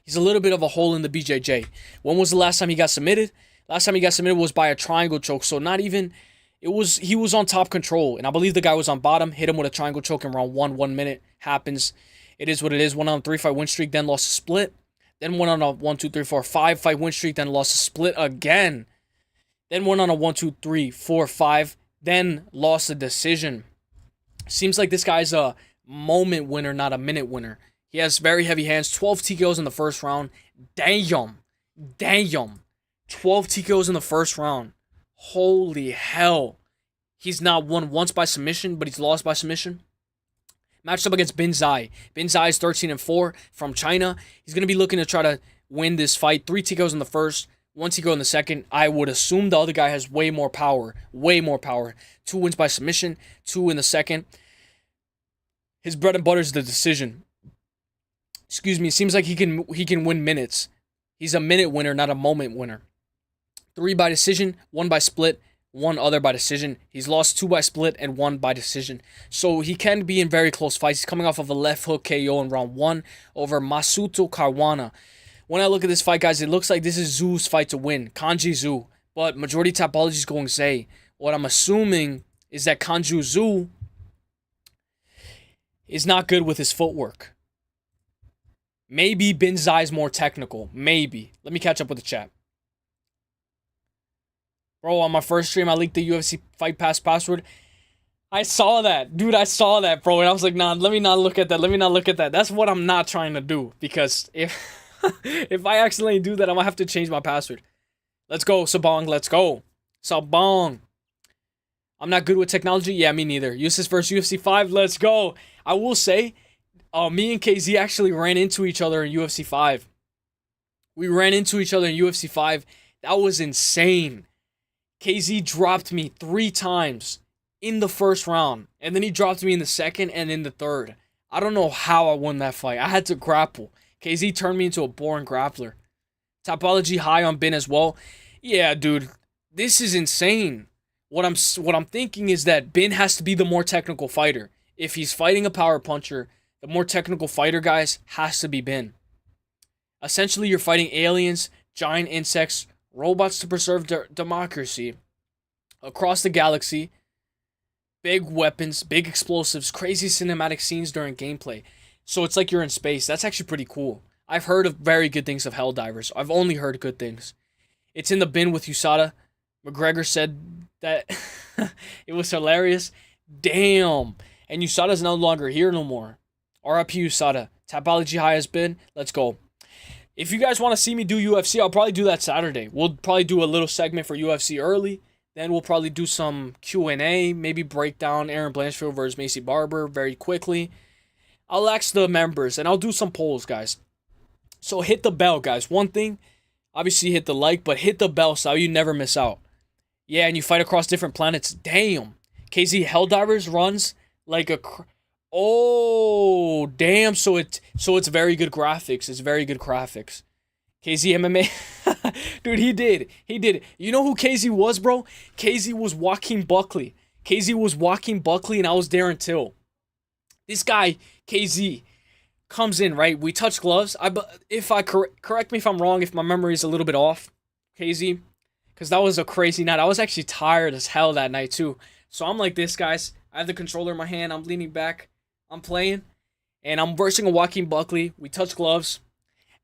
he's a little bit of a hole in the BJJ. When was the last time he got submitted? Last time he got submitted was by a triangle choke. So, not even... He was on top control. And I believe the guy was on bottom. Hit him with a triangle choke in round 1. 1 minute. Happens. It is what it is. Went on a 3-fight win streak. Then lost a split. Then went on a 1, 2, 3, 4, 5-fight win streak. Then lost a split again. Then went on a 1, 2, 3, 4, 5. Then lost a decision. Seems like this guy's a moment winner, not a minute winner. He has very heavy hands. 12 TKOs in the first round. Damn. 12 TKOs in the first round. Holy hell. He's not won once by submission, but he's lost by submission. Matched up against Bin Zai. Bin Zai is 13-4 from China. He's going to be looking to try to win this fight. 3 TKOs in the first. 1 TKO in the second. I would assume the other guy has way more power. 2 wins by submission. 2 in the second. His bread and butter is the decision. Excuse me. It seems like he can win minutes. He's a minute winner, not a moment winner. 3 by decision. 1 by split. 1 other by decision. He's lost 2 by split and 1 by decision. So he can be in very close fights. He's coming off of a left hook KO in round 1 over Masuto Caruana. When I look at this fight, guys, it looks like this is Zoo's fight to win. Kanji Zoo. But majority Tapology is going Zay. What I'm assuming is that Kanju Zoo is not good with his footwork. Maybe Bin Zai is more technical. Maybe. Let me catch up with the chat. Bro, on my first stream, I leaked the UFC Fight Pass password. I saw that. Dude, I saw that, bro. And I was like, nah, let me not look at that. That's what I'm not trying to do. Because if... if I accidentally do that, I'm going to have to change my password. Let's go, Sabong. Let's go. Sabong. I'm not good with technology. Yeah, me neither. Uselyis versus UFC 5. Let's go. I will say, me and KZ actually ran into each other in UFC 5. We ran into each other in UFC 5. That was insane. KZ dropped me 3 times in the first round. And then he dropped me in the second and in the third. I don't know how I won that fight. I had to grapple. KZ turned me into a boring grappler. Topology high on Bin as well. Yeah, dude. This is insane. What I'm thinking is that Bin has to be the more technical fighter. If he's fighting a power puncher, the more technical fighter, guys, has to be Bin. Essentially, you're fighting aliens, giant insects, robots to preserve democracy across the galaxy, big weapons, big explosives, crazy cinematic scenes during gameplay. So it's like you're in space. That's actually pretty cool. I've heard of very good things of Helldivers. I've only heard good things. It's in the bin with USADA. McGregor said that it was hilarious. Damn. And USADA's no longer here no more. RIP USADA. Tapology high has been. Let's go. If you guys want to see me do UFC, I'll probably do that Saturday. We'll probably do a little segment for UFC early. Then we'll probably do some Q&A. Maybe break down Aaron Blanchfield versus Macy Barber very quickly. I'll ask the members, and I'll do some polls, guys. So hit the bell, guys. One thing, obviously hit the like, but hit the bell so you never miss out. Yeah, and you fight across different planets. Damn. KZ Helldivers runs like a... Oh, damn. So it's very good graphics. It's very good graphics. KZ MMA. Dude, he did. You know who KZ was, bro? KZ was Joaquin Buckley. KZ was Joaquin Buckley, and I was Darren Till. This guy, KZ, comes in, right? We touch gloves. Correct me if I'm wrong, if my memory is a little bit off, KZ, because that was a crazy night. I was actually tired as hell that night too. So I'm like this, guys. I have the controller in my hand. I'm leaning back. I'm playing, and I'm versing a Joaquin Buckley. We touch gloves,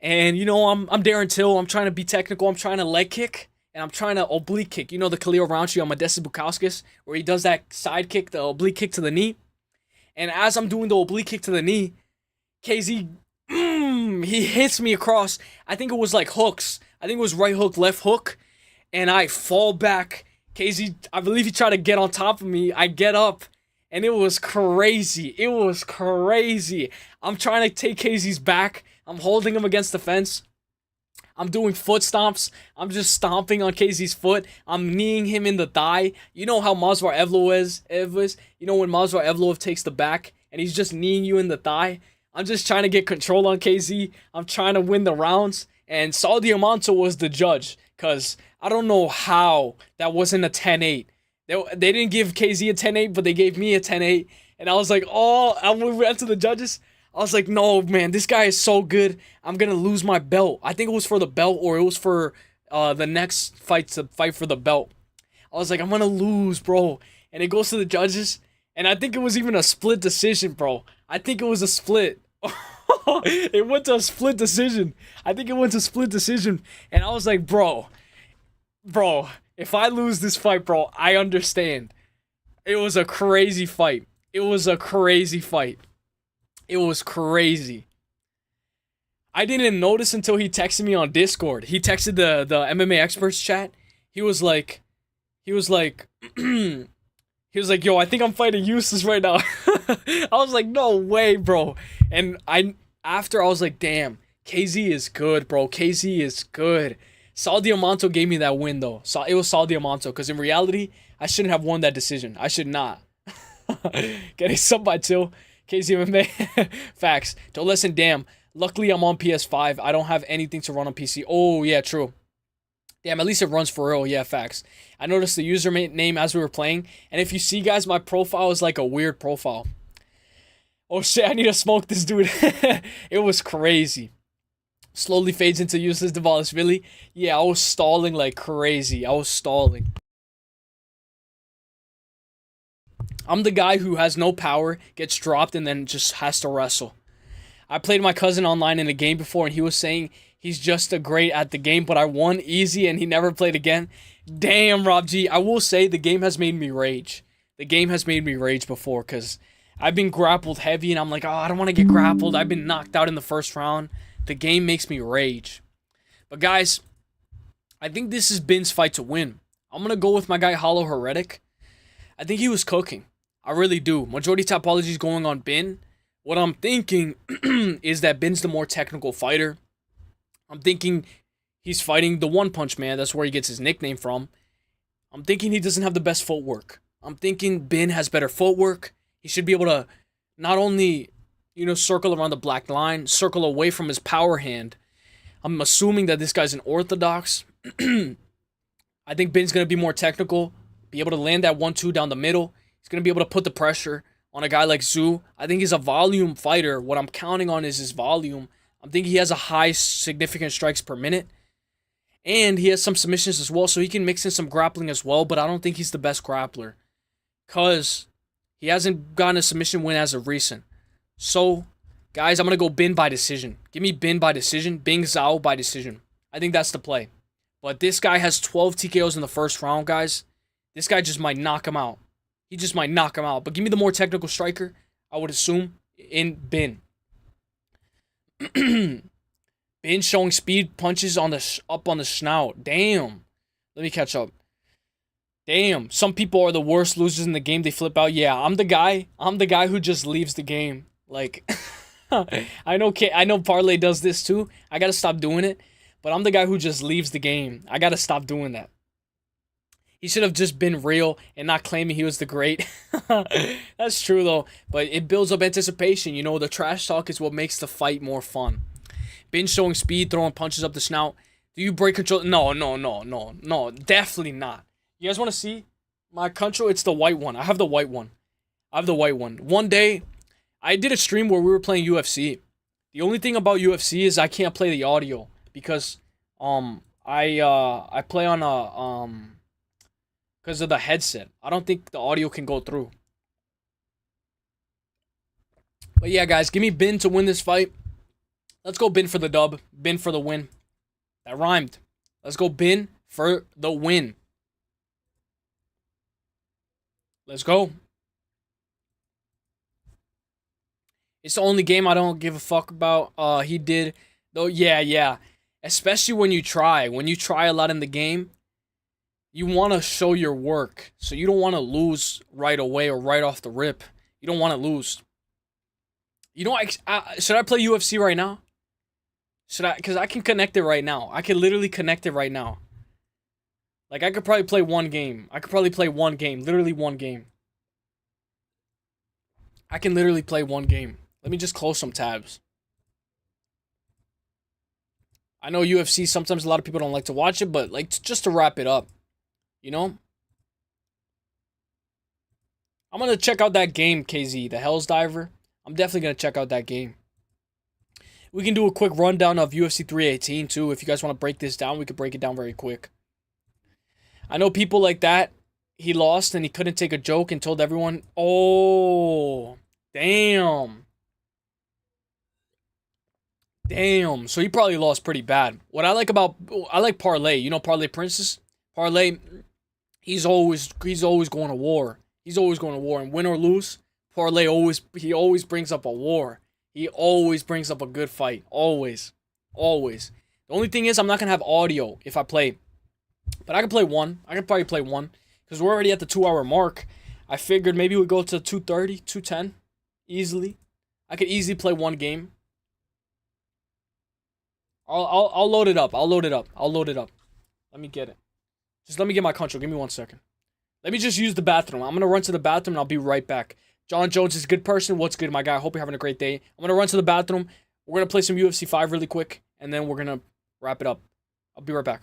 and you know I'm Darren Till. I'm trying to be technical. I'm trying to leg kick, and I'm trying to oblique kick. You know the Khalil Rountree on Modestas Bukauskas, where he does that side kick, the oblique kick to the knee. And as I'm doing the oblique kick to the knee, KZ, he hits me across. I think it was like hooks. I think it was right hook, left hook. And I fall back. KZ, I believe he tried to get on top of me. I get up. And it was crazy. I'm trying to take KZ's back. I'm holding him against the fence. I'm doing foot stomps. I'm just stomping on KZ's foot. I'm kneeing him in the thigh. You know how Movsar Evloev is? You know when Movsar Evloev takes the back and he's just kneeing you in the thigh? I'm just trying to get control on KZ. I'm trying to win the rounds. And Saudi Amanto was the judge. Because I don't know how that wasn't a 10-8. They didn't give KZ a 10-8, but they gave me a 10-8. And I was like, oh, I went to the judges. I was like, no, man, this guy is so good. I'm going to lose my belt. I think it was for the belt or it was for the next fight to fight for the belt. I was like, I'm going to lose, bro. And it goes to the judges. And I think it was even a split decision, bro. I think it was a split. It went to a split decision. I think it went to split decision. And I was like, bro, if I lose this fight, bro, I understand. It was a crazy fight. It was a crazy fight. It was crazy. I didn't notice until he texted me on Discord. He texted the MMA experts chat. He was like, yo, I think I'm fighting Uselyis right now. I was like, no way, bro. And after I was like, damn, KZ is good, bro. KZ is good. Saul Diamanto gave me that win, though. So it was Saul Diamanto, because in reality, I shouldn't have won that decision. I should not. Getting sub by 2. KZ MMA. Facts. Don't listen, damn. Luckily, I'm on PS5. I don't have anything to run on PC. Oh, yeah, true. Damn, at least it runs for real. Yeah, facts. I noticed the username as we were playing. And if you see, guys, my profile is like a weird profile. Oh, shit, I need to smoke this dude. It was crazy. Slowly fades into Uselyis Devalis. Really? Yeah, I was stalling like crazy. I was stalling. I'm the guy who has no power, gets dropped, and then just has to wrestle. I played my cousin online in a game before, and he was saying he's just a great at the game, but I won easy, and he never played again. Damn, Rob G. I will say the game has made me rage. The game has made me rage before, because I've been grappled heavy, and I'm like, oh, I don't want to get grappled. I've been knocked out in the first round. The game makes me rage. But, guys, I think this is Bin's fight to win. I'm going to go with my guy, Hollow Heretic. I think he was cooking. I really do. Majority topology is going on Bin. What I'm thinking is that Bin's the more technical fighter. I'm thinking he's fighting the One Punch Man. That's where he gets his nickname from. I'm thinking he doesn't have the best footwork. I'm thinking Bin has better footwork. He should be able to not only, circle around the black line, circle away from his power hand. I'm assuming that this guy's an orthodox. I think Bin's going to be more technical, be able to land that 1-2 down the middle. He's going to be able to put the pressure on a guy like Zoo. I think he's a volume fighter. What I'm counting on is his volume. I'm thinking he has a high significant strikes per minute. And he has some submissions as well, so he can mix in some grappling as well, but I don't think he's the best grappler. Because he hasn't gotten a submission win as of recent. So, guys, I'm going to go Bin by decision. Give me Bin by decision. Bing Zhao by decision. I think that's the play. But this guy has 12 TKOs in the first round, guys. This guy just might knock him out. He just might knock him out. But give me the more technical striker, I would assume, in Bin. Bin showing speed punches up on the snout. Damn. Let me catch up. Damn. Some people are the worst losers in the game. They flip out. Yeah, I'm the guy who just leaves the game. Like, I know Parlay does this too. I gotta stop doing it. But I'm the guy who just leaves the game. I gotta stop doing that. He should have just been real and not claiming he was the great. That's true, though. But it builds up anticipation. The trash talk is what makes the fight more fun. Bin showing speed, throwing punches up the snout. Do you break control? No. Definitely not. You guys want to see my control? It's the white one. I have the white one. One day, I did a stream where we were playing UFC. The only thing about UFC is I can't play the audio. Because, I play on a, because of the headset. I don't think the audio can go through. But yeah, guys, give me Bin to win this fight. Let's go Bin for the dub. Bin for the win. That rhymed. Let's go Bin for the win. Let's go. It's the only game I don't give a fuck about. He did. Though, yeah. Especially when you try. When you try a lot in the game, you want to show your work. So you don't want to lose right away or right off the rip. You don't want to lose. Should I play UFC right now? Should I? Because I can connect it right now. I can literally connect it right now. Like, I could probably play one game. Literally one game. I can literally play one game. Let me just close some tabs. I know UFC, sometimes a lot of people don't like to watch it, but like just to wrap it up, you know? I'm going to check out that game, KZ, the Hell's Diver. I'm definitely going to check out that game. We can do a quick rundown of UFC 318 too. If you guys want to break this down, we could break it down very quick. I know people like that. He lost and he couldn't take a joke and told everyone, oh, damn. Damn. So he probably lost pretty bad. What I like Parlay. You know Parlay Princess? Parlay, he's always going to war. He's always going to war. And win or lose, Parlay always brings up a war. He always brings up a good fight. Always. Always. The only thing is I'm not going to have audio if I play. But I can play one. I can probably play one. Because we're already at the 2-hour mark. I figured maybe we'd go to 2:30, 2:10. Easily. I could easily play one game. I'll load it up. I'll load it up. Let me get it. Just let me get my control. Give me 1 second. Let me just use the bathroom. I'm going to run to the bathroom and I'll be right back. John Jones is a good person. What's good, my guy? I hope you're having a great day. I'm going to run to the bathroom. We're going to play some UFC 5 really quick. And then we're going to wrap it up. I'll be right back.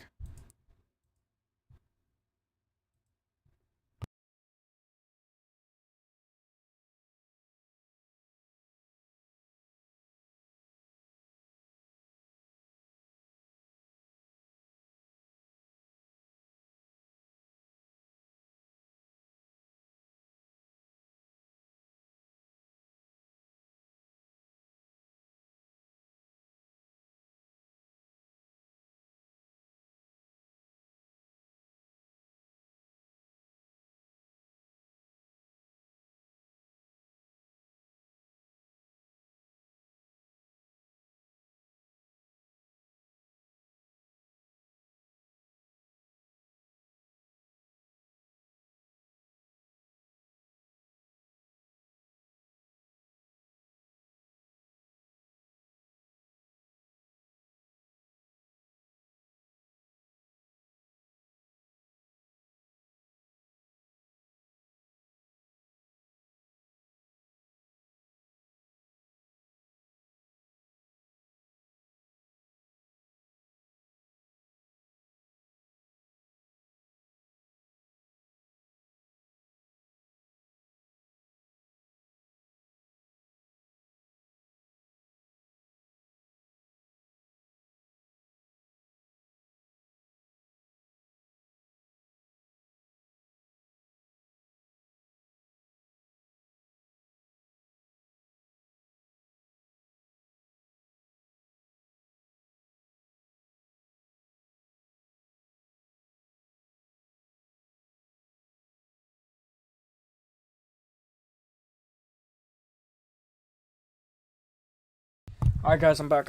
Alright, guys. I'm back.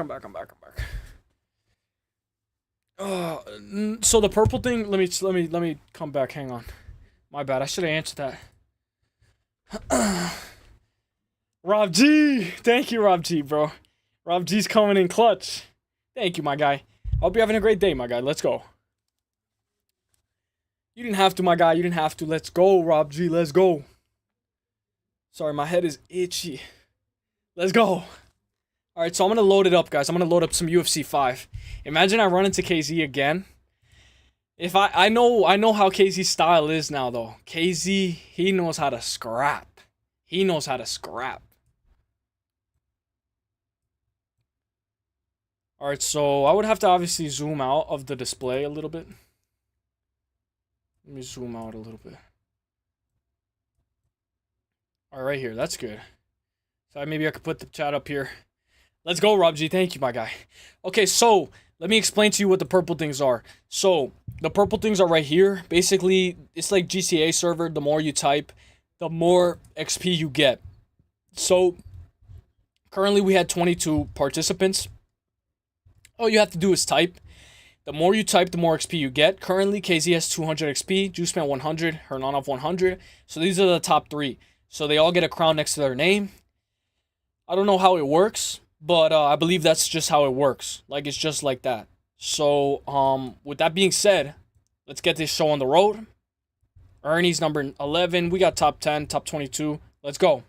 So the purple thing, let me come back. Hang on. My bad. I should have answered that. Rob G. Thank you, Rob G, bro. Rob G's coming in clutch. Thank you, my guy. Hope you're having a great day, my guy. Let's go. You didn't have to, my guy. You didn't have to. Let's go, Rob G. Let's go. Sorry, my head is itchy. Let's go. Alright, so I'm going to load it up, guys. I'm going to load up some UFC 5. Imagine I run into KZ again. If I know how KZ's style is now, though. KZ, he knows how to scrap. He knows how to scrap. Alright, so I would have to obviously zoom out of the display a little bit. Let me zoom out a little bit. Alright, right here. That's good. So maybe I could put the chat up here. Let's go, Rob G. Thank you, my guy. Okay, so let me explain to you what the purple things are. So the purple things are right here. Basically, it's like GCA server. The more you type, the more XP you get. So currently we had 22 participants. All you have to do is type. The more you type, the more XP you get. Currently, KZ has 200 XP, Juiceman 100, Hernanov 100. So these are the top 3. So they all get a crown next to their name. I don't know how it works, but I believe that's just how it works. Like, it's just like that. So, with that being said, let's get this show on the road. Ernie's number 11. We got top 10, top 22. Let's go.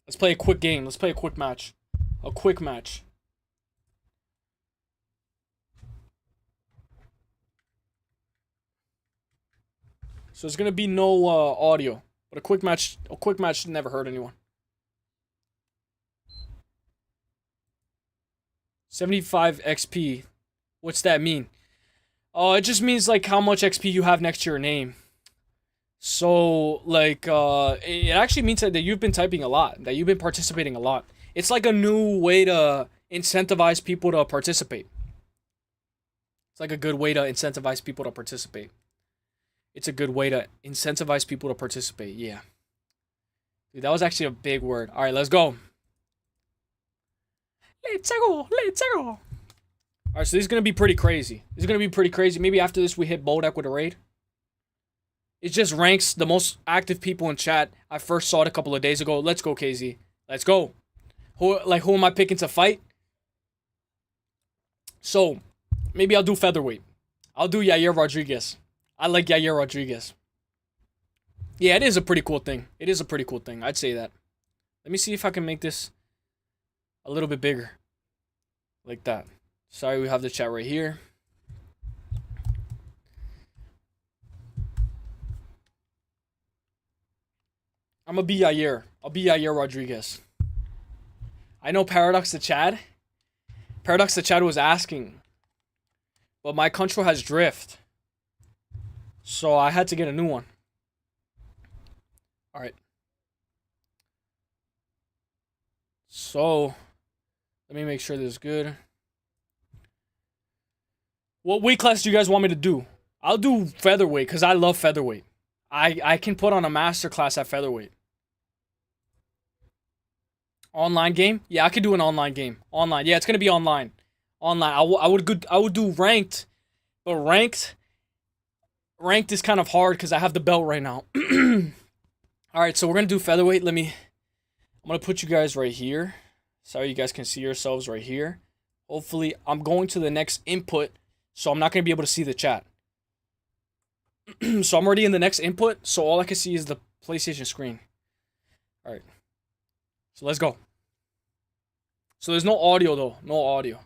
Let's play a quick game. Let's play a quick match. A quick match. So there's gonna be no audio. But a quick match never hurt anyone. 75 XP. What's that mean? Oh, it just means like how much XP you have next to your name. So like it actually means that you've been typing a lot, that you've been participating a lot. It's like a new way to incentivize people to participate. It's like a good way to incentivize people to participate. It's a good way to incentivize people to participate. Yeah. Dude, that was actually a big word. All right, let's go. Let's go. Let's go. All right, so this is going to be pretty crazy. This is going to be pretty crazy. Maybe after this, we hit Bodak with a raid. It just ranks the most active people in chat. I first saw it a couple of days ago. Let's go, KZ. Let's go. Who am I picking to fight? So, maybe I'll do featherweight. I'll do Yair Rodriguez. I like Yair Rodriguez. Yeah, it is a pretty cool thing. It is a pretty cool thing. I'd say that. Let me see if I can make this a little bit bigger. Like that. Sorry, we have the chat right here. I'm gonna be Yair. I'll be Yair Rodriguez. I know Paradox the Chad. Paradox the Chad was asking. But my control has drift. So I had to get a new one. Alright. So, let me make sure this is good. What weight class do you guys want me to do? I'll do featherweight because I love featherweight. I can put on a master class at featherweight. Online game? Yeah, I could do an online game. Online. Yeah, it's gonna be online. Online. I would do ranked, but ranked is kind of hard because I have the belt right now. All right, so we're gonna do featherweight. I'm gonna put you guys right here. Sorry, you guys can see yourselves right here. Hopefully, I'm going to the next input, so I'm not gonna be able to see the chat. So I'm already in the next input, so all I can see is the PlayStation screen. All right. So let's go. So there's no audio though. No audio.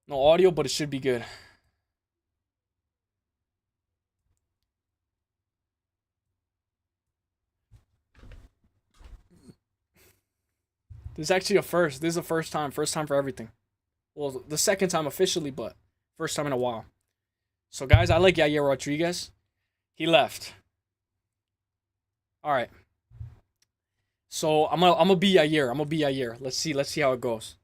No audio, but it should be good. This is actually a first. This is a first time. First time for everything. Well, the second time officially, but first time in a while. So guys, I like Yair Rodriguez. He left. All right. So I'm gonna be Yair. I'm gonna be Yair. Let's see how it goes.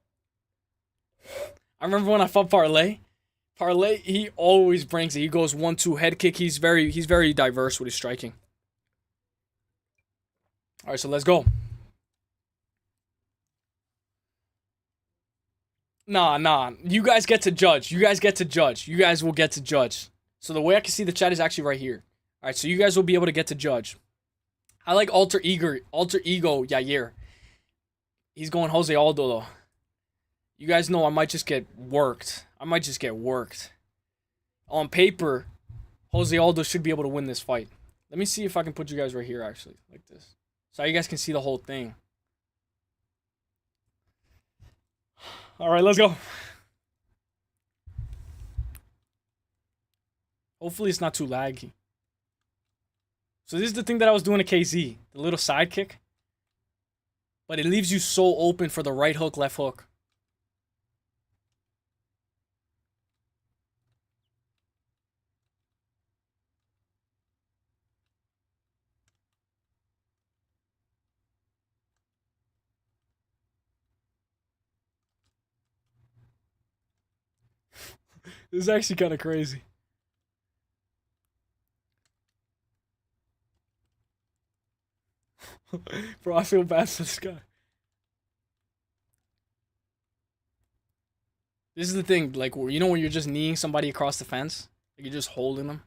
I remember when I fought Parlay. Parlay, he always brings it. He goes 1-2 head kick. He's very diverse with his striking. All right, so let's go. Nah. You guys get to judge. You guys will get to judge. So the way I can see the chat is actually right here. All right, so you guys will be able to get to judge. I like Alter Ego Yair. He's going Jose Aldo though. You guys know I might just get worked. On paper, Jose Aldo should be able to win this fight. Let me see if I can put you guys right here actually, like this. So you guys can see the whole thing. All right, let's go. Hopefully it's not too laggy. So this is the thing that I was doing to KZ. The little side kick. But it leaves you so open for the right hook, left hook. This is actually kind of crazy. Bro, I feel bad for this guy. This is the thing, like, you know when you're just kneeing somebody across the fence? Like, you're just holding them?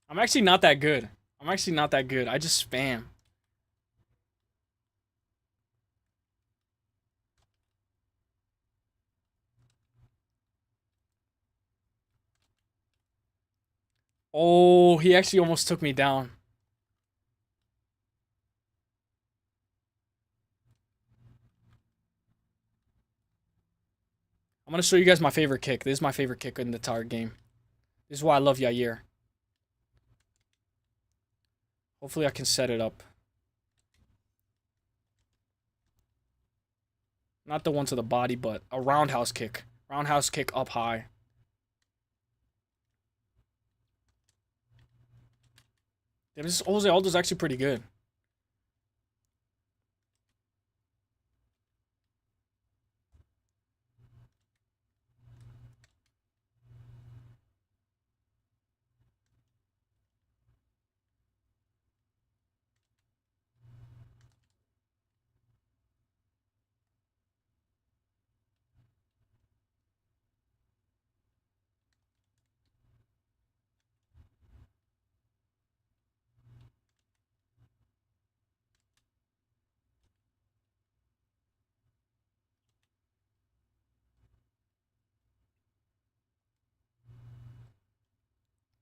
I'm actually not that good. I just spam. Oh, he actually almost took me down. going to show you guys my favorite kick. This is my favorite kick in the entire game. This is why I love Yair. Hopefully I can set it up. Not the one to the body, but a roundhouse kick. Roundhouse kick up high. Yeah, this Jose Aldo's actually pretty good.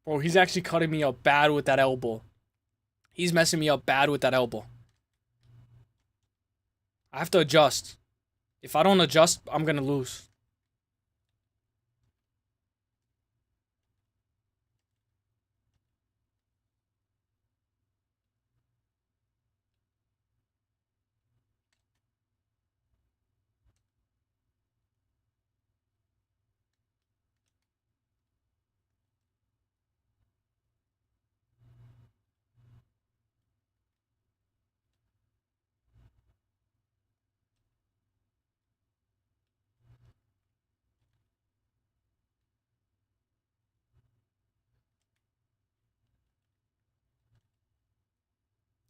Bro, he's actually cutting me up bad with that elbow. He's messing me up bad with that elbow. I have to adjust. If I don't adjust, I'm gonna lose.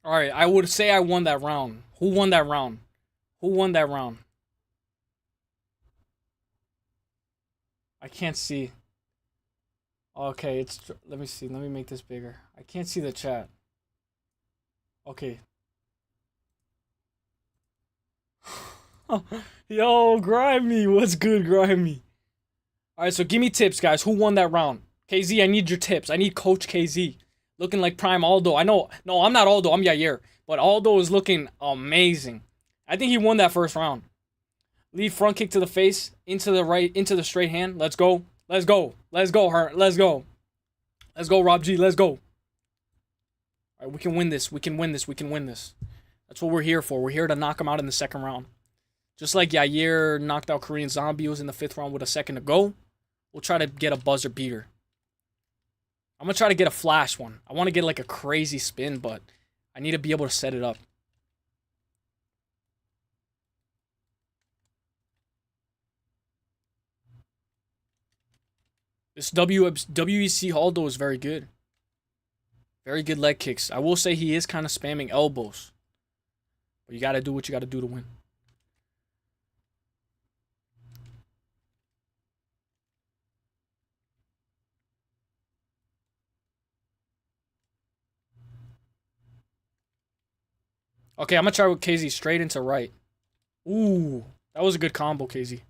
Alright, I would say I won that round. Who won that round? Who won that round? I can't see. Okay, it's... Let me see. Let me make this bigger. I can't see the chat. Okay. Yo, Grimy. What's good, Grimy? Alright, so give me tips, guys. Who won that round? KZ, I need your tips. I need Coach KZ. Looking like prime Aldo. I know. No, I'm not Aldo. I'm Yair. But Aldo is looking amazing. I think he won that first round. Lead front kick to the face. Into the right. Into the straight hand. Let's go. Let's go. Let's go, Hurt. Let's go. Let's go, Rob G. Let's go. Alright, we can win this. We can win this. We can win this. That's what we're here for. We're here to knock him out in the second round. Just like Yair knocked out Korean Zombie was in the 5th round with a second to go. We'll try to get a buzzer beater. I'm going to try to get a flash one. I want to get like a crazy spin, but I need to be able to set it up. This WEC Aldo is very good. Very good leg kicks. I will say he is kind of spamming elbows. But you got to do what you got to do to win. Okay, I'm going to try with KZ straight into right. Ooh, that was a good combo, KZ.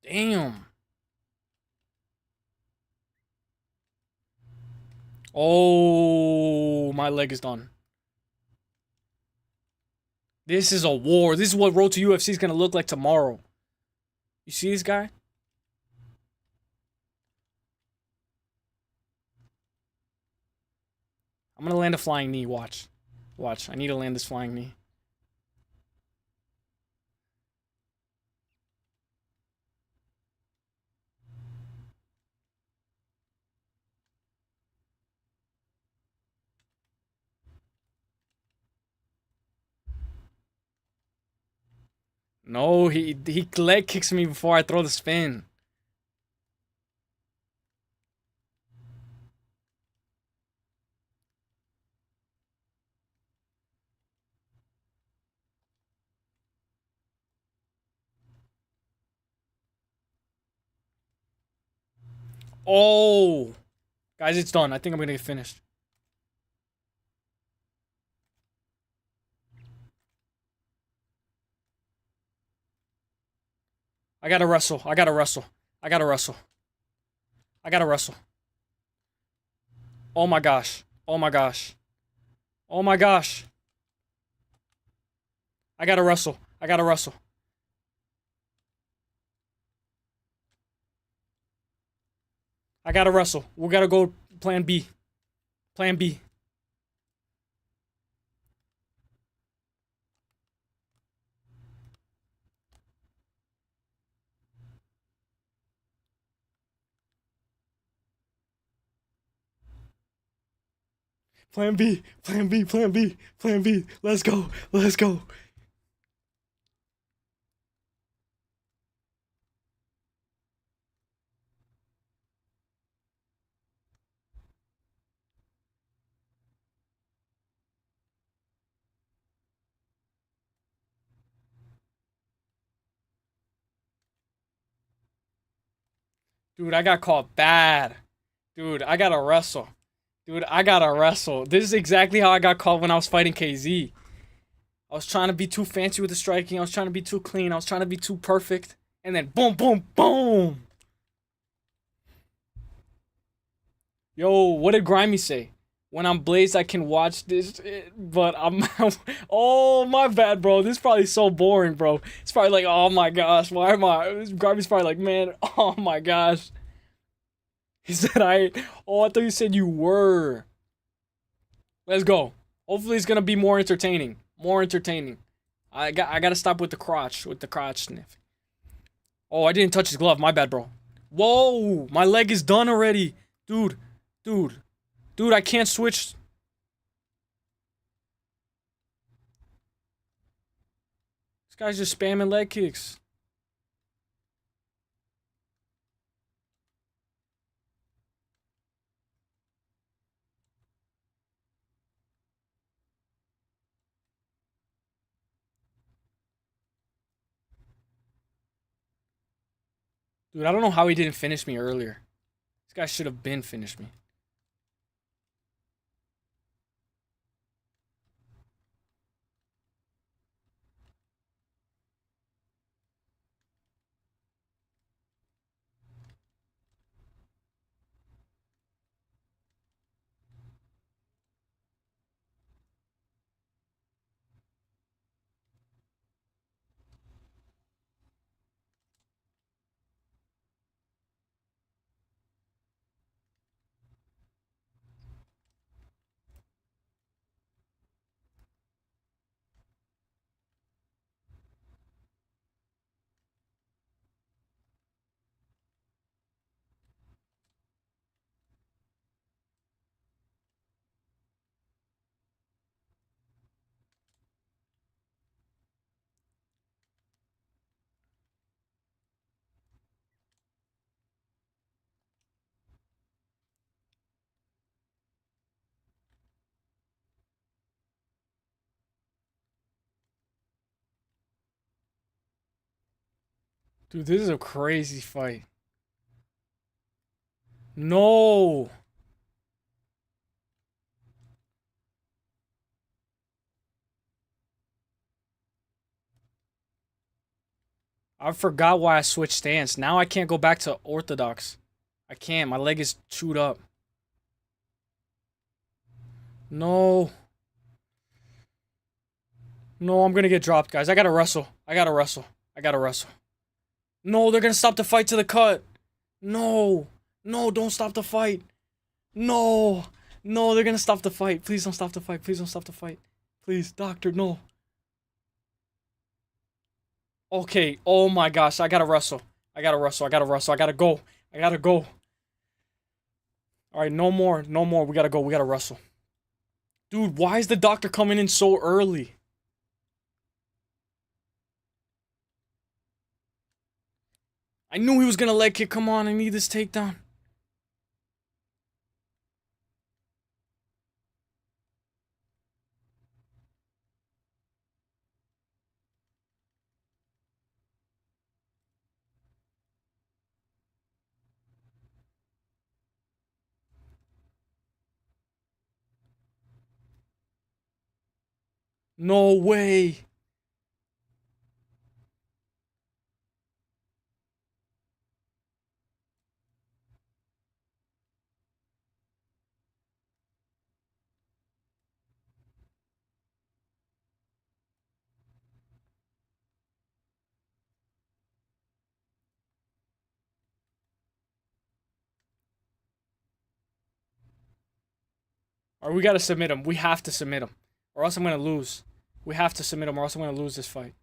Damn. Oh, my leg is done. This is a war. This is what Road to UFC is going to look like tomorrow. You see this guy? I'm going to land a flying knee. Watch. Watch. I need to land this flying knee. No, he leg kicks me before I throw the spin. Oh. Guys, it's done. I think I'm going to get finished. I gotta wrestle. I gotta wrestle. I gotta wrestle. I gotta wrestle. Oh my gosh. Oh my gosh. Oh my gosh. I gotta wrestle. I gotta wrestle. I gotta wrestle. We gotta go plan B. Plan B. Plan B. Plan B. Plan B. Plan B. Let's go. Let's go. Dude, I got caught bad. Dude, I gotta wrestle. Dude, I gotta wrestle. This is exactly how I got caught when I was fighting KZ. I was trying to be too fancy with the striking. I was trying to be too clean. I was trying to be too perfect. And then boom, boom, boom. Yo, what did Grimy say? When I'm blazed, I can watch this, but I'm... oh, my bad, bro. This is probably so boring, bro. It's probably like, oh my gosh, why am I... Grimy's probably like, man, oh my gosh. He said oh, I thought you said you were. Let's go. Hopefully it's gonna be more entertaining. More entertaining. I gotta stop with the crotch sniff. Oh, I didn't touch his glove. My bad, bro. Whoa, my leg is done already. Dude, I can't switch. This guy's just spamming leg kicks. Dude, I don't know how he didn't finish me earlier. This guy should have been finished me. Dude, this is a crazy fight. No. I forgot why I switched stance. Now I can't go back to orthodox. I can't. My leg is chewed up. No. No, I'm gonna get dropped, guys. I gotta wrestle. I gotta wrestle. I gotta wrestle. No, they're gonna stop the fight to the cut. No. No, don't stop the fight. No. No, they're gonna stop the fight. Please don't stop the fight. Please don't stop the fight. Please, doctor, no. Okay. Oh my gosh. I gotta wrestle. I gotta wrestle. I gotta wrestle. I gotta go. I gotta go. Alright, no more. No more. We gotta go. We gotta wrestle. Dude, why is the doctor coming in so early? I knew he was gonna leg kick. Come on, I need this takedown. No way. Or we gotta submit him. We have to submit him. Or else I'm gonna lose. We have to submit him or else I'm gonna lose this fight.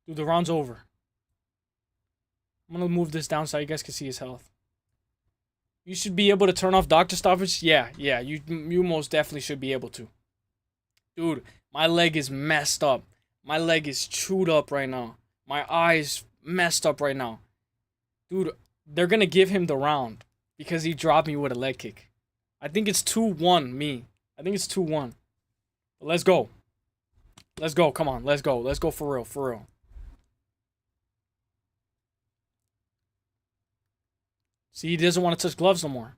Dude, the round's over. I'm gonna move this down so you guys can see his health. You should be able to turn off doctor stoppage. Yeah, you most definitely should be able to. Dude, my leg is messed up. My leg is chewed up right now. My eyes messed up right now. Dude, they're gonna give him the round because he dropped me with a leg kick. I think it's 2-1 me. I think it's 2-1. But let's go. Let's go. Come on. Let's go. Let's go for real. For real. See, he doesn't want to touch gloves no more.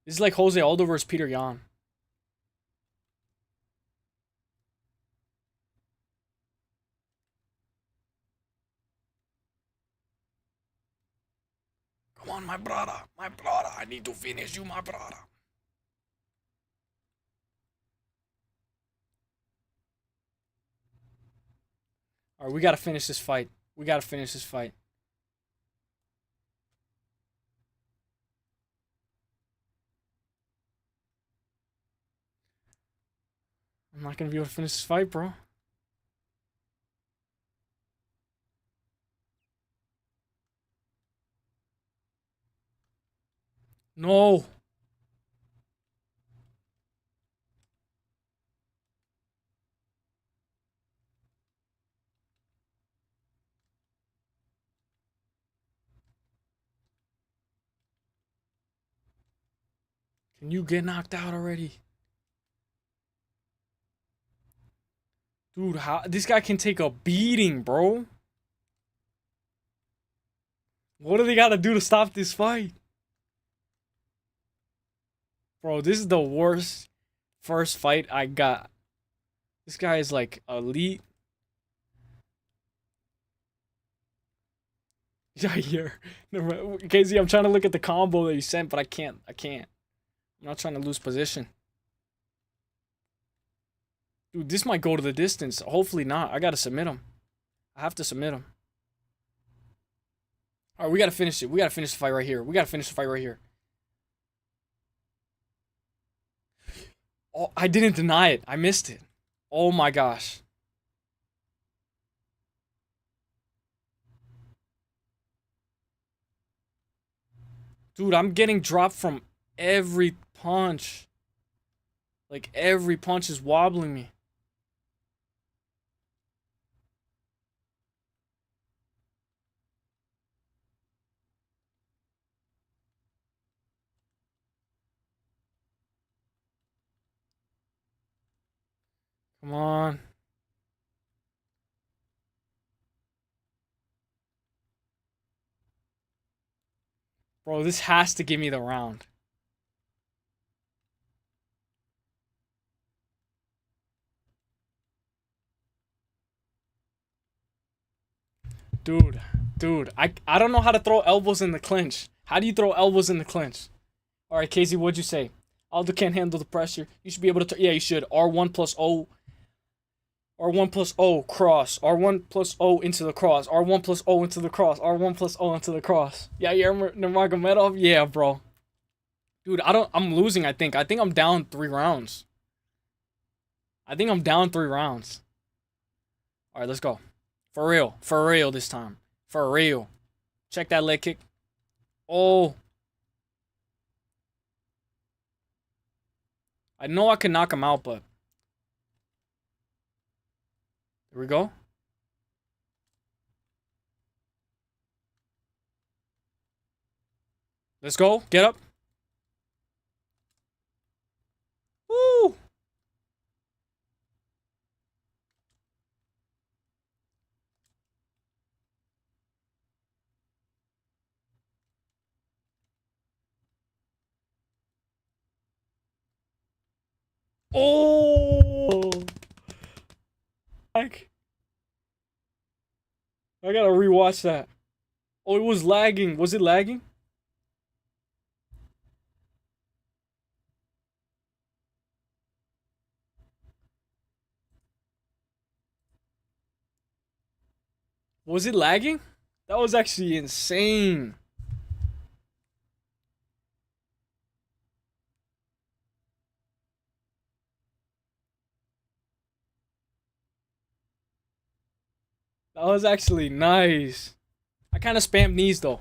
This is like Jose Aldo versus Peter Yan. Come on, my brother. My brother. I need to finish you, my brother. Alright, we gotta finish this fight. We gotta finish this fight. I'm not gonna be able to finish this fight, bro. No. Can you get knocked out already? Dude, how this guy can take a beating, bro. What do they gotta do to stop this fight? Bro, this is the worst first fight I got. This guy is like elite. Yeah, here. Casey, I'm trying to look at the combo that you sent, but I can't. I'm not trying to lose position. Dude, this might go to the distance. Hopefully not. I gotta submit him. I have to submit him. Alright, we gotta finish it. We gotta finish the fight right here. We gotta finish the fight right here. Oh, I didn't deny it. I missed it. Oh my gosh. Dude, I'm getting dropped from every punch. Like, every punch is wobbling me. Come on. Bro, this has to give me the round. Dude, I don't know how to throw elbows in the clinch. How do you throw elbows in the clinch? All right, Casey, what'd you say? Aldo can't handle the pressure. You should be able to. Yeah, you should. R1 plus O. R1 plus O cross. R1 plus O into the cross. R1 plus O into the cross. R1 plus O into the cross. Yeah, Nurmagomedov. Yeah, bro. Dude, I'm losing. I think I'm down 3 rounds. I think I'm down 3 rounds. All right, let's go. For real this time. For real. Check that leg kick. Oh. I know I can knock him out, but. Here we go. Let's go. Get up. Woo. Oh! Heck. I gotta rewatch that. Oh, it was lagging. Was it lagging? Was it lagging? That was actually insane. That was actually nice. I kind of spammed knees though.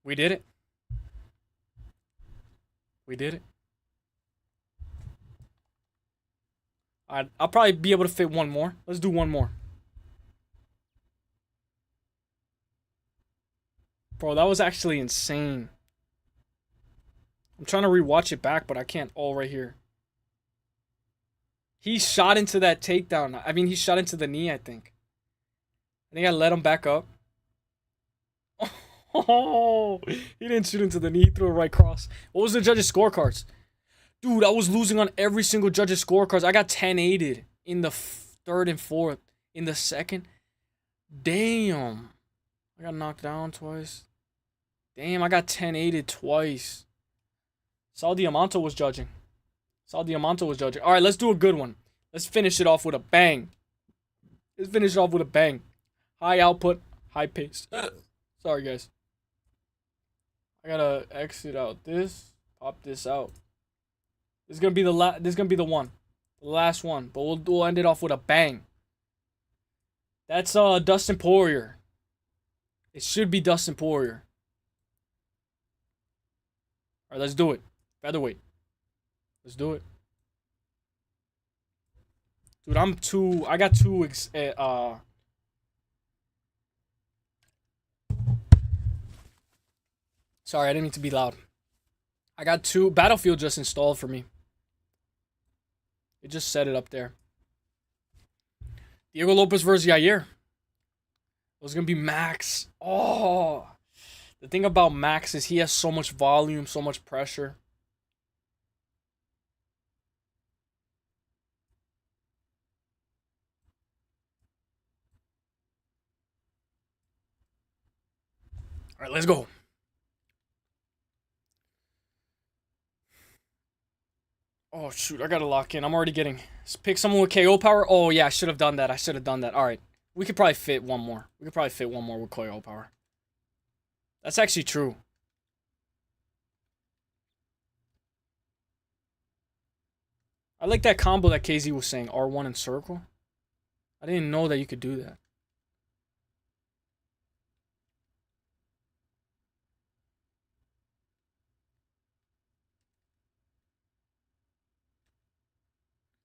We did it. We did it. Alright, I'll probably be able to fit one more. Let's do one more. Bro, that was actually insane. I'm trying to rewatch it back, but I can't. Oh, right here. He shot into that takedown. I mean, he shot into the knee, I think. I think I let him back up. Oh, he didn't shoot into the knee. He threw a right cross. What was the judges' scorecards? Dude, I was losing on every single judge's scorecards. I got 10-8'd in the third and fourth. In the second. Damn. I got knocked down twice. Damn, I got 10-8'd twice. Sal Diamanto was judging. Alright, let's do a good one. Let's finish it off with a bang. High output, high pace. Sorry, guys. I gotta exit out this. Pop this out. This is gonna be the one. The last one. But we'll end it off with a bang. That's Dustin Poirier. It should be Dustin Poirier. Alright, let's do it. Featherweight. Let's do it. Dude, I got two sorry, I didn't mean to be loud. I got two. Battlefield just installed for me. It just set it up there. Diego Lopez versus Yair. It was going to be Max. Oh. The thing about Max is he has so much volume, so much pressure. All right, let's go. Oh, shoot. I got to lock in. I'm already getting... Pick someone with KO power. Oh, yeah. I should have done that. All right. We could probably fit one more. With KO power. That's actually true. I like that combo that KZ was saying. R1 and circle. I didn't know that you could do that.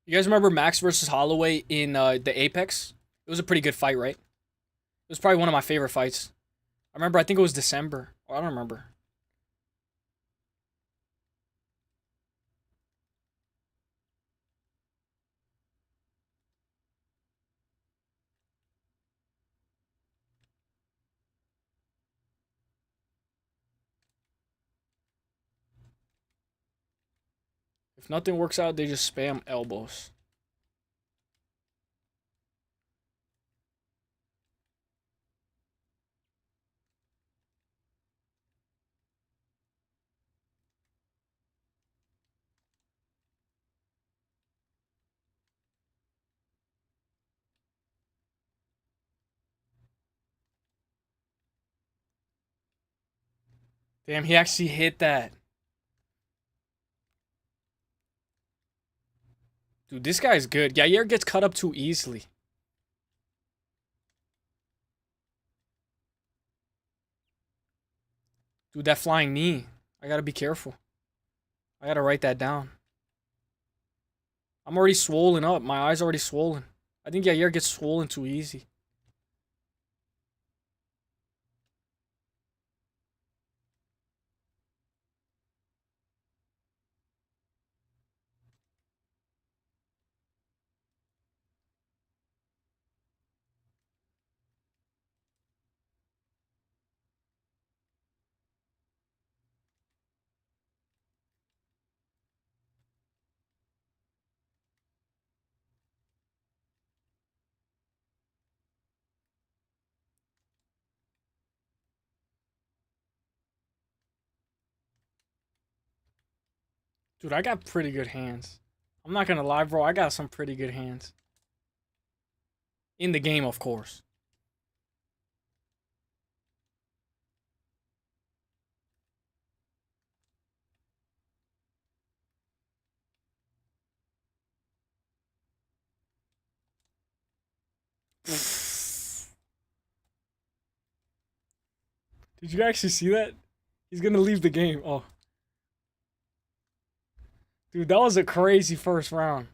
You guys remember Max versus Holloway in the Apex? It was a pretty good fight, right? It was probably one of my favorite fights. I think it was December. Oh, I don't remember. If nothing works out, they just spam elbows. Damn, he actually hit that. Dude, this guy's good. Yair gets cut up too easily. Dude, that flying knee. I gotta be careful. I gotta write that down. I'm already swollen up. My eye's already swollen. I think Yair gets swollen too easy. Dude, I got pretty good hands. I'm not gonna lie, bro. I got some pretty good hands. In the game, of course. Did you actually see that? He's gonna leave the game. Oh. Dude, that was a crazy first round.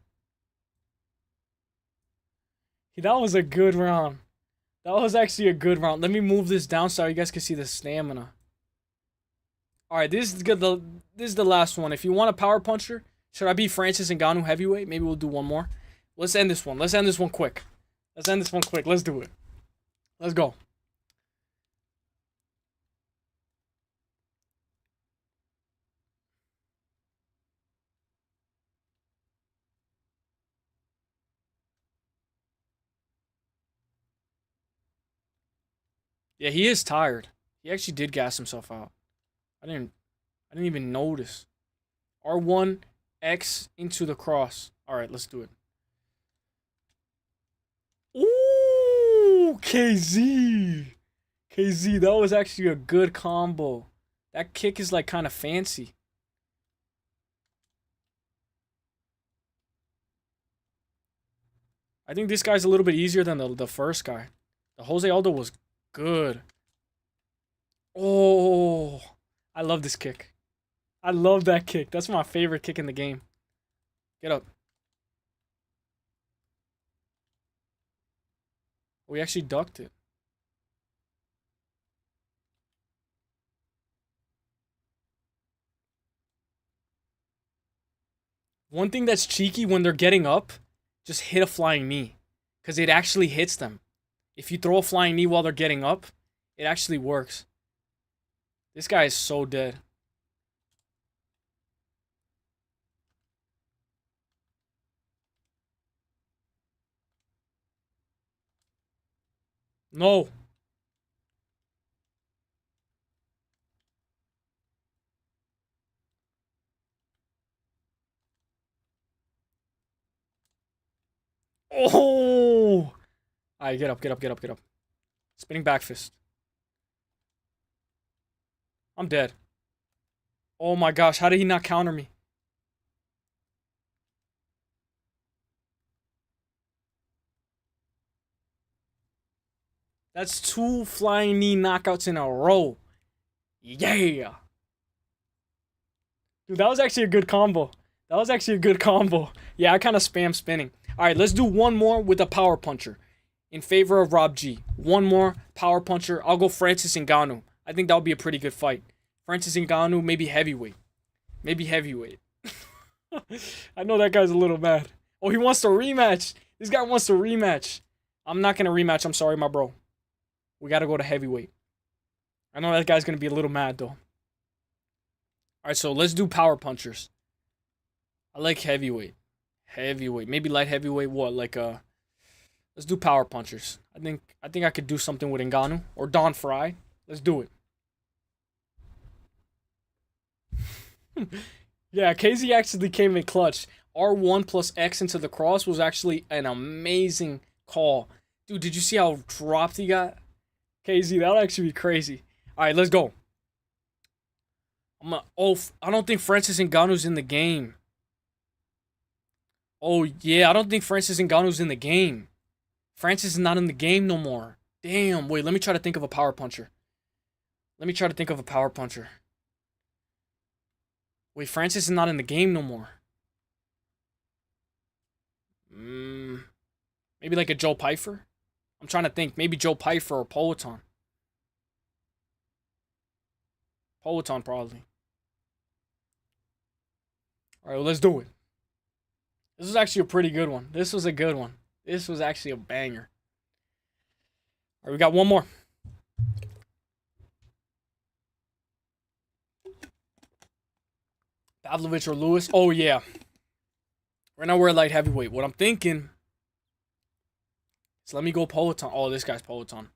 That was a good round. That was actually a good round. Let me move this down so you guys can see the stamina. Alright, this is good. This is the last one. If you want a power puncher, should I be Francis Ngannou heavyweight? Maybe we'll do one more. Let's end this one. Let's end this one quick. Let's end this one quick. Let's do it. Let's go. Yeah, he is tired. He actually did gas himself out. I didn't even notice. R1 X into the cross. All right, let's do it. Ooh, KZ. KZ, that was actually a good combo. That kick is like kind of fancy. I think this guy's a little bit easier than the first guy. The Jose Aldo was good. Oh, I love this kick. I love that kick. That's my favorite kick in the game. Get up. We actually ducked it. One thing that's cheeky when they're getting up, just hit a flying knee. Because it actually hits them. If you throw a flying knee while they're getting up, it actually works. This guy is so dead. No. Oh! Alright, get up, get up, get up, get up. Spinning back fist. I'm dead. Oh my gosh, how did he not counter me? That's 2 flying knee knockouts in a row. Yeah. Dude, that was actually a good combo. That was actually a good combo. Yeah, I kind of spam spinning. Alright, let's do one more with a power puncher. In favor of Rob G. One more power puncher. I'll go Francis Ngannou. I think that would be a pretty good fight. Francis Ngannou, maybe heavyweight. Maybe heavyweight. I know that guy's a little mad. Oh, he wants to rematch. This guy wants to rematch. I'm not going to rematch. I'm sorry, my bro. We got to go to heavyweight. I know that guy's going to be a little mad, though. Alright, so let's do power punchers. I like heavyweight. Heavyweight. Maybe light heavyweight. What? Like, let's do power punchers. I think I could do something with Ngannou. Or Don Fry. Let's do it. Yeah, KZ actually came in clutch. R1 plus X into the cross was actually an amazing call. Dude, did you see how dropped he got? KZ, that'll actually be crazy. Alright, let's go. I don't think Francis Ngannou's in the game. Oh, yeah, I don't think Francis Ngannou's in the game. Francis is not in the game no more. Damn, wait, let me try to think of a power puncher. Wait, Francis is not in the game no more. Maybe like a Joe Pyfer? I'm trying to think. Maybe Joe Pyfer or Poeton. Poeton, probably. Alright, well, let's do it. This was actually a pretty good one. This was a good one. This was actually a banger. Alright, we got one more. Pavlovich or Lewis? Oh, yeah. Right now we're at light heavyweight. What I'm thinking is let me go Poeton. Oh, this guy's Poeton.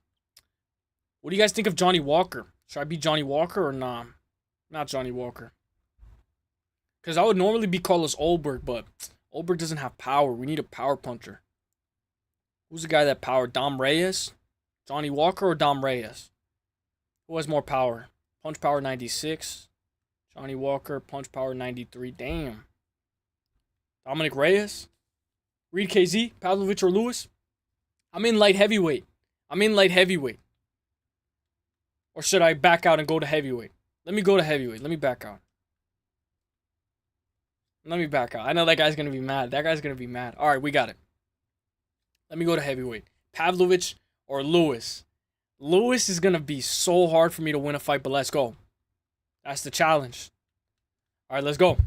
What do you guys think of Johnny Walker? Should I be Johnny Walker or nah? Not Johnny Walker. Because I would normally be Carlos Ulberg, but Ulberg doesn't have power. We need a power puncher. Who's the guy that power? Dom Reyes? Johnny Walker or Dom Reyes? Who has more power? Punch power 96. Johnny Walker, punch power 93. Damn. Dominic Reyes? Reed KZ? Pavlovich or Lewis? I'm in light heavyweight. Or should I back out and go to heavyweight? Let me go to heavyweight. Let me back out. I know that guy's going to be mad. All right, we got it. Let me go to heavyweight. Pavlovich or Lewis? Lewis is going to be so hard for me to win a fight, but let's go. That's the challenge. All right, let's go.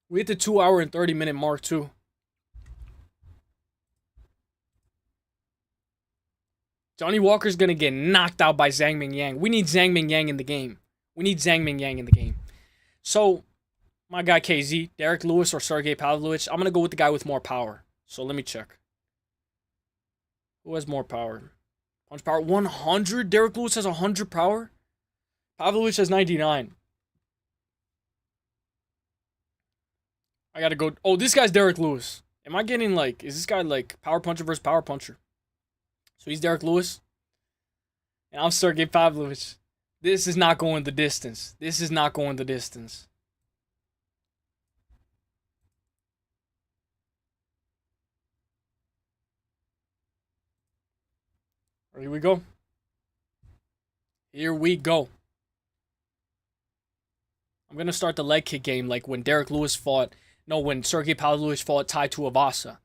We hit the 2 hour and 30 minute mark, too. Johnny Walker's going to get knocked out by Zhang Ming Yang. We need Zhang Ming Yang in the game. So, my guy KZ, Derek Lewis or Sergey Pavlovich, I'm going to go with the guy with more power. So, let me check. Who has more power? Punch power 100? Derek Lewis has 100 power? Pavlovich has 99. I got to go. Oh, this guy's Derek Lewis. Am I getting like, is this guy like power puncher versus power puncher? So he's Derek Lewis. And I'm Sergey Pavlovich. This is not going the distance. Here we go. I'm going to start the leg kick game like when when Sergey Pavlovich fought Tai Tuivasa.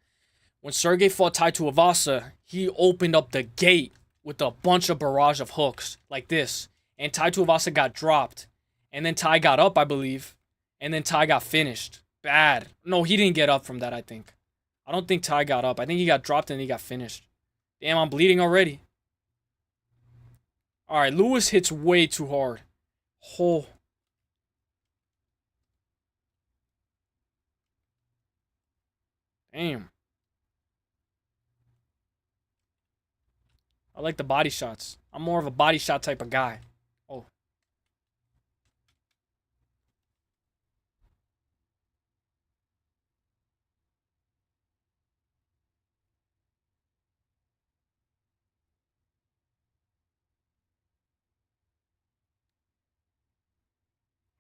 When Sergey fought Tai Tuivasa, he opened up the gate with a bunch of barrage of hooks like this. And Tai Tuivasa got dropped. And then Tai got up, I believe. And then Tai got finished. Bad. No, he didn't get up from that, I think. I don't think Tai got up. I think he got dropped and he got finished. Damn, I'm bleeding already. Alright, Lewis hits way too hard. Oh. Damn. I like the body shots. I'm more of a body shot type of guy. Oh.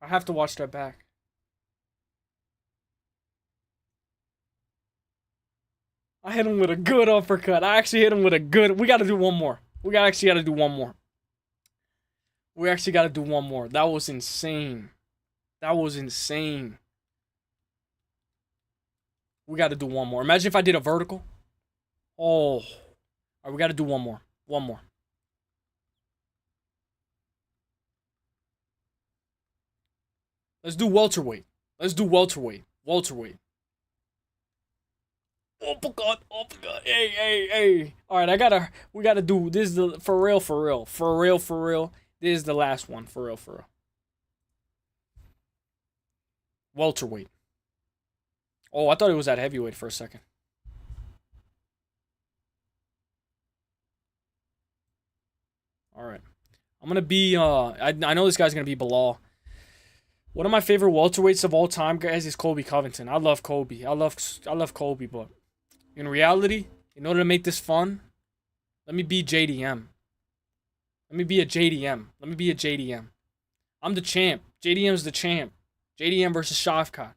I have to watch that back. I hit him with a good uppercut. I actually hit him with a good... We got to do one more. We actually got to do one more. That was insane. We got to do one more. Imagine if I did a vertical. Oh. All right, we got to do one more. Let's do welterweight. Welterweight. Uppercut. Hey. All right, we gotta do this. Is the for real. This is the last one, for real. Welterweight. Oh, I thought it was at heavyweight for a second. All right, I'm gonna be. I know this guy's gonna be Bilal. One of my favorite welterweights of all time, guys, is Colby Covington. I love Colby. I love Colby, but in reality, in order to make this fun, let me be JDM. Let me be a JDM. I'm the champ. JDM's the champ. JDM versus Shavkat.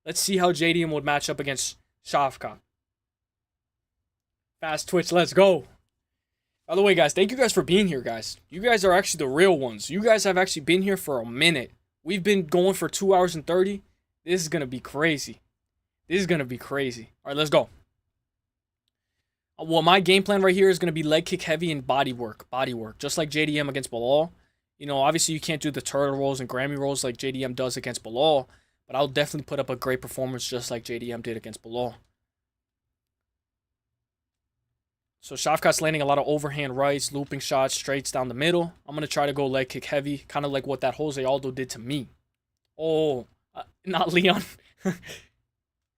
Let's see how JDM would match up against Shavkat. Fast twitch, let's go. By the way, guys, thank you guys for being here, guys. You guys are actually the real ones. You guys have actually been here for a minute. We've been going for 2 hours and 30. This is going to be crazy. All right, let's go. Well, my game plan right here is going to be leg kick heavy and body work. Just like JDM against Bilal. You know, obviously you can't do the turtle rolls and Grammy rolls like JDM does against Bilal. But I'll definitely put up a great performance just like JDM did against Bilal. So Shavkat's landing a lot of overhand rights, looping shots, straights down the middle. I'm going to try to go leg kick heavy, kind of like what that Jose Aldo did to me. Oh, not Leon.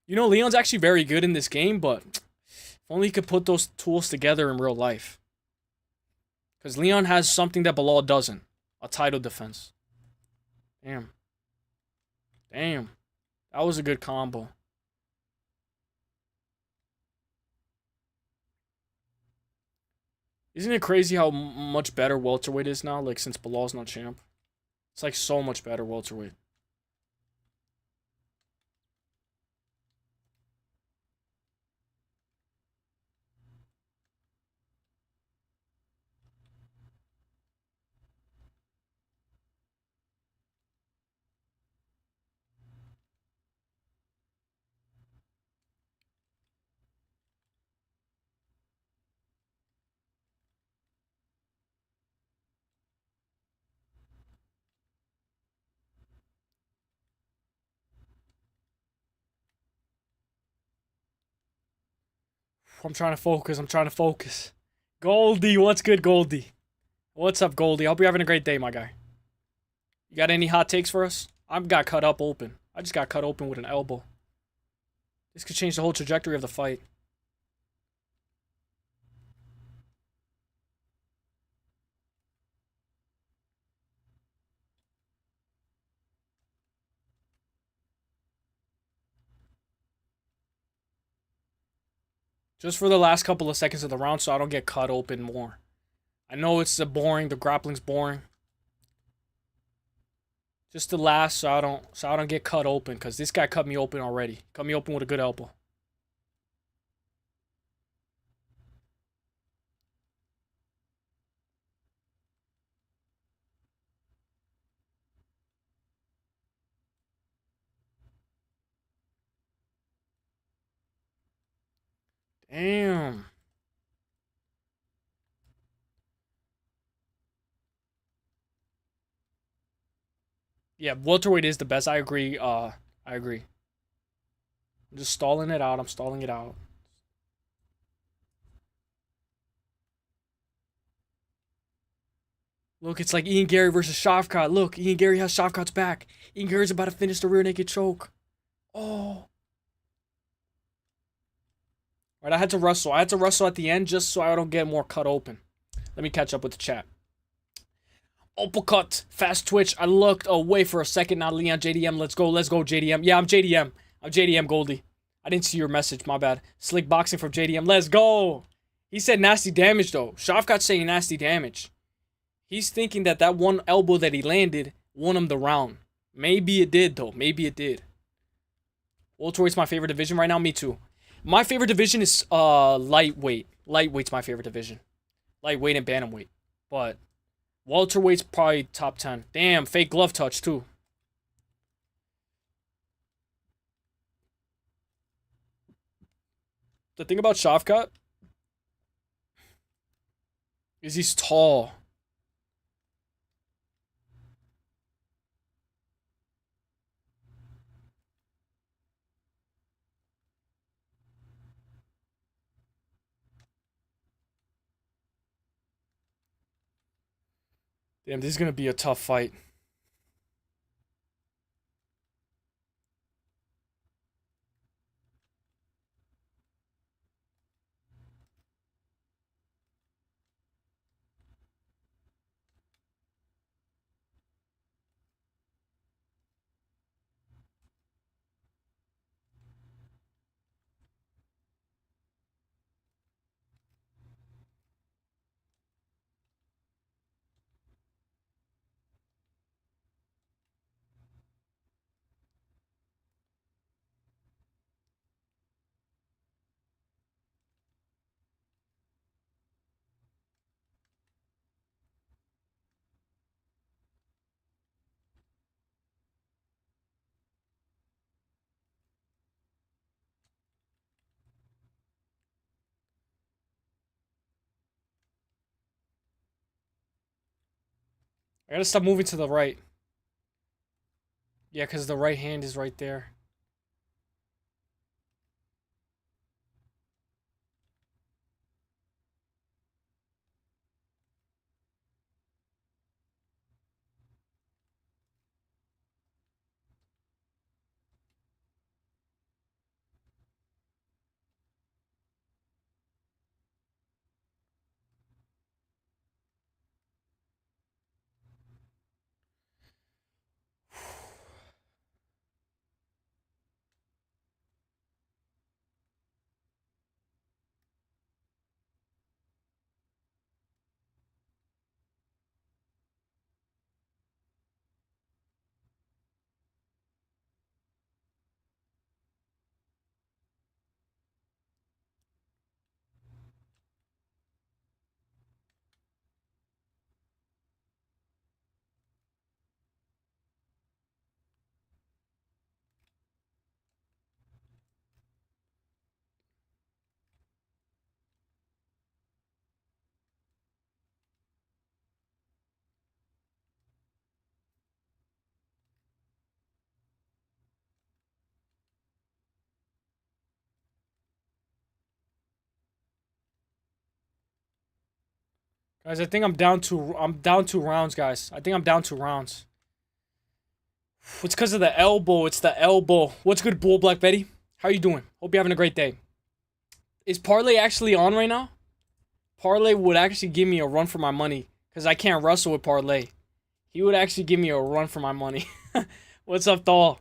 You know, Leon's actually very good in this game, but if only he could put those tools together in real life. Because Leon has something that Bilal doesn't. a title defense. Damn. Damn. That was a good combo. Isn't it crazy how much better welterweight is now? Like, since Bilal's not champ. It's like so much better welterweight. I'm trying to focus. I'm trying to focus. Goldie, what's good, Goldie? What's up, Goldie? I hope you're having a great day, my guy. You got any hot takes for us? I got cut up open. I just got cut open with an elbow. This could change the whole trajectory of the fight. Just for the last couple of seconds of the round so I don't get cut open more. I know it's boring, the grappling's boring. Just the last so I don't get cut open, because this guy cut me open already. Cut me open with a good elbow. Damn. Yeah, welterweight is the best. I agree. I agree. I'm just stalling it out. I'm stalling it out. Look, it's like Ian Gary versus Shavkat. Look, Ian Gary has Shavkat's back. Ian Gary's about to finish the rear naked choke. Oh. Right, I had to wrestle. I had to wrestle at the end just so I don't get more cut open. Let me catch up with the chat. Uppercut, fast twitch. I looked away for a second. Now Leon JDM. Let's go, JDM. Yeah, I'm JDM. I'm JDM Goldie. I didn't see your message. My bad. Slick boxing from JDM. Let's go. He said nasty damage though. Shavkat saying nasty damage. He's thinking that that one elbow that he landed won him the round. Maybe it did though. Maybe it did. Welterweight's my favorite division right now. Me too. My favorite division is lightweight. Lightweight's my favorite division. Lightweight and bantamweight. But welterweight's probably top 10. Damn, fake glove touch too. The thing about Shavkat is he's tall. Damn, this is gonna be a tough fight. I gotta stop moving to the right. Yeah, because the right hand is right there. Guys, I think I'm down 2 rounds, guys. I think I'm down 2 rounds. It's because of the elbow. It's the elbow. What's good, Bull Black Betty? How you doing? Hope you're having a great day. Is Parlay actually on right now? Parlay would actually give me a run for my money because I can't wrestle with Parlay. He would actually give me a run for my money. What's up, doll?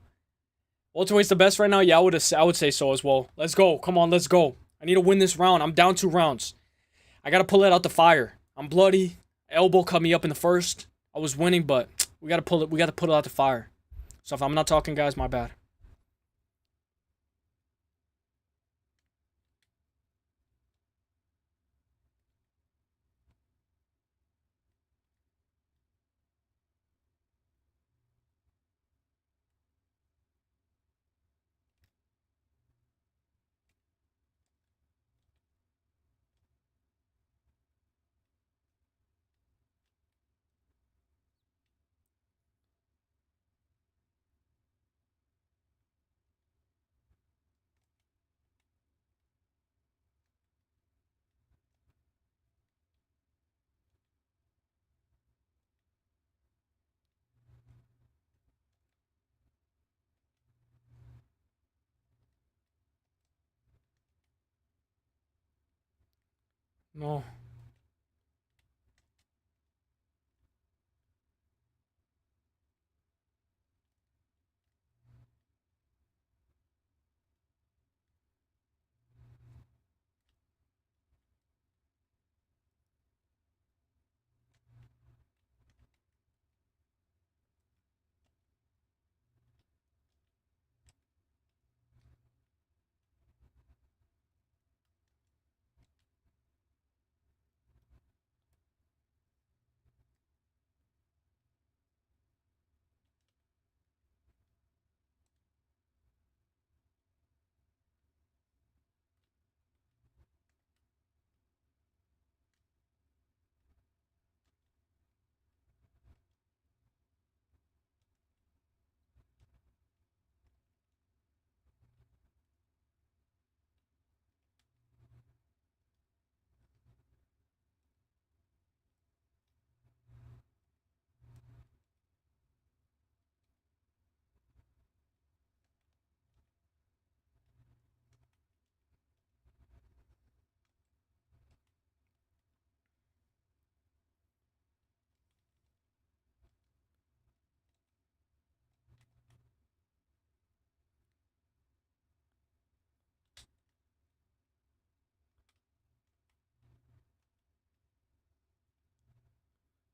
Welterweight's the best right now? Yeah, I would say so as well. Let's go. Come on, let's go. I need to win this round. I'm down 2 rounds. I got to pull it out the fire. I'm bloody. Elbow cut me up in the first. I was winning, but we got to pull it. We got to put it out the fire. So if I'm not talking, guys, my bad. No.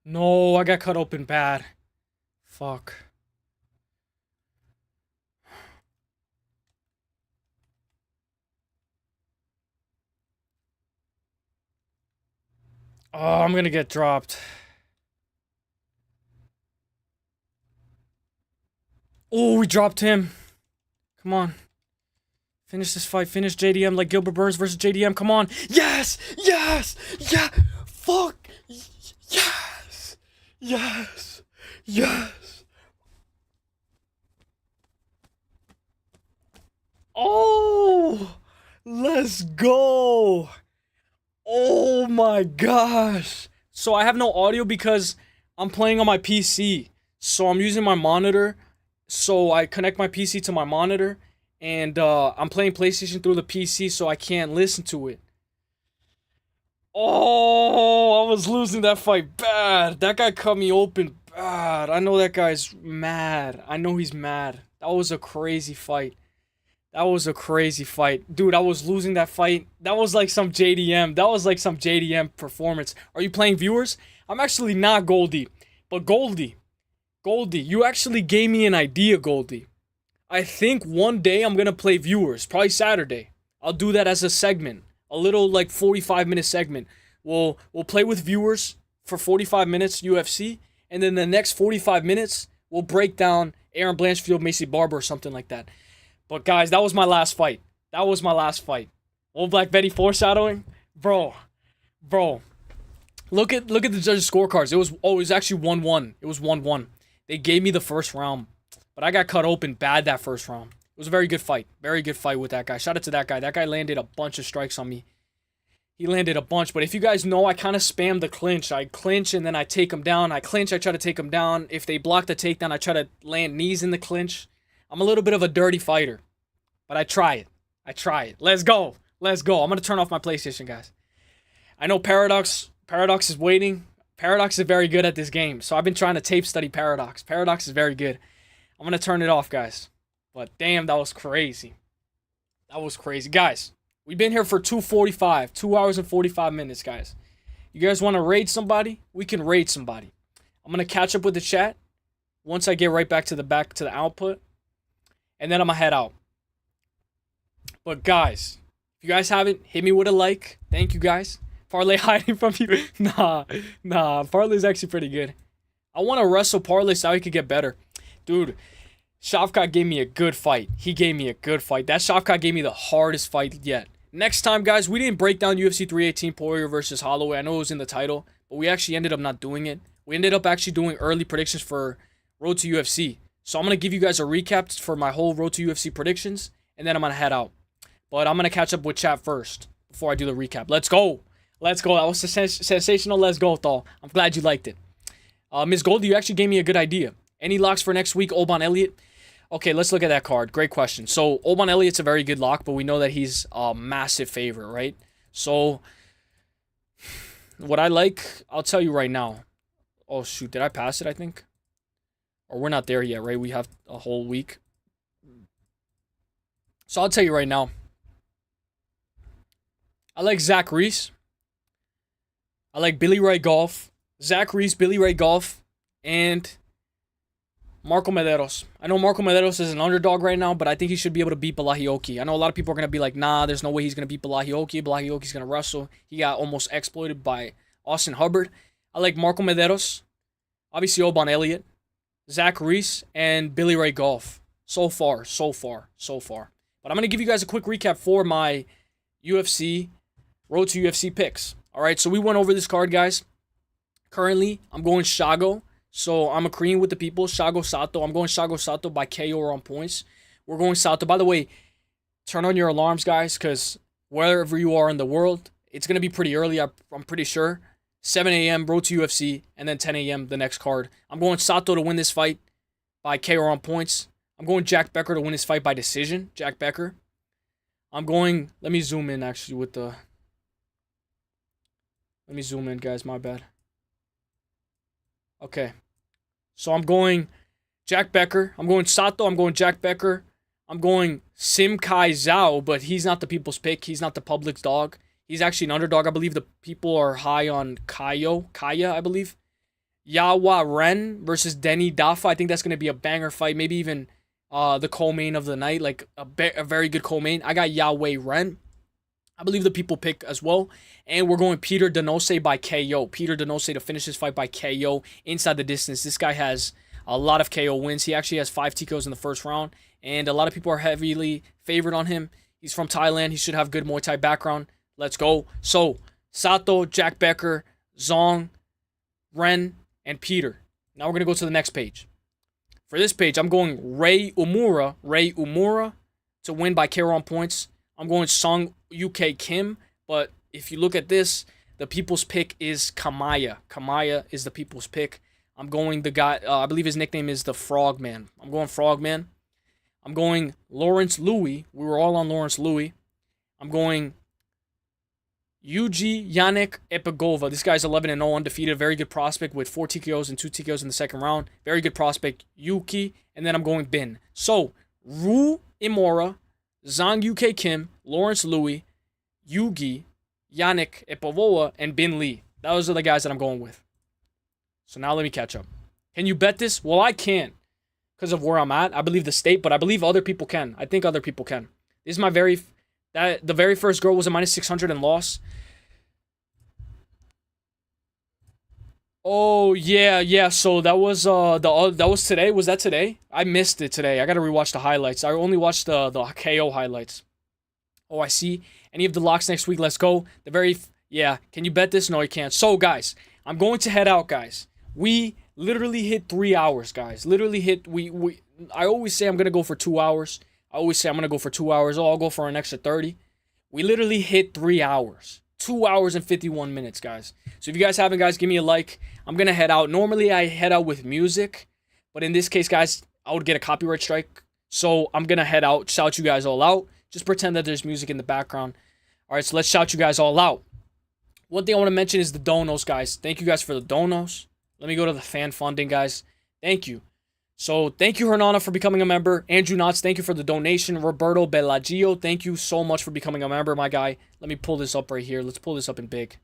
No, I got cut open bad. Fuck. Oh, I'm gonna get dropped. Oh, we dropped him. Come on. Finish this fight. Finish JDM like Gilbert Burns versus JDM. Come on. Yes! Yes! Yeah! Fuck! Yes! Yes! Yes! Oh! Let's go! Oh my gosh! So I have no audio because I'm playing on my PC. So I'm using my monitor. So I connect my PC to my monitor. And I'm playing PlayStation through the PC, so I can't listen to it. Oh, I was losing that fight bad. That guy cut me open bad. I know that guy's mad. I know he's mad. That was a crazy fight. That was a crazy fight. Dude, I was losing that fight. That was like some JDM. That was like some JDM performance. Are you playing viewers? I'm actually not Goldie. But Goldie, you actually gave me an idea, Goldie. I think one day I'm going to play viewers. Probably Saturday. I'll do that as a segment. A little like 45-minute segment. We'll play with viewers for 45 minutes UFC. And then the next 45 minutes, we'll break down Aaron Blanchfield, Macy Barber or something like that. But guys, that was my last fight. That was my last fight. Old Black Betty foreshadowing? Bro. Look at the judges' scorecards. It was actually 1-1. It was 1-1. They gave me the first round. But I got cut open bad that first round. It was a very good fight. Very good fight with that guy. Shout out to that guy. That guy landed a bunch of strikes on me. He landed a bunch, but if you guys know, I kind of spam the clinch. I clinch and then I take him down. I clinch, I try to take him down. If they block the takedown, I try to land knees in the clinch. I'm a little bit of a dirty fighter, but I try it. I try it. Let's go. Let's go. I'm going to turn off my PlayStation, guys. I know Paradox is waiting. Paradox is very good at this game, so I've been trying to tape study Paradox. Paradox is very good. I'm going to turn it off, guys. But damn, that was crazy. That was crazy. Guys, we've been here for 2:45. 2 hours and 45 minutes, guys. You guys want to raid somebody? We can raid somebody. I'm going to catch up with the chat once I get right back to the output. And then I'm going to head out. But guys, if you guys haven't, hit me with a like. Thank you, guys. Parlay hiding from you. Nah. Parlay's actually pretty good. I want to wrestle Parlay so he could get better. Dude, Shavkat gave me a good fight. He gave me a good fight. That Shavkat gave me the hardest fight yet. Next time, guys, we didn't break down UFC 318 Poirier versus Holloway. I know it was in the title, but we actually ended up not doing it. We ended up actually doing early predictions for Road to UFC. So I'm going to give you guys a recap for my whole Road to UFC predictions, and then I'm going to head out. But I'm going to catch up with chat first before I do the recap. Let's go. Let's go. That was sensational. Let's go, though. I'm glad you liked it. Ms. Goldie, you actually gave me a good idea. Any locks for next week? Oban Elliott. Okay, let's look at that card. Great question. So, Oban Elliott's a very good lock, but we know that he's a massive favorite, right? So, what I like, I'll tell you right now. Oh, shoot. Did I pass it, I think? Or we're not there yet, right? We have a whole week. So, I'll tell you right now. I like Zach Reese. I like Billy Ray Golf. Zach Reese, Billy Ray Golf, and Marco Medeiros. I know Marco Medeiros is an underdog right now, but I think he should be able to beat Balahiocki. I know a lot of people are going to be like, nah, there's no way he's going to beat Balahiocki. Balahiocki's going to wrestle. He got almost exploited by Austin Hubbard. I like Marco Medeiros. Obviously, Oban Elliott. Zach Reese, and Billy Ray Golf. So far. But I'm going to give you guys a quick recap for my UFC, Road to UFC picks. All right, so we went over this card, guys. Currently, I'm going Shago. So I'm agreeing with the people. Shago Sato. I'm going Shago Sato by KO or on points. We're going Sato. By the way, turn on your alarms, guys, because wherever you are in the world, it's going to be pretty early, I'm pretty sure. 7 a.m. Road to UFC, and then 10 a.m. the next card. I'm going Sato to win this fight by KO or on points. I'm going Jack Becker to win this fight by decision. Jack Becker. I'm going... Let me zoom in, actually, with the... Let me zoom in, guys. My bad. Okay. So I'm going Jack Becker. I'm going Sato. I'm going Jack Becker. I'm going Sim Kai Zhao, but he's not the people's pick. He's not the public's dog. He's actually an underdog. I believe the people are high on Kaya, I believe. Yawa Ren versus Denny Dafa. I think that's going to be a banger fight. Maybe even the co-main of the night. Like a very good co-main. I got Yahweh Ren. I believe the people pick as well. And we're going Peter Donose by KO. Peter Donose to finish this fight by KO inside the distance. This guy has a lot of KO wins. He actually has 5 TKOs in the first round. And a lot of people are heavily favored on him. He's from Thailand. He should have good Muay Thai background. Let's go. So, Sato, Jack Becker, Zong, Ren, and Peter. Now we're going to go to the next page. For this page, I'm going Ray Umura to win by KO on points. I'm going Song UK Kim, but if you look at this, the people's pick is Kamaya. Kamaya is the people's pick. I'm going the guy, I believe his nickname is the Frogman. I'm going Frogman. I'm going Lawrence Louis. We were all on Lawrence Louis. I'm going Yuji Yannick Epigova. This guy's 11-0 undefeated. Very good prospect with 4 TKOs and 2 TKOs in the second round. Very good prospect. Yuki. And then I'm going Bin. So, Ru Imora, Zhang UK Kim, Lawrence Louis, Yugi, Yannick Epigova, and Bin Lee. Those are the guys that I'm going with. So now let me catch up. Can you bet this? Well, I can't because of where I'm at. I believe the state, but I believe other people can. I think other people can. This is my the very first girl was a -600 and lost. Oh yeah. So that was that was today. Was that today? I missed it today. I gotta rewatch the highlights. I only watched the KO highlights. Oh, I see. Any of the locks next week? Let's go. Yeah. Can you bet this? No, you can't. So guys, I'm going to head out, guys. We literally hit 3 hours, guys. Literally hit. I always say I'm gonna go for 2 hours. I always say I'm gonna go for 2 hours. Oh, I'll go for an extra 30. We literally hit 3 hours. 2 hours and 51 minutes, guys. So if you guys haven't, guys, give me a like. I'm going to head out. Normally, I head out with music. But in this case, guys, I would get a copyright strike. So I'm going to head out, shout you guys all out. Just pretend that there's music in the background. All right, so let's shout you guys all out. One thing I want to mention is the donos, guys. Thank you guys for the donos. Let me go to the fan funding, guys. Thank you. So thank you, Hernana, for becoming a member. Andrew Knotts, thank you for the donation. Roberto Bellagio, thank you so much for becoming a member, my guy. Let me pull this up right here. Let's pull this up in big.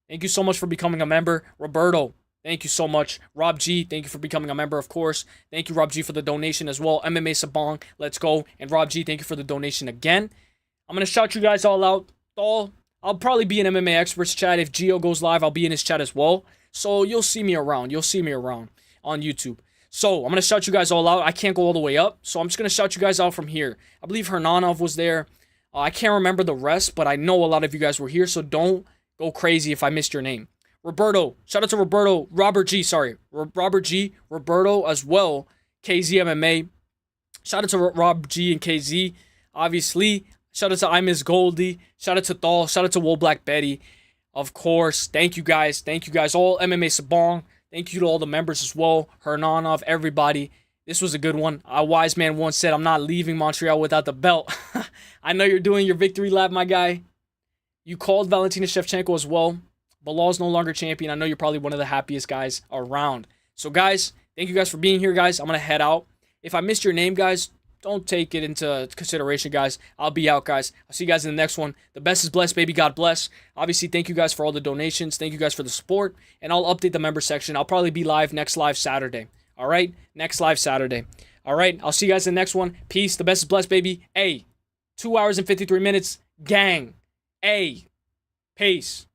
Thank you so much for becoming a member. Roberto, thank you so much. Rob G, thank you for becoming a member, of course. Thank you, Rob G, for the donation as well. MMA Sabong, let's go. And Rob G, thank you for the donation again. I'm going to shout you guys all out. I'll probably be in MMA Experts chat. If Gio goes live, I'll be in his chat as well. So you'll see me around. You'll see me around on YouTube. So I'm going to shout you guys all out. I can't go all the way up, so I'm just going to shout you guys out from here. I believe Hernanov was there. I can't remember the rest, but I know a lot of you guys were here, so don't go crazy if I missed your name. Roberto. Shout out to Roberto. Robert G, sorry. Robert G. Roberto as well. KZ MMA. Shout out to Rob G and KZ. Obviously. Shout out to I Miss Goldie. Shout out to Thal. Shout out to Wool Black Betty. Of course. Thank you guys. Thank you guys. All MMA Sabong. Thank you to all the members as well. Hernanov, everybody. This was a good one. A wise man once said, I'm not leaving Montreal without the belt. I know you're doing your victory lap, my guy. You called Valentina Shevchenko as well. Bilal's no longer champion. I know you're probably one of the happiest guys around. So, guys, thank you guys for being here, guys. I'm going to head out. If I missed your name, guys, don't take it into consideration, guys. I'll be out, guys. I'll see you guys in the next one. The best is blessed, baby. God bless. Obviously, thank you guys for all the donations. Thank you guys for the support. And I'll update the member section. I'll probably be live next live Saturday. All right? Next live Saturday. All right? I'll see you guys in the next one. Peace. The best is blessed, baby. Hey, 2 hours and 53 minutes. Gang. Hey. Peace.